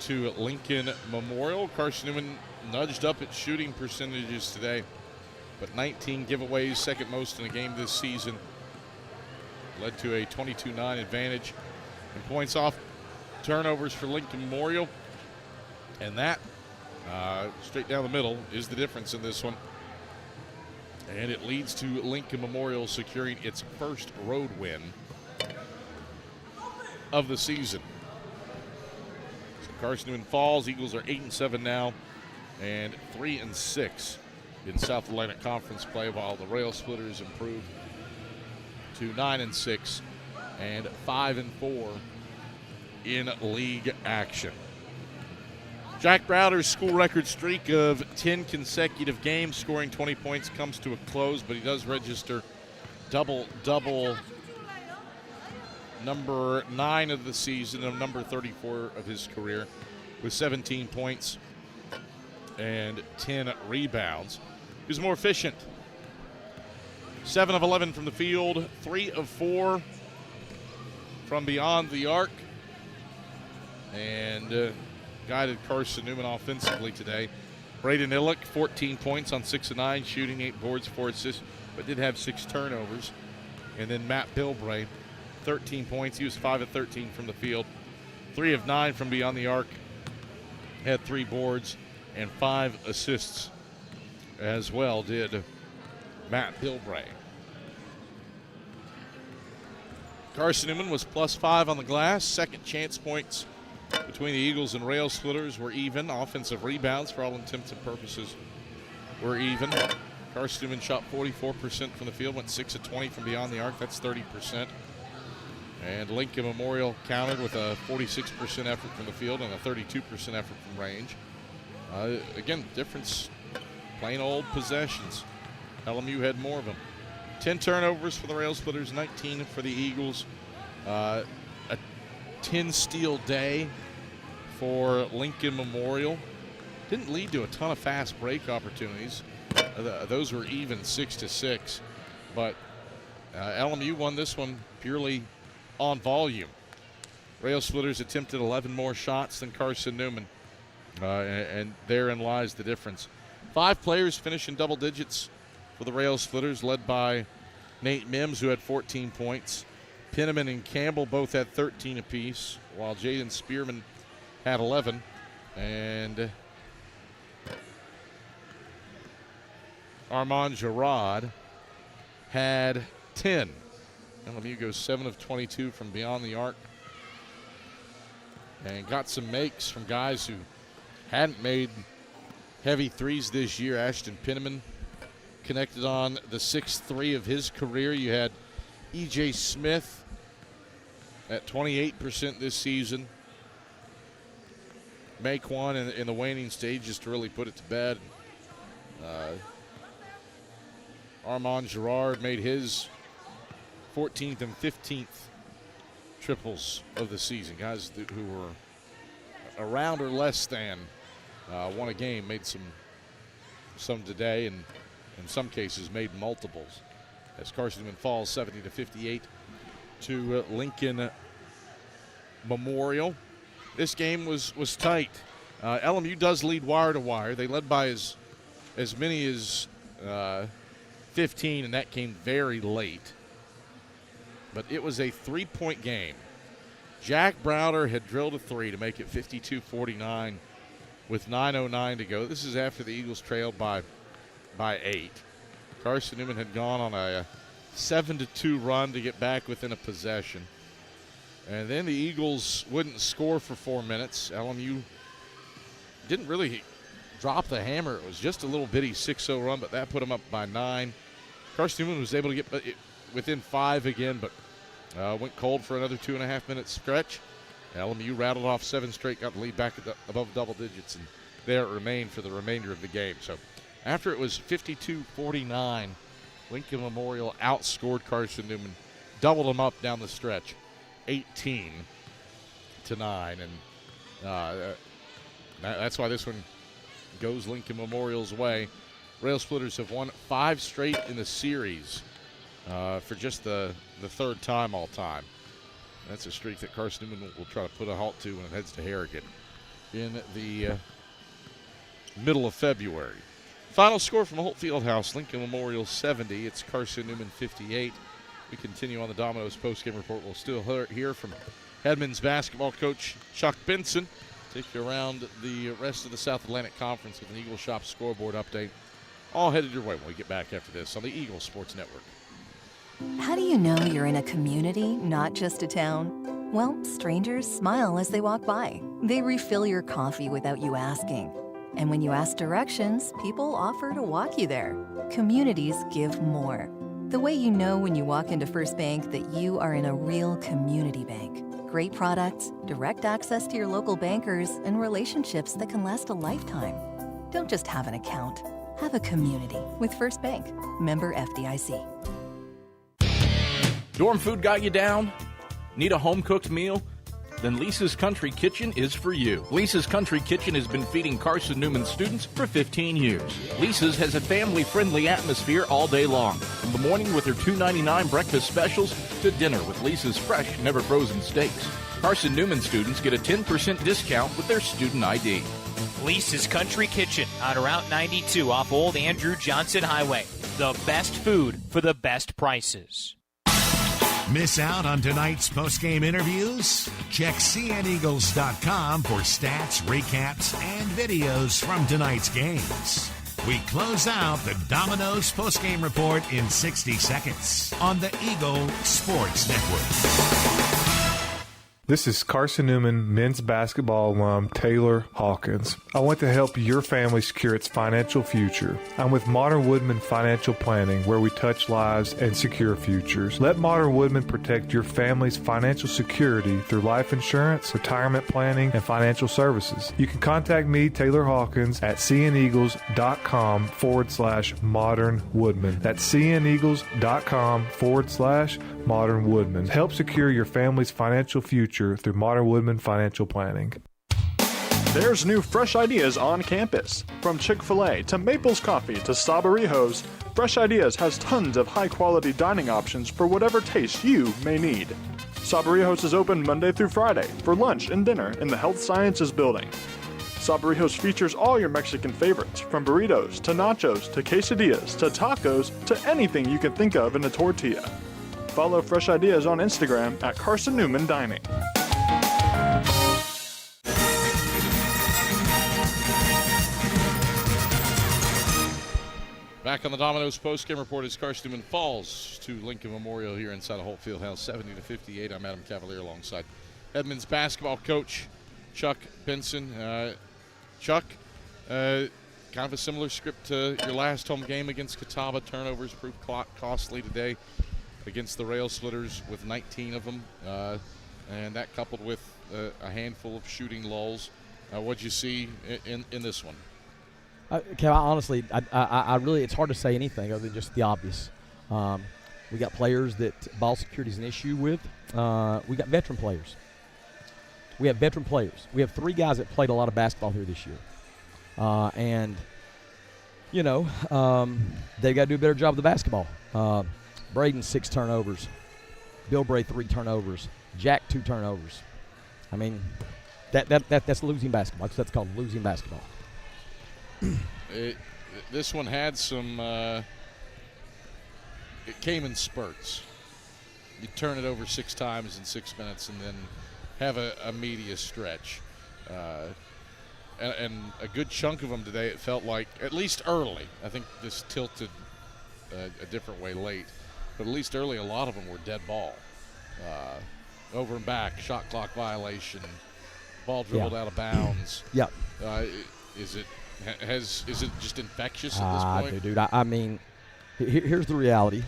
to Lincoln Memorial. Carson-Newman nudged up its shooting percentages today, but 19 giveaways, second most in a game this season, led to a 22-9 advantage in points off turnovers for Lincoln Memorial, and that straight down the middle is the difference in this one, and it leads to Lincoln Memorial securing its first road win of the season. Carson-Newman falls. Eagles are 8-7 now and 3-6 in South Atlantic Conference play, while the Rail Splitters improve to 9-6 and 5-4 in league action. Jack Browder's school record streak of 10 consecutive games scoring 20 points comes to a close, but he does register double number 9 of the season and number 34 of his career with 17 points and 10 rebounds. He was more efficient. 7 of 11 from the field, 3 of 4 from beyond the arc, and guided Carson-Newman offensively today. Braden Illick, 14 points on 6 of 9, shooting 8 boards, 4 assists, but did have 6 turnovers. And then Matt Bilbray, 13 points. He was 5 of 13 from the field, 3 of 9 from beyond the arc, had 3 boards and 5 assists as well did Matt Bilbray. Carson-Newman was +5 on the glass. Second chance points between the Eagles and Rail Splitters were even. Offensive rebounds, for all intents and purposes, were even. Carson-Newman shot 44% from the field, went 6 of 20 from beyond the arc. That's 30%. And Lincoln Memorial countered with a 46% effort from the field and a 32% effort from range. Again, difference, plain old possessions. LMU had more of them. 10 turnovers for the Rail Splitters, 19 for the Eagles. A 10-steal day for Lincoln Memorial. Didn't lead to a ton of fast break opportunities. Those were even 6-6. But LMU won this one purely on volume. Rail Splitters attempted 11 more shots than Carson-Newman. And therein lies the difference. 5 players finished in double digits for the Rail Splitters, led by Nate Mims, who had 14 points. Penniman and Campbell both had 13 apiece, while Jaden Spearman had 11. And Armand Gerard had 10. LMU goes 7 of 22 from beyond the arc. And got some makes from guys who hadn't made heavy threes this year. Ashton Penniman connected on the 6th three of his career. You had E.J. Smith at 28% this season. Make one in the waning stages to really put it to bed. Armand Gerard made his 14th and 15th triples of the season. Guys who were around or less than won a game, made some today, and in some cases made multiples. As Carson-Newman falls 70-58 to Lincoln Memorial. This game was tight. LMU does lead wire to wire. They led by as many as 15, and that came very late. But it was a 3-point game. Jack Browder had drilled a 3 to make it 52-49 with 9:09 to go. This is after the Eagles trailed by 8. Carson-Newman had gone on a 7-2 run to get back within a possession. And then the Eagles wouldn't score for 4 minutes. LMU didn't really drop the hammer. It was just a little bitty 6-0 run, but that put them up by 9. Carson-Newman was able to get within 5 again, but went cold for another 2.5-minute stretch. LMU rattled off 7 straight, got the lead back above double digits, and there it remained for the remainder of the game. So after it was 52-49, Lincoln Memorial outscored Carson-Newman, doubled them up down the stretch, 18-9, and that's why this one goes Lincoln Memorial's way. Rail Splitters have won 5 straight in the series for just the 3rd time all time. That's a streak that Carson-Newman will try to put a halt to when it heads to Harrogate in the middle of February. Final score from Holt Fieldhouse, Lincoln Memorial 70. It's Carson-Newman 58. We continue on the Domino's postgame report. We'll still hear from Hedman's basketball coach Chuck Benson. Take you around the rest of the South Atlantic Conference with an Eagle Shop scoreboard update. All headed your way when we get back after this on the Eagle Sports Network. How do you know you're in a community, not just a town? Well, strangers smile as they walk by. They refill your coffee without you asking. And when you ask directions, people offer to walk you there. Communities give more. The way you know when you walk into First Bank that you are in a real community bank. Great products, direct access to your local bankers, and relationships that can last a lifetime. Don't just have an account. Have a community with First Bank. Member FDIC. Dorm food got you down? Need a home-cooked meal? Then Lisa's Country Kitchen is for you. Lisa's Country Kitchen has been feeding Carson-Newman students for 15 years. Lisa's has a family-friendly atmosphere all day long. From the morning with their $2.99 breakfast specials to dinner with Lisa's fresh, never-frozen steaks. Carson-Newman students get a 10% discount with their student ID. Lisa's Country Kitchen on Route 92 off Old Andrew Johnson Highway. The best food for the best prices. Miss out on tonight's postgame interviews? Check cneagles.com for stats, recaps, and videos from tonight's games. We close out the Domino's postgame report in 60 seconds on the Eagle Sports Network. This is Carson-Newman men's basketball alum Taylor Hawkins. I want to help your family secure its financial future. I'm with Modern Woodman Financial Planning, where we touch lives and secure futures. Let Modern Woodman protect your family's financial security through life insurance, retirement planning, and financial services. You can contact me, Taylor Hawkins, at cneagles.com/Modern Woodman. That's cneagles.com/Modern Woodman. Help secure your family's financial future through Modern Woodman Financial Planning. There's new fresh ideas on campus. From Chick-fil-A to Maples Coffee to Sabarijos, Fresh Ideas has tons of high-quality dining options for whatever taste you may need. Sabarijos is open Monday through Friday for lunch and dinner in the Health Sciences Building. Sabarijos features all your Mexican favorites, from burritos to nachos to quesadillas to tacos to anything you can think of in a tortilla. Follow Fresh Ideas on Instagram at Carson-Newman Dining. Back on the Domino's postgame report as Carson-Newman falls to Lincoln Memorial here inside of Holt Fieldhouse, 70-58. I'm Adam Cavalier alongside Edmonds basketball coach Chuck Benson. Chuck, kind of a similar script to your last home game against Catawba. Turnovers proved costly today against the Rail Splitters with 19 of them, and that coupled with a handful of shooting lulls. What'd you see in this one? Honestly, I really, it's hard to say anything other than just the obvious. We got players that ball security is an issue with. We got veteran players. We have 3 guys that played a lot of basketball here this year. And, they've got to do a better job with the basketball. Braden, 6 turnovers. Bill Bray, 3 turnovers. Jack, 2 turnovers. I mean, that's losing basketball. That's called losing basketball. This one had some it came in spurts. You turn it over 6 times in 6 minutes and then have a media stretch. And a good chunk of them today, it felt like, at least early. I think this tilted a different way late. But at least early, a lot of them were dead ball. Over and back, shot clock violation, ball dribbled out of bounds. Yep. Is it just infectious at this point? Dude, I mean, here's the reality.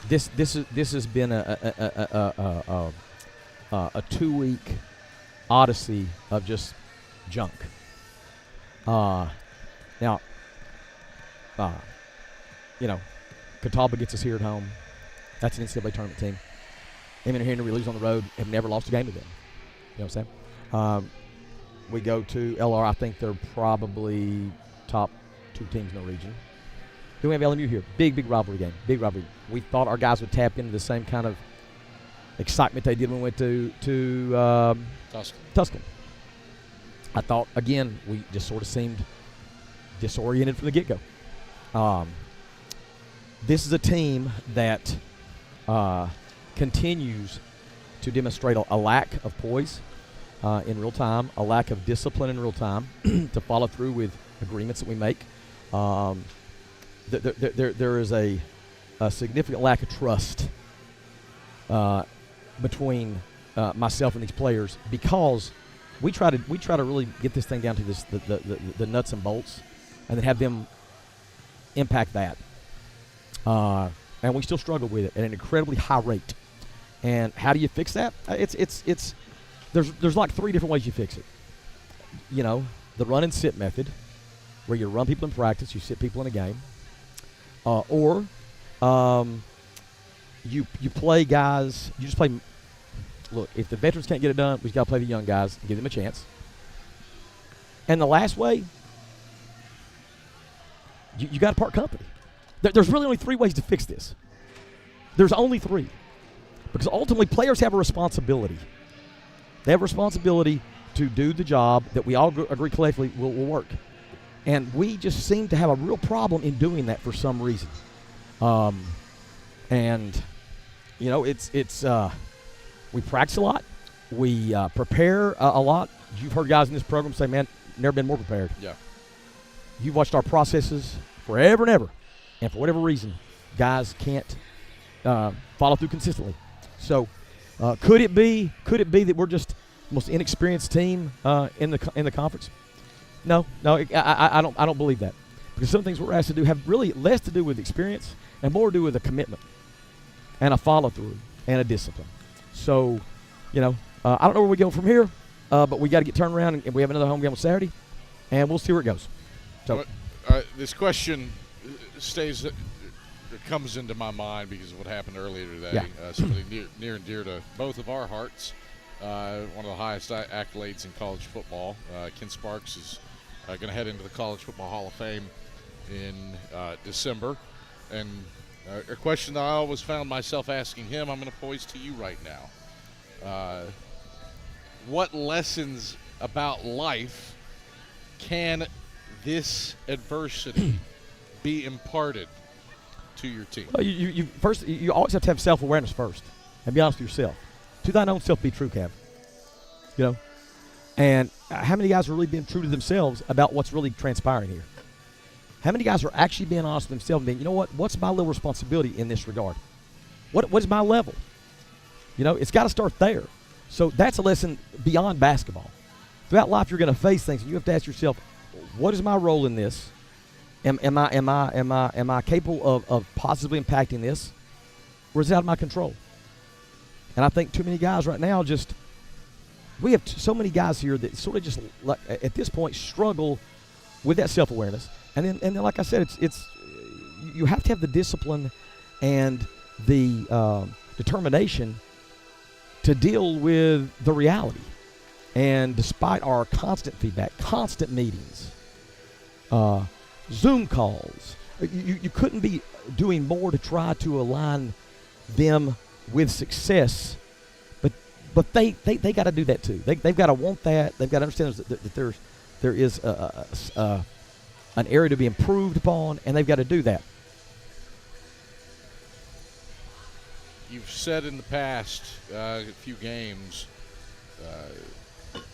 This has been a 2-week odyssey of just junk. Now, Catawba gets us here at home. That's an NCAA tournament team. Emin and Henry, we lose on the road, have never lost a game to them. You know what I'm saying? We go to LR. I think they're probably top 2 teams in the region. Then we have LMU here. Big rivalry game. Big rivalry. We thought our guys would tap into the same kind of excitement they did when we went to Tuscan. I thought, again, we just sort of seemed disoriented from the get-go. This is a team that continues to demonstrate a lack of poise in real time, a lack of discipline in real time to follow through with agreements that we make. There is a significant lack of trust between myself and these players, because we try to really get this thing down to the nuts and bolts, and then have them impact that. And we still struggle with it at an incredibly high rate. And how do you fix that? There's like 3 different ways you fix it. The run and sit method, where you run people in practice, you sit people in a game, or you play guys. You just play. Look, if the veterans can't get it done, we got to play the young guys and give them a chance. And the last way, you got to part company. There's really only 3 ways to fix this. There's only 3. Because ultimately, players have a responsibility. They have a responsibility to do the job that we all agree collectively will work. And we just seem to have a real problem in doing that for some reason. We practice a lot. We prepare a lot. you've heard guys in this program say, man, never been more prepared. Yeah. You've watched our processes forever and ever, and for whatever reason, guys can't follow through consistently. So, could it be that we're just the most inexperienced team in the conference? No, I don't believe that, because some things we're asked to do have really less to do with experience and more to do with a commitment and a follow through and a discipline. So, I don't know where we go from here, but we got to get turned around, and we have another home game on Saturday, and we'll see where it goes. So, this question comes into my mind because of what happened earlier today. Yeah. Something near and dear to both of our hearts. One of the highest accolades in college football. Ken Sparks is going to head into the College Football Hall of Fame in December. And a question that I always found myself asking him, I'm going to pose to you right now. What lessons about life can this adversity be imparted to your team? Well, you always have to have self-awareness first and be honest with yourself. To thine own self be true, Cav. And how many guys are really being true to themselves about what's really transpiring here? How many guys are actually being honest with themselves and being, you know what, what's my little responsibility in this regard? What is my level? It's got to start there. So that's a lesson beyond basketball. Throughout life, you're going to face things, and you have to ask yourself, what is my role in this? Am I capable of positively impacting this, or is it out of my control? And I think too many guys right now we have so many guys here that sort of just at this point struggle with that self-awareness. And then like I said, it's you have to have the discipline and the determination to deal with the reality. And despite our constant feedback, constant meetings, Zoom calls, you couldn't be doing more to try to align them with success. But they got to do that too. They've got to want that. They've got to understand that there is an area to be improved upon, and they've got to do that. You've said in the past a few games,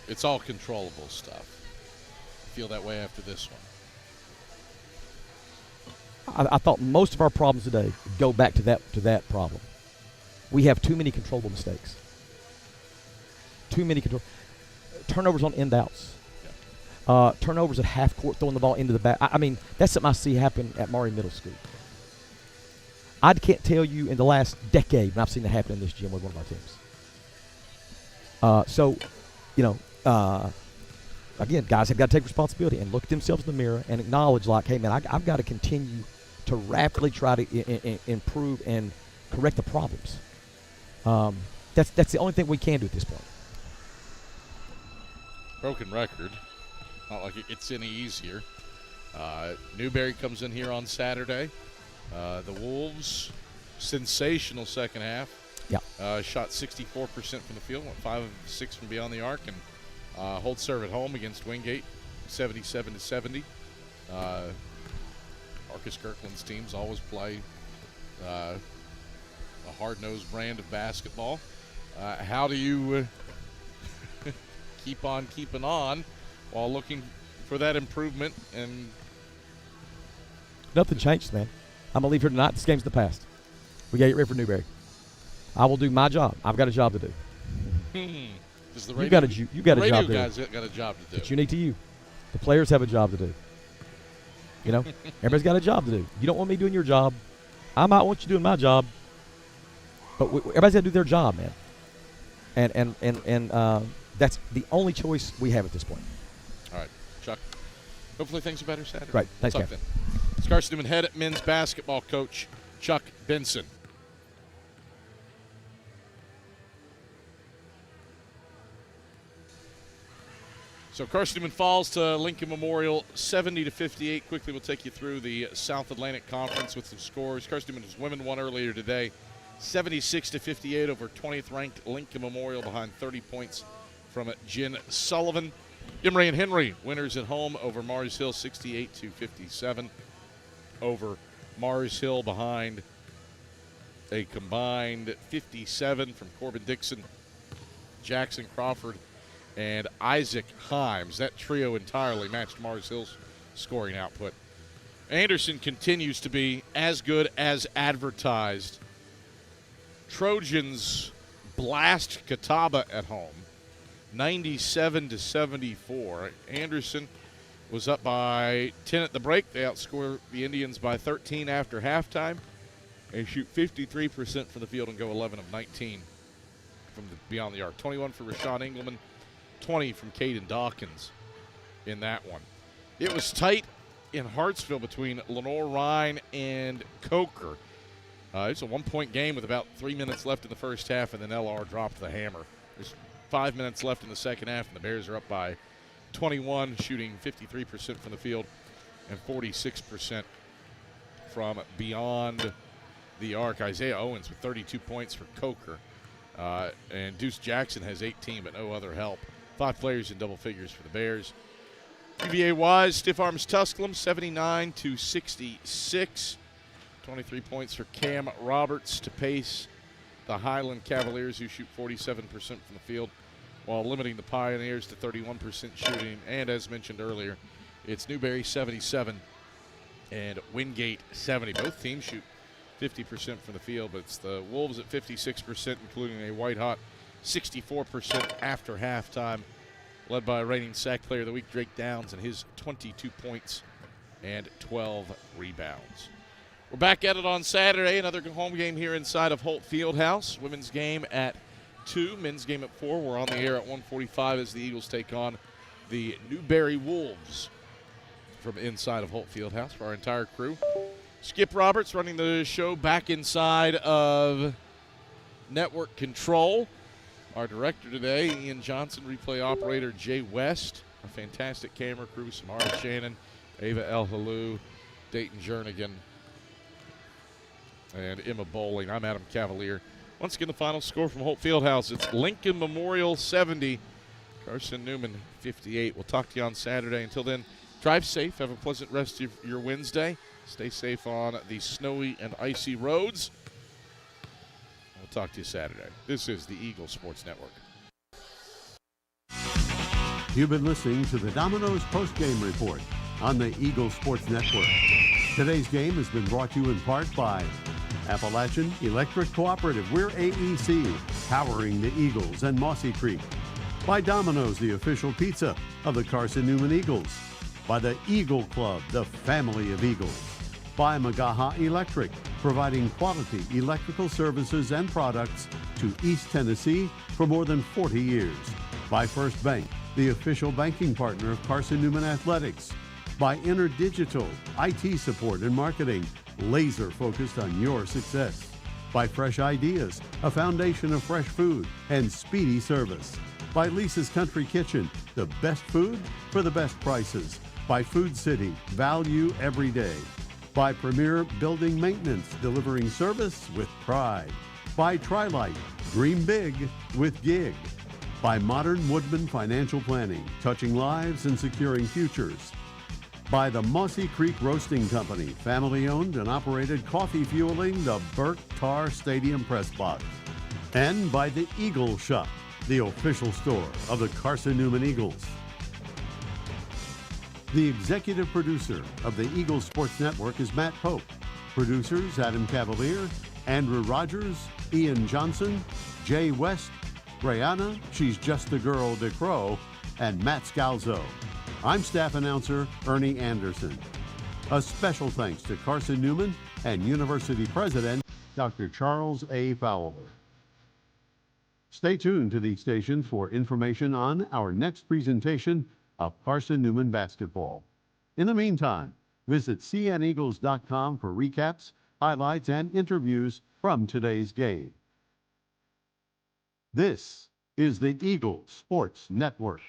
it's all controllable stuff. I feel that way after this one. I thought most of our problems today go back to that problem. We have too many controllable mistakes. Too many turnovers on end outs. Yeah. Turnovers at half court, throwing the ball into the back. I mean, that's something I see happen at Maury Middle School. I can't tell you in the last decade when I've seen that happen in this gym with one of our teams. Again, guys have got to take responsibility and look at themselves in the mirror and acknowledge, like, hey, man, I've got to continue to rapidly try to improve and correct the problems. That's the only thing we can do at this point. Broken record. Not like it gets any easier. Newberry comes in here on Saturday. The Wolves, sensational second half. Yeah. Shot 64% from the field, went 5 of 6 from beyond the arc, and hold serve at home against Wingate, 77-70. Marcus Kirkland's teams always play a hard-nosed brand of basketball. How do you keep on keeping on while looking for that improvement? And nothing changes, man. I'm going to leave here tonight. This game's the past. We got to get ready for Newberry. I will do my job. I've got a job to do. Does the you got a job to do. Guys got a job to do. It's unique to you. The players have a job to do. Everybody's got a job to do. You don't want me doing your job. I might want you doing my job. But everybody's got to do their job, man. And that's the only choice we have at this point. All right, Chuck. Hopefully things are better Saturday. Right. Thanks, Captain. It's Carson-Newman head men's basketball coach Chuck Benson. So Carson-Newman falls to Lincoln Memorial 70-58. Quickly, we'll take you through the South Atlantic Conference with some scores. Carson-Newman's women won earlier today, 76-58 over 20th-ranked Lincoln Memorial behind 30 points from Jen Sullivan. Emory and Henry winners at home over Mars Hill, 68-57 over Mars Hill behind a combined 57 from Corbin Dixon, Jackson Crawford, and Isaac Himes. That trio entirely matched Mars Hill's scoring output. Anderson continues to be as good as advertised. Trojans blast Catawba at home, 97-74. Anderson was up by 10 at the break. They outscore the Indians by 13 after halftime. They shoot 53% from the field and go 11 of 19 from beyond the arc. 21 for Rashawn Engelman, 20 from Caden Dawkins in that one. It was tight in Hartsville between Lenore Ryan and Coker. It's a 1-point game with about 3 minutes left in the first half, and then LR dropped the hammer. There's 5 minutes left in the second half, and the Bears are up by 21, shooting 53% from the field and 46% from beyond the arc. Isaiah Owens with 32 points for Coker. And Deuce Jackson has 18, but no other help. 5 players in double figures for the Bears. UVA Wise, Stiff Arms Tusculum, 79-66. 23 points for Cam Roberts to pace the Highland Cavaliers, who shoot 47% from the field, while limiting the Pioneers to 31% shooting. And as mentioned earlier, it's Newberry 77 and Wingate 70. Both teams shoot 50% from the field, but it's the Wolves at 56%, including a white-hot 64% after halftime, led by reigning SAC Player of the Week, Drake Downs, and his 22 points and 12 rebounds. We're back at it on Saturday, another home game here inside of Holt Fieldhouse. Women's game at 2, men's game at 4. We're on the air at 1:45 as the Eagles take on the Newberry Wolves from inside of Holt Fieldhouse for our entire crew. Skip Roberts running the show back inside of network control. Our director today, Ian Johnson, replay operator Jay West, a fantastic camera crew, Samara Shannon, Ava El Halou, Dayton Jernigan, and Emma Bowling. I'm Adam Cavalier. Once again, the final score from Holt Fieldhouse, it's Lincoln Memorial 70, Carson-Newman 58. We'll talk to you on Saturday. Until then, drive safe. Have a pleasant rest of your Wednesday. Stay safe on the snowy and icy roads. We'll talk to you Saturday. This is the Eagle Sports Network. You've been listening to the Domino's postgame report on the Eagle Sports Network. Today's game has been brought to you in part by Appalachian Electric Cooperative. We're AEC, powering the Eagles and Mossy Creek. By Domino's, the official pizza of the Carson-Newman Eagles. By the Eagle Club, the family of Eagles. By Magaha Electric, providing quality electrical services and products to East Tennessee for more than 40 years. By First Bank, the official banking partner of Carson-Newman Athletics. By InterDigital, IT support and marketing, laser focused on your success. By Fresh Ideas, a foundation of fresh food and speedy service. By Lisa's Country Kitchen, the best food for the best prices. By Food City, value every day. By Premier Building Maintenance, delivering service with pride. By Trilite, dream big with Gig. By Modern Woodman Financial Planning, touching lives and securing futures. By the Mossy Creek Roasting Company, family-owned and operated, coffee fueling the Burt Tarr Stadium Press Box. And by the Eagle Shop, the official store of the Carson-Newman Eagles. The executive producer of the Eagle Sports Network is Matt Pope. Producers Adam Cavalier, Andrew Rogers, Ian Johnson, Jay West, Brianna, she's just a girl, DeCrow, and Matt Scalzo. I'm staff announcer Ernie Anderson. A special thanks to Carson-Newman and University President Dr. Charles A. Fowler. Stay tuned to these stations for information on our next presentation of Carson-Newman basketball. In the meantime, visit cneagles.com for recaps, highlights, and interviews from today's game. This is the Eagle Sports Network.